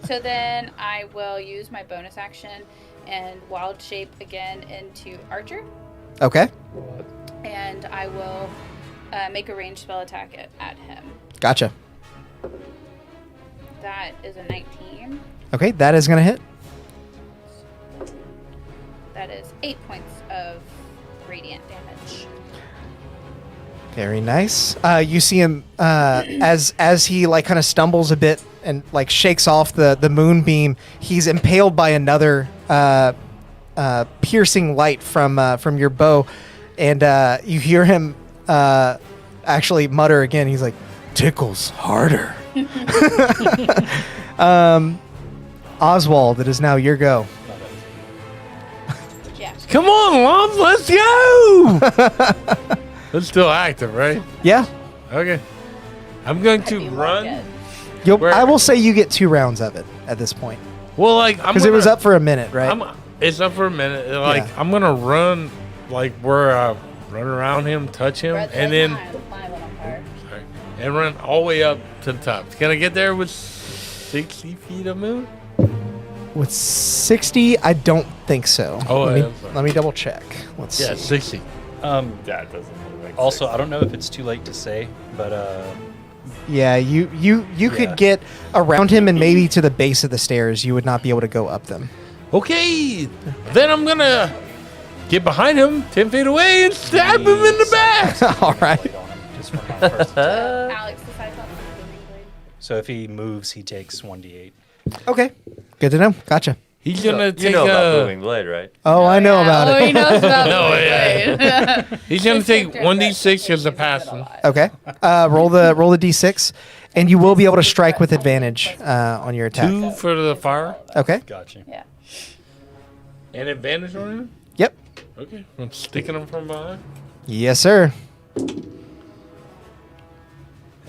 So then I will use my bonus action and wild shape again into Archer. Okay. And I will make a ranged spell attack at him. Gotcha. That is a 19. Okay, that is going to hit. That is 8 points of radiant damage. Very nice. You see him as he like kind of stumbles a bit and like shakes off the moonbeam. He's impaled by another piercing light from your bow, and you hear him actually mutter again. He's like, "Tickles harder." Oswald, it is now your go. Yeah. Come on, Lons, let's go! It's still active, right? Yeah, Okay. I'm going I'd to be run. dead. Where- I will say you get 2 rounds of it at this point Well, like, I'm because it was gonna- up for a minute, right? It's up for a minute. Like, Yeah. I'm gonna run, like, where I run around him, touch him, Red's and like then my little part. sorry, and run all the way up to the top. Can I get there with 60 feet of moon? With 60, I don't think so. Oh, let, yeah, me, I'm sorry. let me double check. Let's Yeah, see. 60. That doesn't look like Also, 6. I don't know if it's too late to say, but Yeah, you Yeah. could get around him and maybe to the base of the stairs. You would not be able to go up them. Okay, then I'm gonna get behind him 10 feet away and stab him in the back. All right. on him just for my first. Alex decides on the ring blade. So if he moves, he takes 1d8. Okay. Good to know. Gotcha. He's gonna You take know about a. moving blade, right? Oh, I know about Oh, it. he knows about No, the ring yeah. blade. He's gonna This take character 1d6 as a uses it passing. lot. Okay. Roll the d6, and you will be able to strike with advantage on your attack. 2 for the fire Okay. Gotcha. Yeah. and advantage on him. Yep. Okay, I'm sticking him from behind. Yes, sir.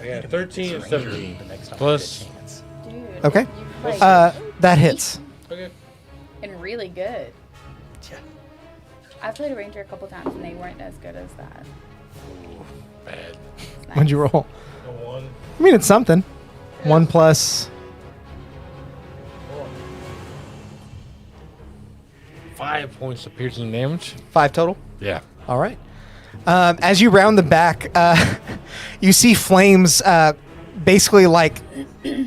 I got 13 and 17 The next time plus. I get a chance. Dude. Okay. You played That hits. Okay. and really good. Yeah. I've played a ranger a couple times and they weren't as good as that. Bad. What'd you roll? A 1. I mean, it's something. 1 plus. 5 points of piercing damage. 5 total. Yeah. All right. As you round the back, you see flames basically like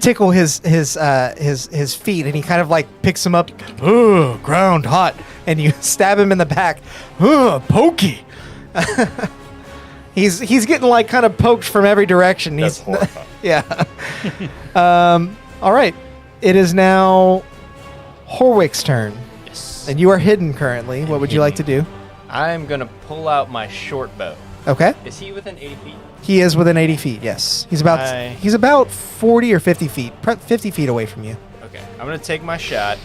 tickle his feet, and he kind of like picks him up. Ugh, ground hot, and you stab him in the back. Ugh, pokey. He's getting like kind of poked from every direction. That's He's horrifying. yeah. All right. It is now Horwick's turn, Yes. and you are hidden currently. What would you like to do? I'm gonna pull out my short bow. Okay. Is he within 80 feet? He is within 80 feet. Yes, he's about 40 or 50 feet, 50 feet away from you. Okay. I'm gonna take my shot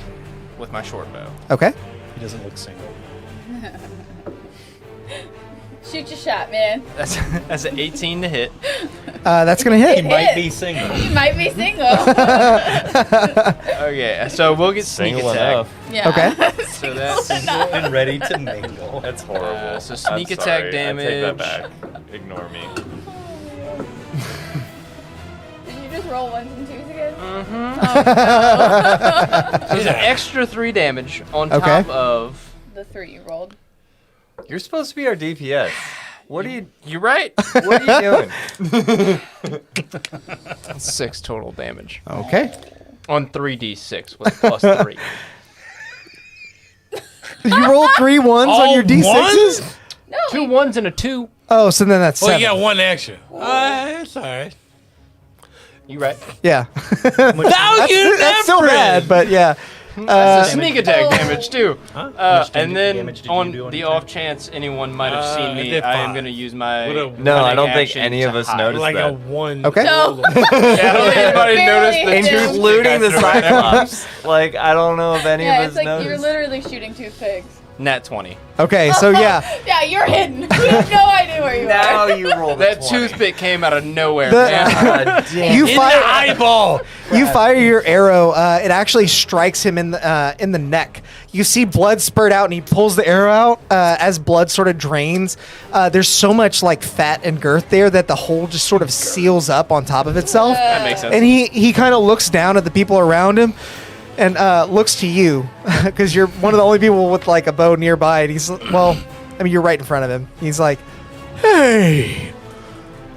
with my short bow. Okay. He doesn't look single. Shoot your shot, man. That's an 18 to hit. That's gonna hit. He might be single. You might be single. Okay, so we'll get sneak Single attack. enough. Yeah. Okay. So that's And ready to mingle. That's horrible. so sneak I'm attack sorry. I take that damage. back. Ignore me. Did you just roll 1s and 2s again? There's an extra 3 damage on Okay. top of. The 3 you rolled. You're supposed to be our DPS. What are you? You're right. What are you doing? 6 total damage Okay. on 3d6 with plus 3. You rolled 3 ones on All your d6s. ones? No. 2 1s and a 2. Oh, so then that's Well, 7. you got 1 extra. It's all right. You right. Yeah. Now you That's still bad, but yeah. Sneak attack damage too. Much And then damage did you on do on the your off turn? chance anyone might have seen I me, did I am 5. going to use my. What a- No, I cunning don't think action any to of us hide. noticed Like a that. 1. Okay. No. Yeah, I don't think anybody Barely noticed the did. two Including the toothpick I threw right there. Cyclops. Like, I don't know if any Yeah, of it's us like you're noticed. literally shooting toothpicks. Nat 20. Okay, so yeah, Yeah, you're hidden. We have no idea where you Now are. you roll That toothpick came out of nowhere, The- man. God damn. you In the fire. eyeball. You fire your arrow. It actually strikes him in the neck. You see blood spurt out, and he pulls the arrow out. As blood sort of drains, there's so much like fat and girth there that the hole just sort of seals up on top of itself. That makes sense. And he kind of looks down at the people around him, and looks to you because you're one of the only people with like a bow nearby. And he's you're right in front of him. He's like, "Hey,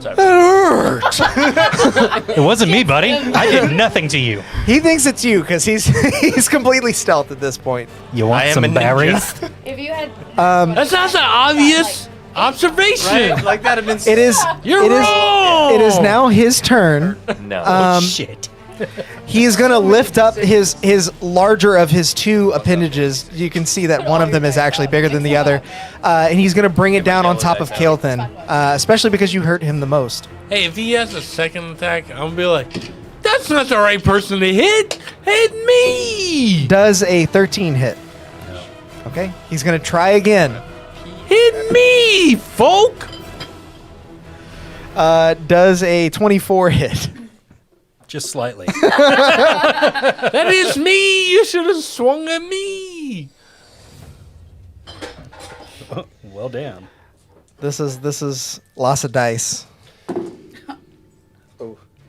Sorry. that hurt." It wasn't me, buddy. I did nothing to you. He thinks it's you because he's completely stealth at this point. You want I am some a ninja. berries? If you had. That's not an obvious observation. Like that have been. It is. You're it is- wrong. It is now his turn. No. Shit. He's gonna lift up his larger of his two appendages. You can see that one of them is actually bigger than the other, and he's gonna bring it down on top of Kael'thon, especially because you hurt him the most. Hey, if he has a second attack, I'm gonna be like, that's not the right person to hit. Hit me. Does a 13 hit? No. Okay. He's gonna try again. Hit me, folk. Does a 24 hit? Just slightly. That is me. You should have swung at me. Well, damn. This is lots of dice.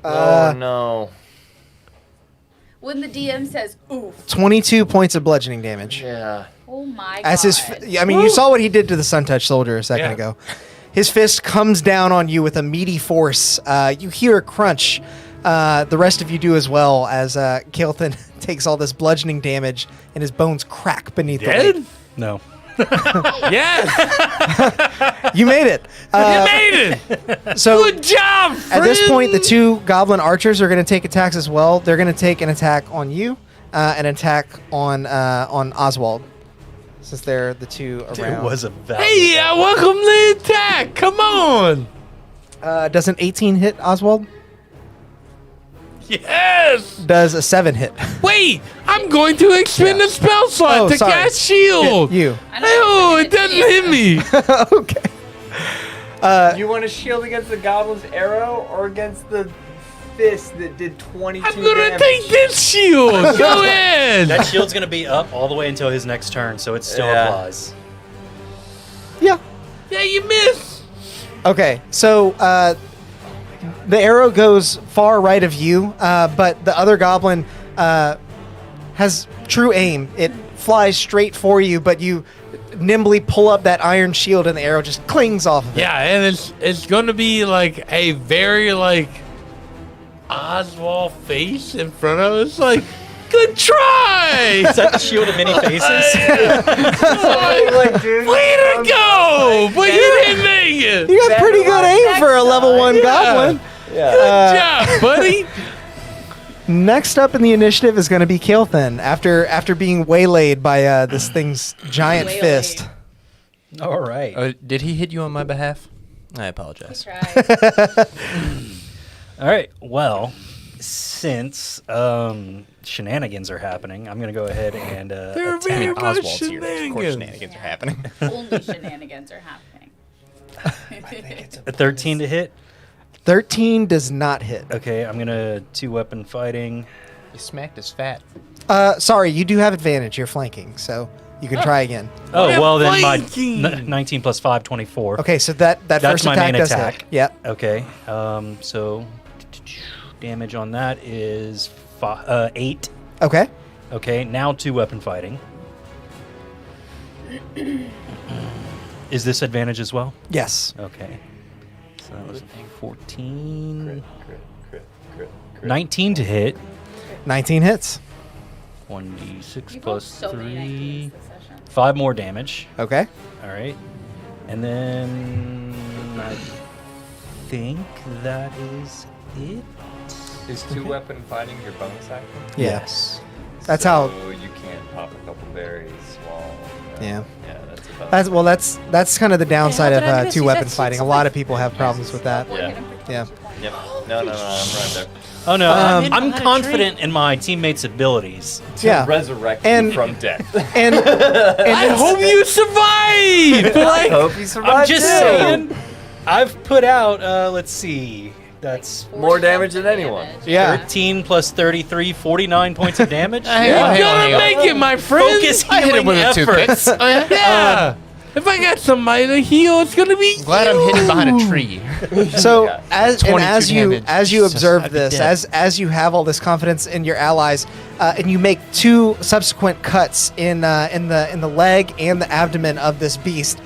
Oh no. When the DM says oof. 22 points of bludgeoning damage. Yeah. Oh my As god. you saw what he did to the Sun-Touched soldier a second Yeah. ago. His fist comes down on you with a meaty force. You hear a crunch. The rest of you do as well as Kael'thon takes all this bludgeoning damage and his bones crack beneath the weight. Dead? No. Yes. You made it. You made it. So Good job, at this point, the friend. two goblin archers are going to take attacks as well. They're going to take an attack on you, an attack on Oswald, since they're the two around. It was a value. Hey, welcome to the attack. Come on. Does an 18 hit Oswald? Yes. Does a 7 hit? Wait, I'm going to expend the spell slot Oh, to sorry. cast shield. You. I don't Oh, know it doesn't hit me. Okay. You want to shield against the goblin's arrow or against the fist that did 22 I'm gonna damage? take this shield. Go ahead. That shield's going to be up all the way until his next turn, so it still Yeah. applies. Yeah. Yeah, you miss. Okay. So the arrow goes far right of you, but the other goblin has true aim. It flies straight for you, but you nimbly pull up that iron shield, and the arrow just clings off of it. Yeah, and it's gonna be like a very like Oswald face in front of us. Like, good try. Is that the shield of many faces? Like, dude, Way to go! But you didn't make it. You got pretty good aim for a level 1 goblin. Good job, buddy. Next up in the initiative is going to be Kael'thon after being waylaid by this thing's giant Waylaid. fist. All right. Did he hit you on my behalf? I apologize. Try. All right. Well, since shenanigans are happening, I'm going to go ahead and They're attack. very much Oswald's here. Of course, shenanigans. shenanigans are happening. Only shenanigans are happening. A 13 to hit. 13 does not hit. Okay, I'm going to 2-weapon fighting. He smacked his fat. Sorry, you do have advantage. You're flanking, so you can try again. Oh, We're well, then my flanking. 19 plus 5, 24. Okay, so that That's first my attack main does attack. hit. Yeah. Okay, so damage on that is 8. Okay. Okay, now 2-weapon fighting. Is this advantage as well? Yes. Okay. So that was 14. 19 to hit. 19 hits. 1d6 You've rolled plus so many 3. 19s this session. 5 more damage. Okay. All right. And then I think that is it. Is 2-weapon fighting your bonus action? Yeah. Yes. That's so how. you can't pop a couple berries while. Yeah. Yeah, that's about. That's kind of the downside how did I of miss? two He weapons said fighting. A lot of people have problems with that. Yeah. Yeah. Yep. No, I'm right there. Oh no, Um, I'm confident in my teammates' abilities. Yeah. Resurrect And- you from death. And I hope you survive. I hope you survive. I'm just too. saying. I've put out. Let's see. That's More damage than anyone. yeah. 13 plus 33, 49 points of damage. Hang on, hang on, hang on. Make it, my friend. Focus I hit him healing with a 2 efforts. pits. Yeah. If I got somebody to heal, it's gonna be. Glad I'm hidden behind a tree. So Yeah. as 22 damage. you Jesus, observe I'd be this, dead. as you have all this confidence in your allies, and you make 2 subsequent cuts in the leg and the abdomen of this beast,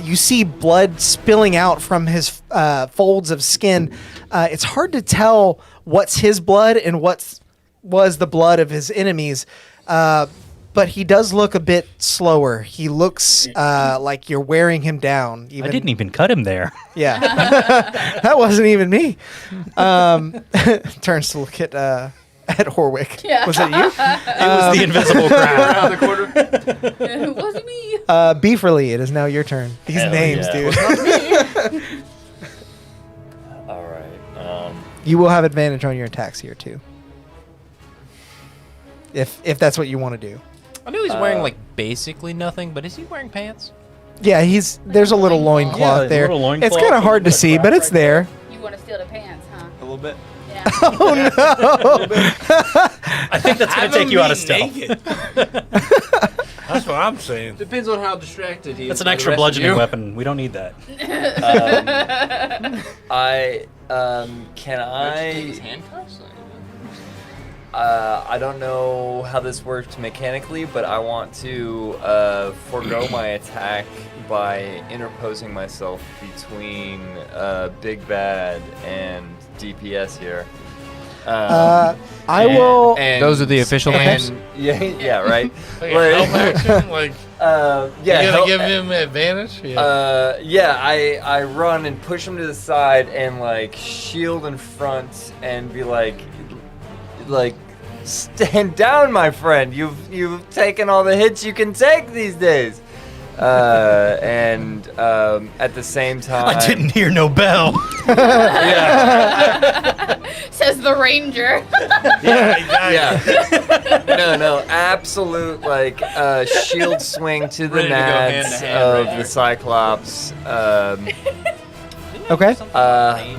you see blood spilling out from his folds of skin. It's hard to tell what's his blood and what was the blood of his enemies. But he does look a bit slower. He looks like you're wearing him down. I didn't even cut him there. Yeah, that wasn't even me. Turns to look at Horwick. Yeah. Was it you? It was the invisible crowd. Around the corner. It wasn't me. Beeferly, it is now your turn. These Hell names, yeah. dude. All right. You will have advantage on your attacks here too, if that's what you want to do. I knew he's wearing like basically nothing, but is he wearing pants? Yeah, there's a little loincloth Yeah, a there. little loincloth. It's kind of hard to see, but it's there. You want to steal the pants, huh? A little bit. Yeah. Oh no! I think that's going to take you out of stealth. Naked. That's what I'm saying. Depends on how distracted he is. That's an extra bludgeoning weapon. We don't need that. Can I? handcuffs? I don't know how this works mechanically, but I want to forego my attack by interposing myself between Big Bad and DPS here. I will. And, Those are the official names? Yeah, right. Like a help action, like yeah, you gonna help- give him advantage. Yeah. I run and push him to the side and like shield in front and be like stand down, my friend. You've taken all the hits you can take these days. And at the same time, I didn't hear no bell. Says the ranger. Yeah. No, absolute like shield swing to the Ready to go hand to nads hand of right the Cyclops. Okay.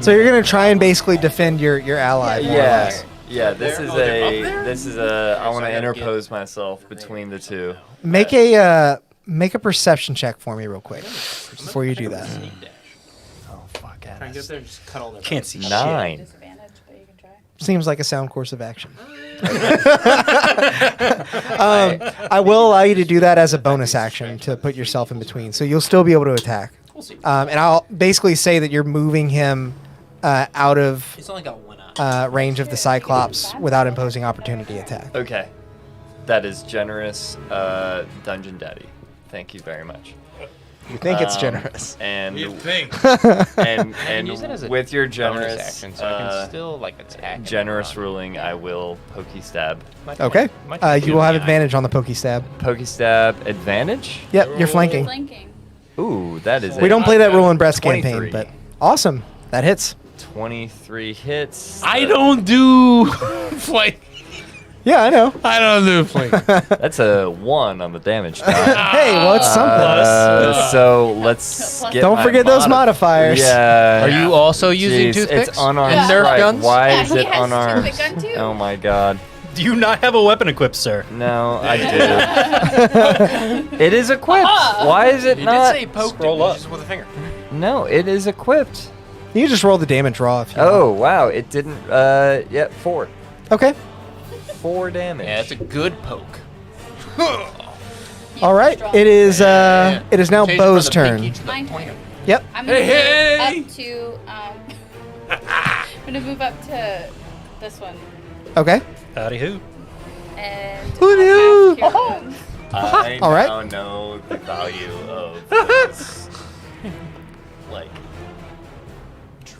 So you're gonna try and basically defend your ally. more or less. Yeah. This is a. I want to interpose myself between the two. Make a perception check for me real quick before you do that. Oh fuck! Try and get there, just cut all their Can't see shit. 9. Disadvantage, but you can try. Seems like a sound course of action. I will allow you to do that as a bonus action to put yourself in between, so you'll still be able to attack. And I'll basically say that you're moving him out of He's only got one eye. range of the Cyclops without imposing opportunity attack. Okay, that is generous, Dungeon Daddy. Thank you very much. You think it's generous? And You think? and Use it as a with your bonus generous action, so I can still like attack. and generous run. ruling, I will pokey stab. Okay. Might You will have the eye. advantage on the pokey stab. Pokey stab advantage. Yep, you're flanking. Flanking. Ooh, that is. We don't play that rule in breast 23. campaign, but awesome. That hits. 23 hits. I don't do flank. Yeah, I know. I don't do flank. That's a 1 on the damage die. Hey, well, it's something. So let's get. Don't my forget those modifiers. Yeah. Are you also using Jeez, toothpicks? It's unarmed and Nerf strike. guns? Why Yeah, is he it has unarmed? toothpick gun too. Oh my god. Do you not have a weapon equipped, sir? No, I do. It is equipped. Why is it You not? did say poke Scroll up. just with a finger. No, it is equipped. You can just roll the damage raw if you Oh wow, it didn't. Yeah, 4. want. Okay. 4 damage. Yeah, it's a good poke. All right. It is now Change from Bo's the turn. pinky to the My pointer. turn. Yep. I'm gonna Hey, move up to I'm gonna move up to this one Okay. Howdy who? and Who knew? cast Cure Wounds. I All right. now know the value of this, like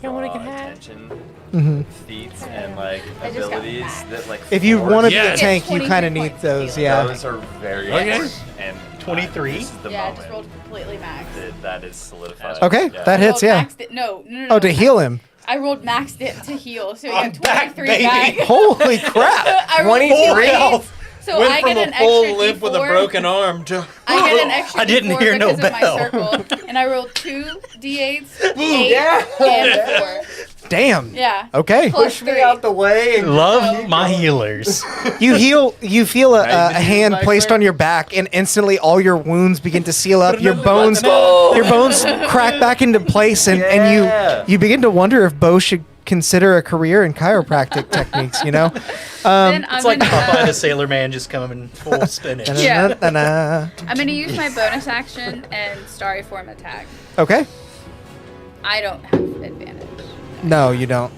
draw attention Mhm. feats and like I just got abilities maxed. that like If you force- want to be a Yes. tank, you 23 kind of need points those. healing. Yeah. Those are very Okay. important, and 23? This is the Yeah, I just moment rolled completely maxed. that is solidified. Okay, Yeah. that I hits. rolled Yeah. maxed it- No, no, no. Oh, no. to heal him. I rolled maxed it to heal, so I'm you got back, 23 baby. back. Holy crap! I rolled 23 2 health. So I get an extra D4. arm to. I get an extra I didn't D4 hear no because of my bell. circle, and I rolled 2 D8s, 8, and 4. Damn. Yeah. Okay. Plus 3. the way. Love my healers. You heal. You feel a Right, the hand back placed there. on your back, and instantly all your wounds begin to seal up. Your bones crack back into place, and Yeah. you begin to wonder if Bo should consider a career in chiropractic techniques. You know. Then I'm It's like gonna, Popeye the Sailor Man just coming full spinach. Yeah. Da-na-na-na. I'm gonna use my bonus action and starry form attack. Okay. I don't have advantage. No, you don't.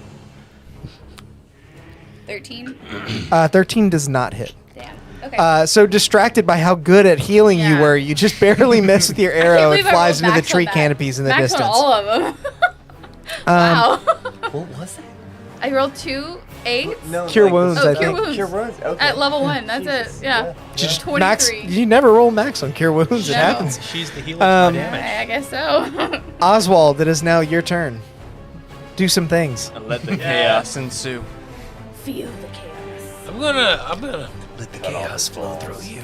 13. 13 does not hit. Damn. Okay. So distracted by how good at healing you Yeah. were, you just barely missed with your I can't arrow. It believe I flies rolled into the max on tree that. canopies in the Max distance. on all of them. Um, Wow. What was that? I rolled 2 8s No, Cure like, wounds, Oh, I cure think. wounds. Cure wounds. Okay. at level 1. That's Jesus, it. Yeah. Just 23. max. You never roll max on cure wounds. It No. happens. She's the healer for Um, damage. I guess so. Oswald, it is now your turn. Do some things. And let the chaos ensue. Feel the chaos. I'm gonna Let the chaos flow through you.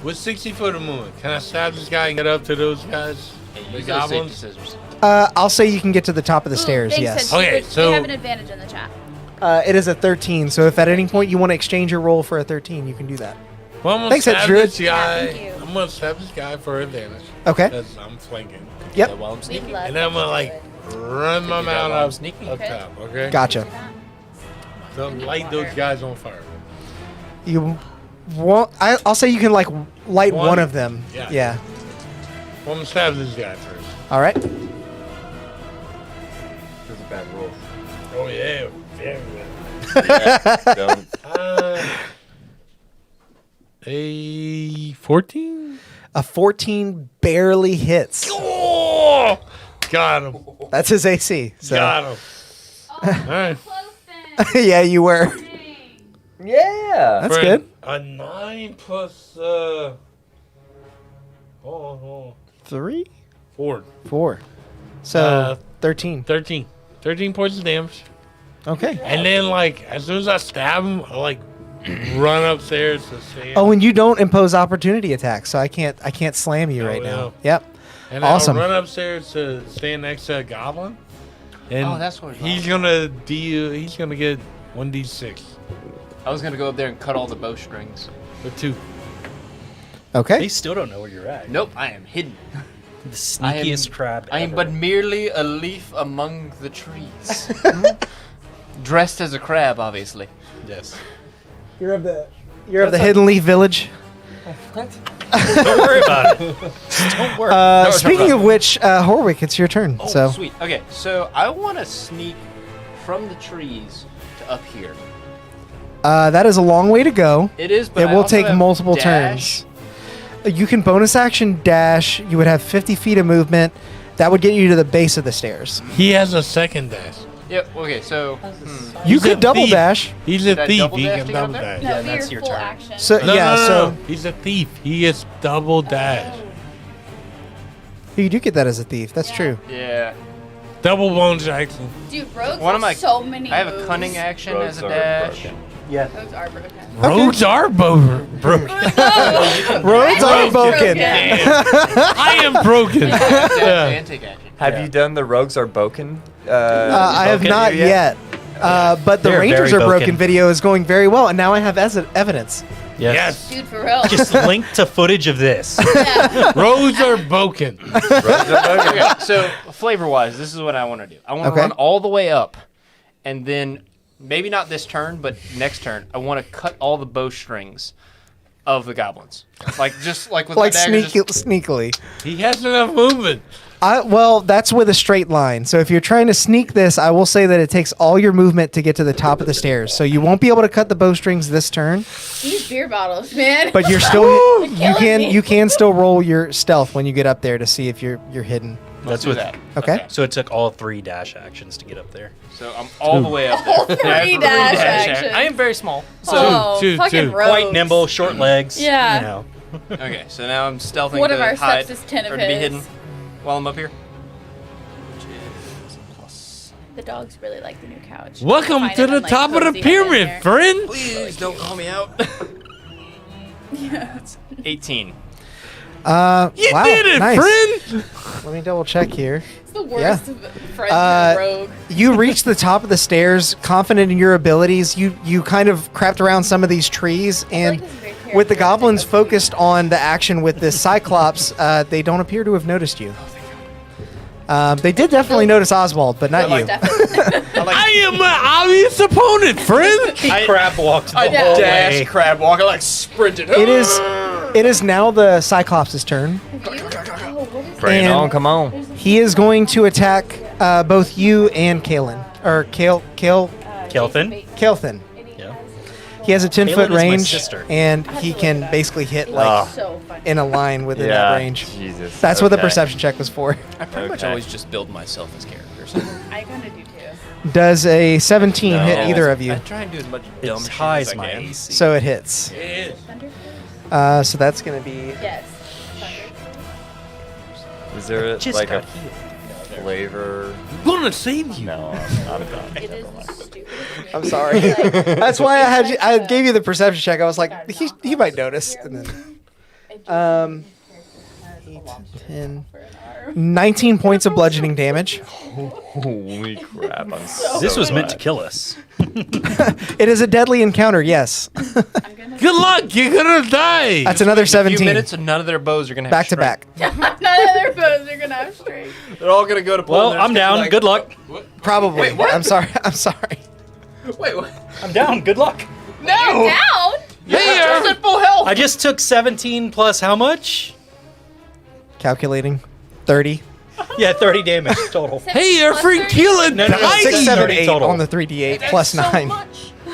with 60 foot of movement. Can I stab this guy and get up to those guys? The Use those safety goblins. scissors. I'll say you can get to the top of the Ooh, stairs. thanks, Yes. Ed. Okay, They so- have an advantage in the chat. It is a 13. So if at any point you want to exchange your roll for a 13, you can do that. Well, I'm gonna Thanks, Ed stab Druid. this guy. Yeah, thank you. I'm gonna stab this guy for advantage. Okay. Because I'm flanking. Yep. While I'm We sneaking. love And then I'm gonna like run my do that mount while I'm up, sneaking. up Okay. top. Okay. Gotcha. Don't light those guys on fire. You want? I'll say you can like light One? one of them. Yeah. Yeah. Well, I'm gonna stab this guy first. All right. This is a bad roll. Oh yeah. Very Don't. well. A 14. A 14 barely hits. Oh, got him. That's his AC. So Got him. All right. yeah, you were. Yeah. That's For good. A 9 plus hold on. 3, 4. 4. So Uh, 13. 13. 13 points of damage. Okay. And then like as soon as I stab him, I like run upstairs to stand. Oh, and you don't impose opportunity attacks, so I can't slam you Oh, right now. no. Yep. And awesome. I'll run upstairs to stand next to a goblin. And Oh, that's what it's he's gonna deal. He's gonna get 1d6 I was gonna go up there and cut all the bowstrings. with 2. Okay. They still don't know where you're at. Nope, I am hidden. The sneakiest crab I am ever. but merely a leaf among the trees. Dressed as a crab, obviously. Yes. You're of the Hidden Leaf Village. Don't worry about it. Don't worry. Speaking of which, Horwick, it's your turn. Oh, so sweet. Okay, so I want to sneak from the trees to up here. that is a long way to go. It is, but It I will also take have multiple dash. turns. You can bonus action dash. You would have 50 feet of movement. That would get you to the base of the stairs. He has a second dash. Yep. Okay, so You He's a could double thief. dash. He's a Did I thief. double He dash can to get up double there? dash. No, Yeah, be that's your your full turn. action. So No, yeah, no, so no. He's a thief. He is double dash. you do get that as a thief. That's Yeah. true. yeah, Double bonus action. Dude, rogues One of my- have so many I have a moves. cunning action Rogues as a are dash. broken. Rogues are broken. Roads are broken. Roads are broken. Damn. I am broken. Dash Yeah. and take action. Have you done the Rogues Are Broken? I have Broken not yet. But the They're Rangers very are broken broken. video is going very well, and now I have evidence. Yes. Dude, for real. Just link to footage of this. Yeah. Roads are broken. Rogues Are Broken. Okay, so flavor-wise, this is what I want to do. I want to Okay. run all the way up, and then maybe not this turn, but next turn, I want to cut all the bowstrings of the goblins. Like just like with Like my dagger, just- sneakily. He has enough movement. Well, that's with a straight line. So if you're trying to sneak this, I will say that it takes all your movement to get to the top of the stairs. So you won't be able to cut the bowstrings this turn, These beer bottles, man. but you're still you killing me. can still roll your stealth when you get up there to see if you're hidden. That's do with. that. Okay. So it took all 3 dash actions to get up there. So I'm all the way up there. All 3 dash actions. I am very small. So Oh, two, fucking two. rogues. Quite nimble, short legs. Yeah. You know. okay, so now I'm stealthing One to of our hide steps is 10 of or to be his. hidden while I'm up here. The dogs really like the new couch. Welcome Find to it the on, like, top of the cozy head in pyramid, there. friend. Please don't call me out. Yeah. 18. You Wow, did it, nice. friend. Let me double check here. It's the worst friend rogue. You reach the top of the stairs, confident in your abilities. You kind of crapped around some of these trees, and this is very with the characteristic goblins of focused on the action with this Cyclops, they don't appear to have noticed you. They did definitely notice Oswald, but not you. Definitely. I am an obvious opponent, friend. He crab walked the I whole dash way. crab walk. I like sprinted. It is now the Cyclops' turn. Oh, what is Bring it And- on, come on. He is going to attack both you and Kalen. Or Kael'than. Kelthin. Yeah. He has a 10-foot Kaelin is my range, sister. and he can basically hit like so funny. in a line within Yeah, that range. Jesus. That's what the okay. perception check was for. I pretty much Okay. always just build myself as characters. I kind of do too. Does a 17 No. hit either of you? I try and do as much dumb It's shit high as as I my can. AC. So it hits. Thunderfist? So that's going to be Yes. Is there Just like a got healed. flavor? I'm gonna save you. No, I'm done. It is the stupidest. I'm sorry. That's why I gave you the perception check. I was like, he might notice. And then, 8, 10, 19 points of bludgeoning damage. Holy crap! I'm so This was meant to glad. kill us. It is a deadly encounter, yes. Good luck. You're gonna die. That's another In a 17. few minutes, and none of their bows are gonna have Back to strength. back. None of their bows are gonna have strength. They're all gonna go to. pull Well, and they're I'm just gonna down. be Good luck. Probably. Wait, what? I'm sorry. I'm sorry. Wait, what? I'm down. Good luck. You're down? Hey, I was at full health. I just took 17 plus how much? Calculating. 30. Yeah, 30 damage total. Hey, our friend killing No, no, no, died. 6, 7, 30 8 total. on the 3d8 plus 9.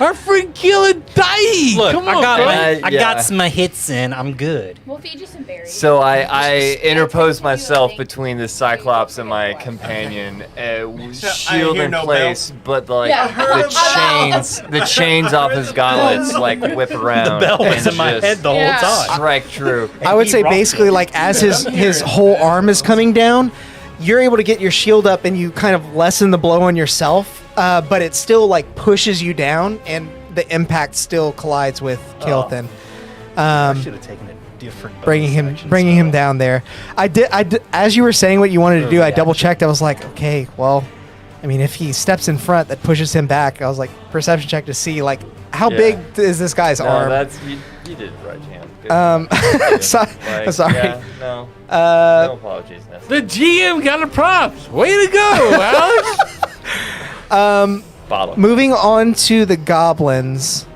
Our friend killing died. Look, Come I on, got bro. I Yeah. got my hits in. I'm good. We'll feed you some berries. So I interpose myself between the Cyclops and my companion, shield hear in no place, but like Yeah. the chains off his gauntlets like whip around. The bell was and in my just head the whole Yeah. time. Strike true. I would he say rocked basically it. like as his whole arm is coming down, you're able to get your shield up and you kind of lessen the blow on yourself, but it still like pushes you down and the impact still collides with Kael'than. I should have taken a different Bringing bonus him action spell. down there. I did as you were saying what you wanted to do, I double checked. I was like, okay, well, I mean, if he steps in front, that pushes him back. I was like, perception check to see like how Yeah. big is this guy's No, arm. that's you did it right, Jam. Good. I'm sorry. Yeah, no, no apologies necessary. The GM got a props. Way to go, Alex. Bottle. Moving on to the goblins.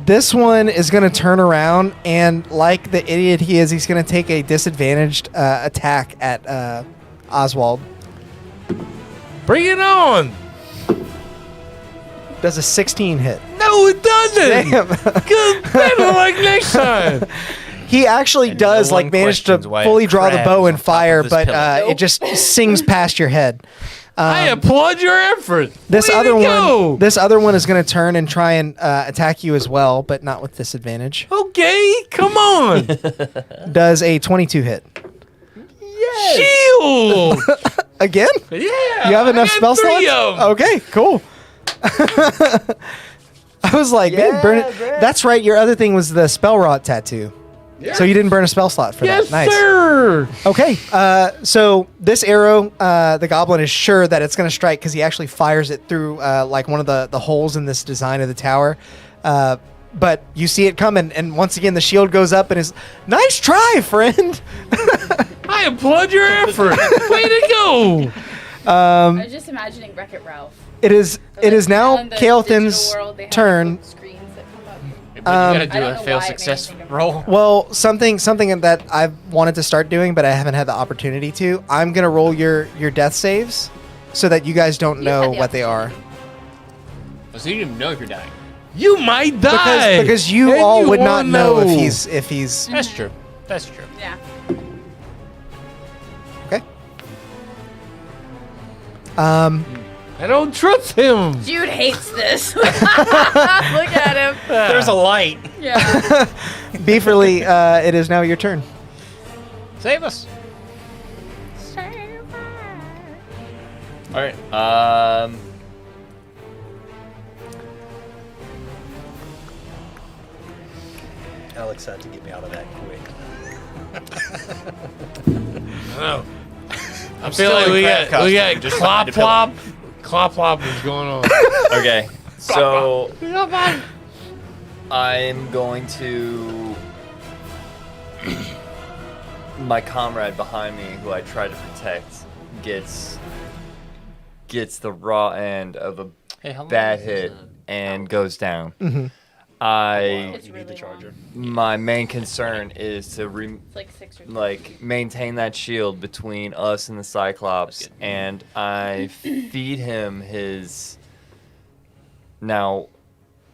This one is going to turn around and, like the idiot he is, he's going to take a disadvantaged attack at Oswald. Bring it on. Does a 16 hit? No, it doesn't. Damn. Good, better like next time. He actually And does no one like manage to questions why fully draw the crab bow is and on top of fire, this but pillar. it just sings past your head. I applaud your effort. This Way other to go. one, this other one is going to turn and try and attack you as well, but not with disadvantage. Okay, come on. Does a 22 hit? Shield. Again? Yeah. You have enough I spell got three slots? of 'em. Okay, cool. I was like, man, burn it. That's right. Your other thing was the spell rot tattoo. So you didn't burn a spell slot for Yes, that. Nice. sir. Okay. So this arrow, the goblin is sure that it's going to strike because he actually fires it through like one of the holes in this design of the tower. But you see it coming, and once again the shield goes up and is nice try, friend. I applaud your effort. Way to go. I was just imagining Wreck-It Ralph. It is now in the Kael'than's digital world, they have, turn. like, screens that come up. But you gotta do I don't a know fail why it made me success think of roll. Well, something that I've wanted to start doing, but I haven't had the opportunity to. I'm gonna roll your death saves, so that you guys don't You've know had the what they are. So you don't even know if you're dying. You might die. Because you And all you would not won't know if he's That's true. That's true. Yeah. okay. I don't trust him. Jude hates this. Look at him. There's a light. Yeah. Beeferly, it is now your turn. Save us. All right. Alex had to get me out of that quick. I know. I feel still like in we crab got costume, just clop behind a pillar. plop. Clop plop is going on. Okay. So I'm going to. My comrade behind me, who I try to protect, gets the raw end of a Hey, how long bad is hit this, and goes down. Mm-hmm. It's You need the really charger. long. My main concern is to It's like 6 or 7. maintain that shield between us and the Cyclops, and I feed him his. Now,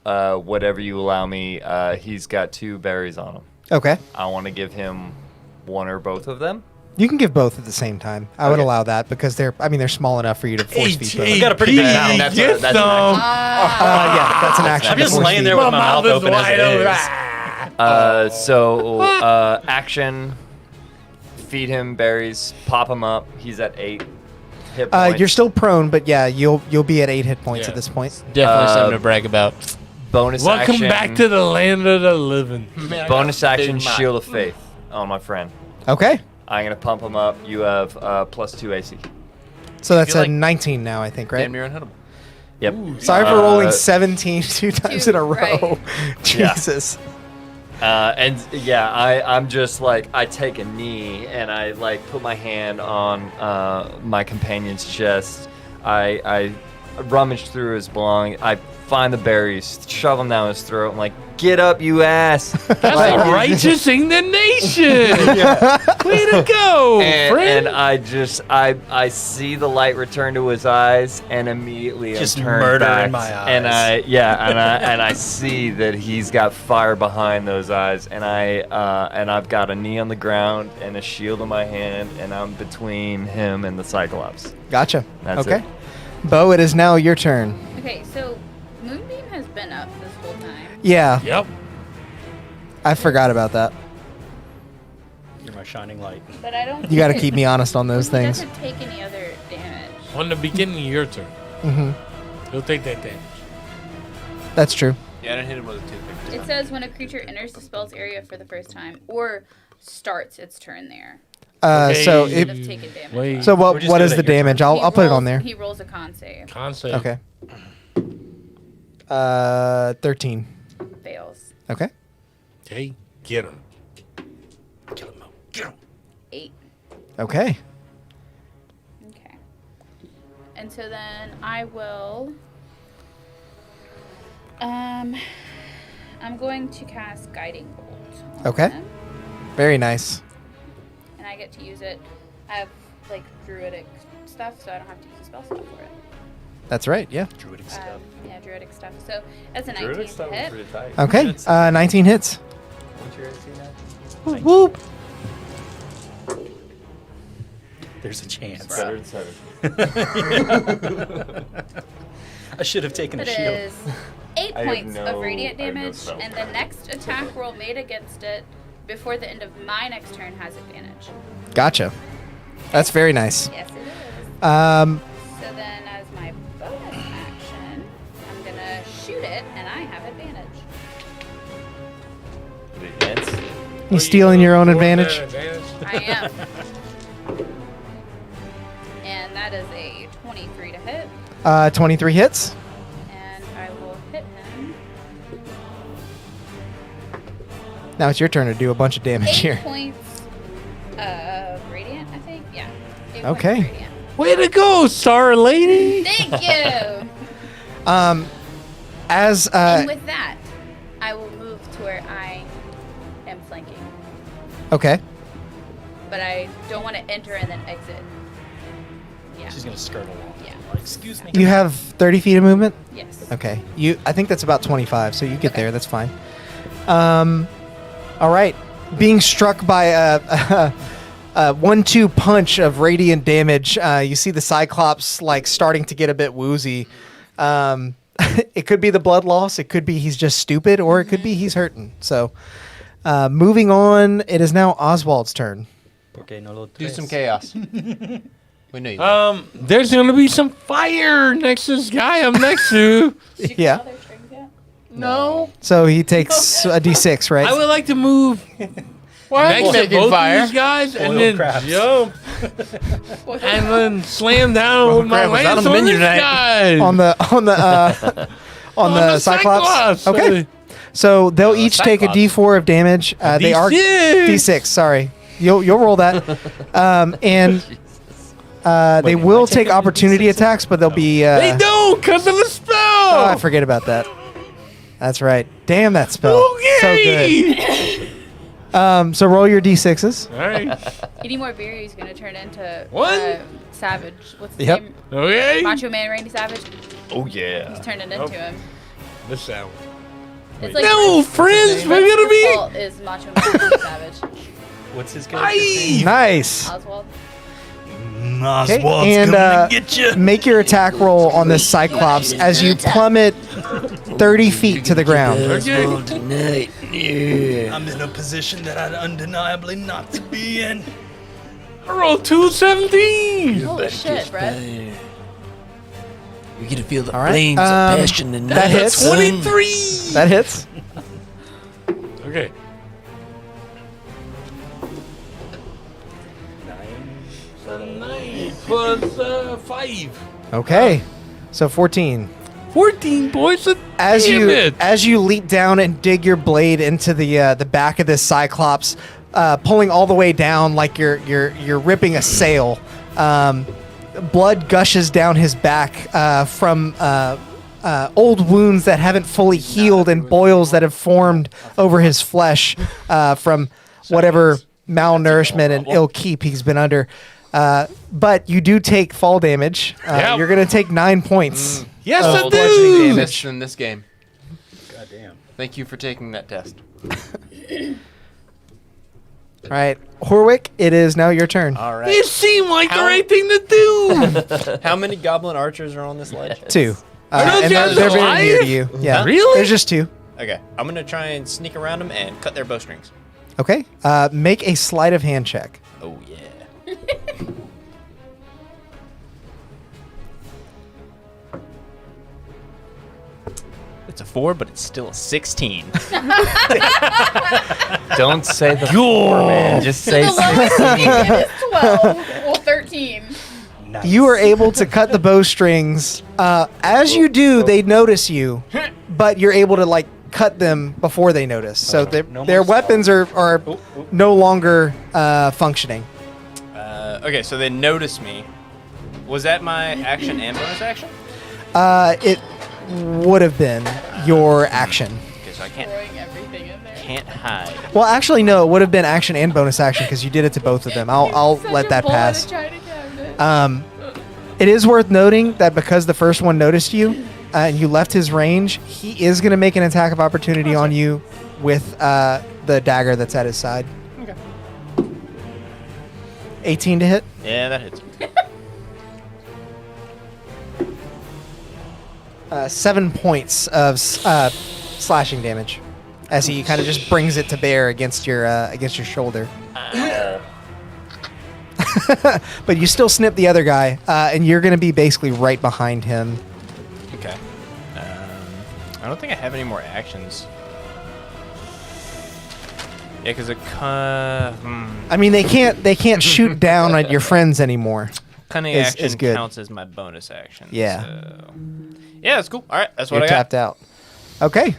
whatever you allow me, he's got 2 berries on him. Okay. I want to give him one or both of them. You can give both at the same time. I would Okay. allow that because they're small enough for you to force feed both. We got a pretty big mouth. That's Get that's some. Yeah, that's an action. I'm just to force laying feed. there with my mouth is open as wide it open. is. So action. Feed him berries. Pop him up. He's at 8 hit points. You're still prone, but yeah, you'll be at 8 hit points Yeah. at this point. Definitely Uh, something to brag about. bonus Welcome action. back to the land of the living. Bonus action. Shield of Faith on my friend. Okay. I'm gonna pump him up. You have +2 AC. So that's feel a like 19 now, I think, right? Damn near unhittable. Yep. Sorry for rolling 17 2 times in a row. right. Yeah. Jesus. And yeah, I'm just like, I take a knee and I like put my hand on my companion's chest. I rummage through his belongings. I find the berries, shove them down his throat. I'm like, get up, you ass. That's a righteous indignation. Way to go, friend. And I see the light return to his eyes, and immediately Just I'm turned murder back, in my and eyes. I see that he's got fire behind those eyes, and I've got a knee on the ground and a shield in my hand, and I'm between him and the Cyclops. Gotcha. That's okay. it. Bo, it is now your turn. Okay, so Moonbeam has been up this whole time. Yeah, Yep. I forgot about that. You're my shining light. But I don't. You got to keep me honest on those He things. doesn't take any other damage. On the beginning of your turn, Hmm. he'll take that damage. That's true. Yeah, I didn't hit him with a toothpick. It says when a creature enters the spell's area for the first time or starts its turn there, So Okay. it, should have taken damage. Wait. so We'll what just what do is it the at your damage? turn. I'll put it on there. He rolls a con save. Concept. Okay. 13. Fails. Okay. Okay, get him. Kill him. Get him. 8. Okay. Okay. And so then I will. I'm going to cast Guiding Bolt. on Okay. him, Very nice. and I get to use it. I have like druidic stuff, so I don't have to use a spell slot for it. That's right. Yeah. Druidic stuff. Yeah, druidic stuff. So that's a 19 Druidic to stuff is hit. pretty tight. Okay. 19 hits. What's your AC now? Whoop, whoop. There's a chance. Better than 7. I should have taken a That shield. is 8 I have points no- of radiant I have no damage, spell and the next attack roll made against it before the end of my next turn has advantage. Gotcha. That's very nice. Yes, it is. Um, So then, as my bonus action, I'm gonna shoot it, and I have advantage. you stealing your own advantage? I am. And that is a 23 to hit, 23 hits. and I will hit him. Now it's your turn to do a bunch of damage 8 here. points of radiant, I think. Yeah. 8 Okay. Points of radiant. Way to go, Star Lady. Thank you. As And with that, I will move to where I am flanking. okay. But I don't want to enter and then exit. Yeah. She's gonna skirt along. Yeah. Like, excuse me. You have 30 feet of movement. Yes. Okay. I think that's about 25, so you get there. That's fine. All right. Being struck by 1-2 punch of radiant damage. You see the Cyclops like starting to get a bit woozy. It could be the blood loss. It could be he's just stupid, or it could be he's hurting. So, moving on, it is now Oswald's turn. Porque no lo Do traes. some chaos. We know you. There's gonna be some fire next to this guy I'm next to. Did you Yeah. cut all their strings yet? No. So he takes a d6, right? I would like to move next to taking both fire? these guys and Oil then crabs. jump and then slam down with my crab was not lance on the on menu this tonight. guy. on the Cyclops. Okay. So they'll each take a Cyclops. d4 of damage. They are D6. d6. Sorry, you'll roll that. And they will take opportunity attacks, but they'll be. They don't because of the spell. Oh, I forget about that. That's right. Damn that spell. So Okay. good. So roll your d6s. All right. Any more beer, he's gonna turn into What? Savage. What's his Yep. name? Okay. Macho Man Randy Savage. Oh yeah. He's turning into Nope. him. This sound. It's like No, friends, we're Prince gonna be. Default is Macho Man Randy Savage. What's his character's Aye. name? Nice. Oswald. Okay, and make your attack roll on this Cyclops as you plummet 30 feet to the ground. Okay. I'm in a position that I'd undeniably not to be in. I rolled 217. Holy shit, Brett. You're gonna feel the All right, flames of passion and that hits. 23. That hits. Okay. 9 plus 5. Okay, so 14. 14 points of As damage. you leap down and dig your blade into the back of this Cyclops, pulling all the way down like you're ripping a sail. Blood gushes down his back from old wounds that haven't fully healed and boils that have formed over his flesh from whatever malnourishment and ill keep he's been under. But you do take fall damage. Yep. You're going to take 9 points. Yes, of I bludgeoning do. damage. Missed in this game. Goddamn. Thank you for taking that test. All right, Horwick, it is now your turn. All It right. seemed like the How- right thing to do. How many Goblin Archers are on this ledge? 2. Are those And guys they're very alive? near to you. Yeah. Really? There's just 2. Okay, I'm gonna try and sneak around them and cut their bowstrings. Okay. Make a sleight of hand check. Oh yeah. It's a 4, but it's still a 16. Don't say the 4, man. Just say The lowest you can get is 12. Well, 13. Nice. You are able to cut the bowstrings. As you do, they notice you, but you're able to like cut them before they notice. So their no their more weapons are no longer functioning. Okay, so they notice me. Was that my action and bonus action? It would have been your action. Okay, so I Throwing everything in there. can't hide. Well, actually, no. It would have been action and bonus action because you did it to both of them. I'll Such let a that bull in a pass. china cabinet. It is worth noting that because the first one noticed you and you left his range, he is going to make an attack of opportunity on you with the dagger that's at his side. Okay. 18 to hit. Yeah, that hits. 7 points of slashing damage as he kind of just brings it to bear against your shoulder. But you still snip the other guy, and you're going to be basically right behind him. Okay. I don't think I have any more actions. Yeah, because I mean, they can't shoot down at your friends anymore. cunning is action good. counts as my bonus action. Yeah. So. Yeah, that's cool. All right, that's what You're I got. tapped out. Okay.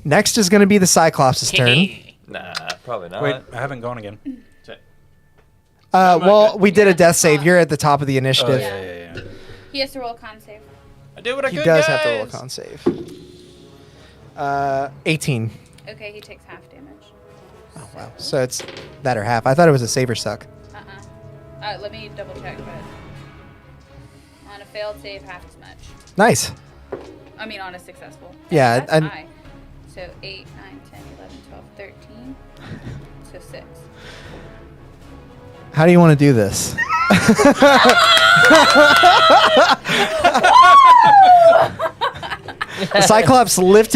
Next is going to be the Cyclops' turn. Nah, probably not. Wait, I haven't gone again. Well, we did a death save. You're at the top of the Oh, initiative. yeah. He has to roll a con save. I did what I He could, does guys. have to roll a con save. 18. Okay, he takes half damage. Oh, wow. So it's that or half. I thought it was a save or suck. Let me double check, but on a failed save, half as much. Nice. I mean, on a successful. Yeah, That's and- high. So 8, 9, 10, 11, 12, 13. So 6. How do you want to do this? The Cyclops lifts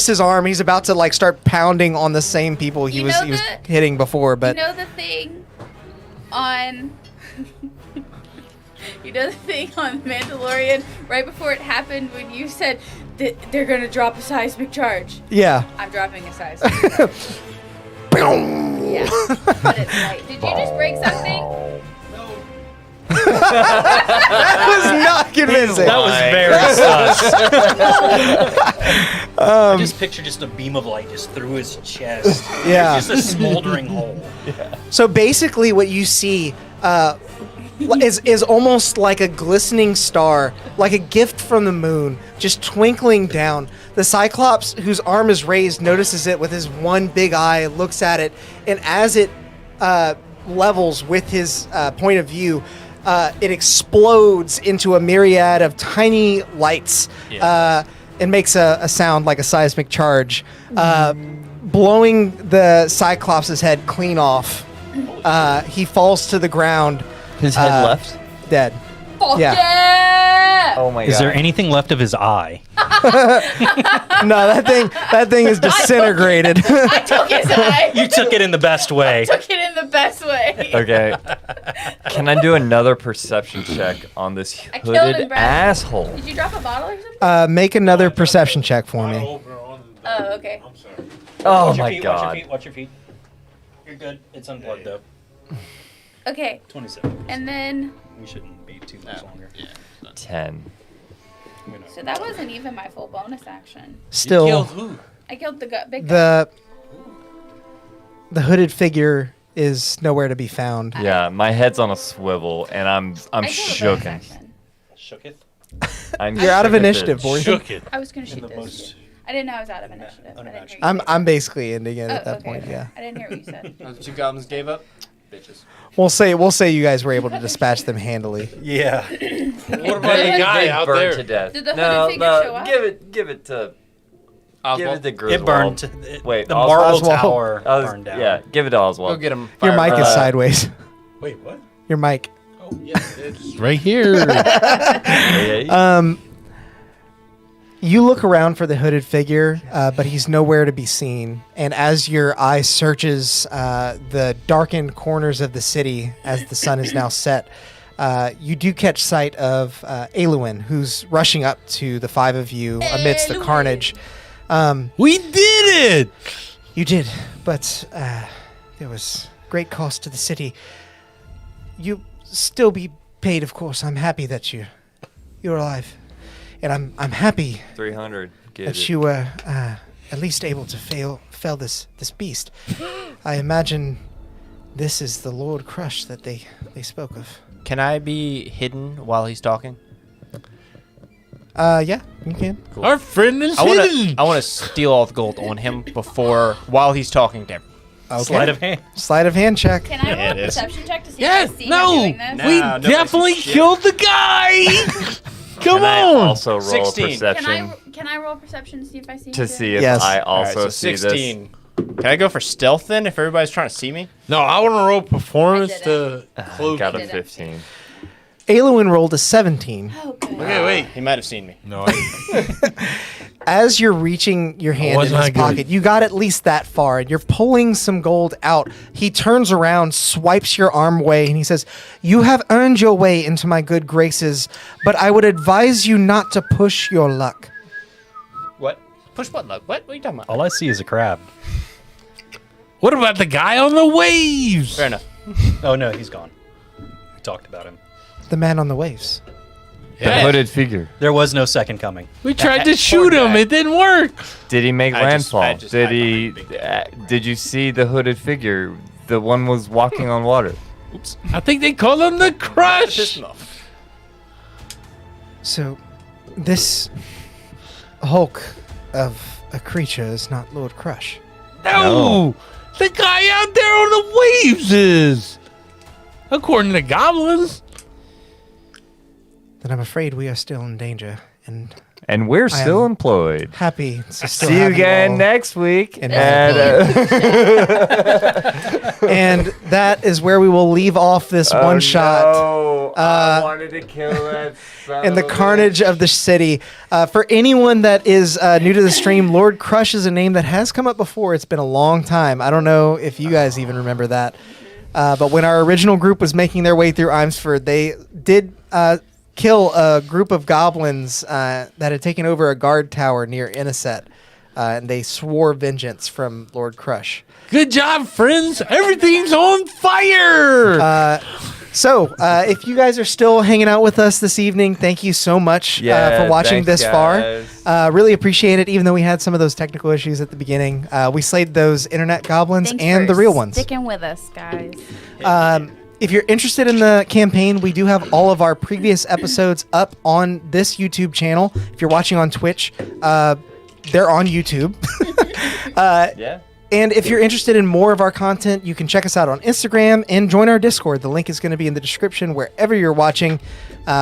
his arm. He's about to like start pounding on the same people he was hitting before. But you know the thing on Mandalorian right before it happened when you said that they're gonna drop a seismic charge. yeah. I'm dropping a seismic charge. Yeah, but it's light. Did you just break something? That was not convincing. That was very sus. I just picture just a beam of light just through his chest. Yeah. Just a smoldering hole. So basically, what you see is almost like a glistening star, like a gift from the moon, just twinkling down. The Cyclops, whose arm is raised, notices it with his one big eye, looks at it, and as it levels with his point of view, it explodes into a myriad of tiny lights and makes a sound like a seismic charge, blowing the Cyclops' head clean off. He falls to the ground. His head left? Dead. Fuck Yeah. yeah! Oh my god. Is there anything left of his eye? No, that thing is disintegrated. I took his eye. You took it in the best way. Took it in the best way. Okay. Can I do another perception check on this I killed him, hooded Brad. asshole? Did you drop a bottle or something? Make another perception check for me. Oh, okay. I'm sorry. Oh Watch your my feet, god. Watch your feet. You're good. It's unplugged though. Okay. 27. And then, We shouldn't be too much longer. 10. so that wasn't even my full bonus action. Still, who? I killed the big guy. the hooded figure is nowhere to be found. Yeah, my head's on a swivel and I'm I killed a bonus shooken. action. Shooketh. I'm You're out of shook at initiative, this. boy. Shook it. I was gonna shoot the this. most- I didn't know I was out of initiative. I didn't hear you I'm say basically ending it that. at that okay, point. okay. Yeah. I didn't hear what you said. Those two goblins gave up. Bitches. We'll say you guys were able to dispatch them handily. Yeah. What about the They guy out burned there? to death. Did the hooded no, figure no, show up? give it to Oswald. Griswold. It burned. Wait, the Oswald? marble Oswald. tower I was- burned down. Yeah, give it to Oswald. Go get him. Your mic is Uh, sideways. Wait, what? Your mic. Oh, yeah, it's right here. You look around for the hooded figure, but he's nowhere to be seen. And as your eye searches the darkened corners of the city as the sun is now set, you do catch sight of Aluin, who's rushing up to the five of you amidst the carnage. We did it! You did, but there was great cost to the city. You still be paid, of course. I'm happy that you're alive. And I'm happy 300. Get that it. you were at least able to fell this beast. I imagine this is the Lord Crush that they spoke of. Can I be hidden while he's talking? Yeah, you can. Our friend is I hidden. want to steal all the gold on him while he's talking to him. Okay. Sleight of hand. Sleight of hand check. Can I roll Yeah, a it is. perception check to see Yes, if I see no. him doing this? We Nah, nobody definitely sees shit. killed the guy. Come Can I on. also roll 16. perception Can I roll perception to see if I see him to doing see it? if Yes. I All right, also so see 16. Can I go for stealth then if everybody's trying to see me? No, I want to roll performance I did to this? close. Got a Did it. 15. Aluin rolled a 17. Oh, good. Okay, wait. He might have seen me. No, I, As you're reaching your hand in wasn't his I good? pocket, you got at least that far, and you're pulling some gold out. He turns around, swipes your arm away, and he says, "You have earned your way into my good graces, but I would advise you not to push your luck." What? Push what luck? What are you talking about? All I see is a crab. what about the guy on the waves? Fair enough. Oh no, he's gone. We talked about him. The man on the waves. The hooded figure. There was no second coming. We tried to shoot poor him. guy. It didn't work. Did he make I just landfall? hide Did he? behind the big Did you see the hooded figure? The one was walking on water. Oops. I think they call him the Crush. Pissed him off. So, this hulk of a creature is not Lord Crush. No, the guy out there on the waves is. According to goblins. then I'm afraid we are still in danger. And we're I still am employed. Happy to still See you have again all. next week. And- And, And that is where we will leave off this one shot. No. I wanted to kill that son In the of a carnage of the city. For anyone that is new to the stream, Lord Crush is a name that has come up before. It's been a long time. I don't know if you guys even remember that. But when our original group was making their way through Imsford, they did kill a group of goblins that had taken over a guard tower near Inniset. And they swore vengeance from Lord Crush. Good job, friends. Everything's on fire. So, if you guys are still hanging out with us this evening, thank you so much for watching thanks, this guys. far. Really appreciate it, even though we had some of those technical issues at the beginning. We slayed those internet goblins Thanks and for the real ones. Sticking with us, guys. If you're interested in the campaign, we do have all of our previous episodes up on this YouTube channel. If you're watching on Twitch, they're on YouTube. Yeah. And if you're interested in more of our content, you can check us out on Instagram and join our Discord. The link is going to be in the description wherever you're watching.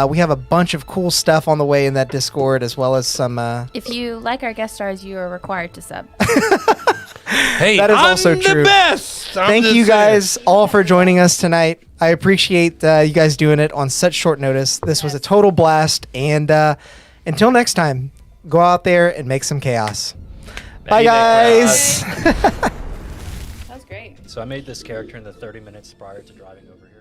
We have a bunch of cool stuff on the way in that Discord, as well as some... If you like our guest stars, you are required to sub. Hey, that is I'm also the true. best. I'm Thank just you saying. guys all for joining us tonight. I appreciate you guys doing it on such short notice. This was a total blast. And until next time, go out there and make some chaos. Bye, guys. That was great. So I made this character in the 30 minutes prior to driving over here.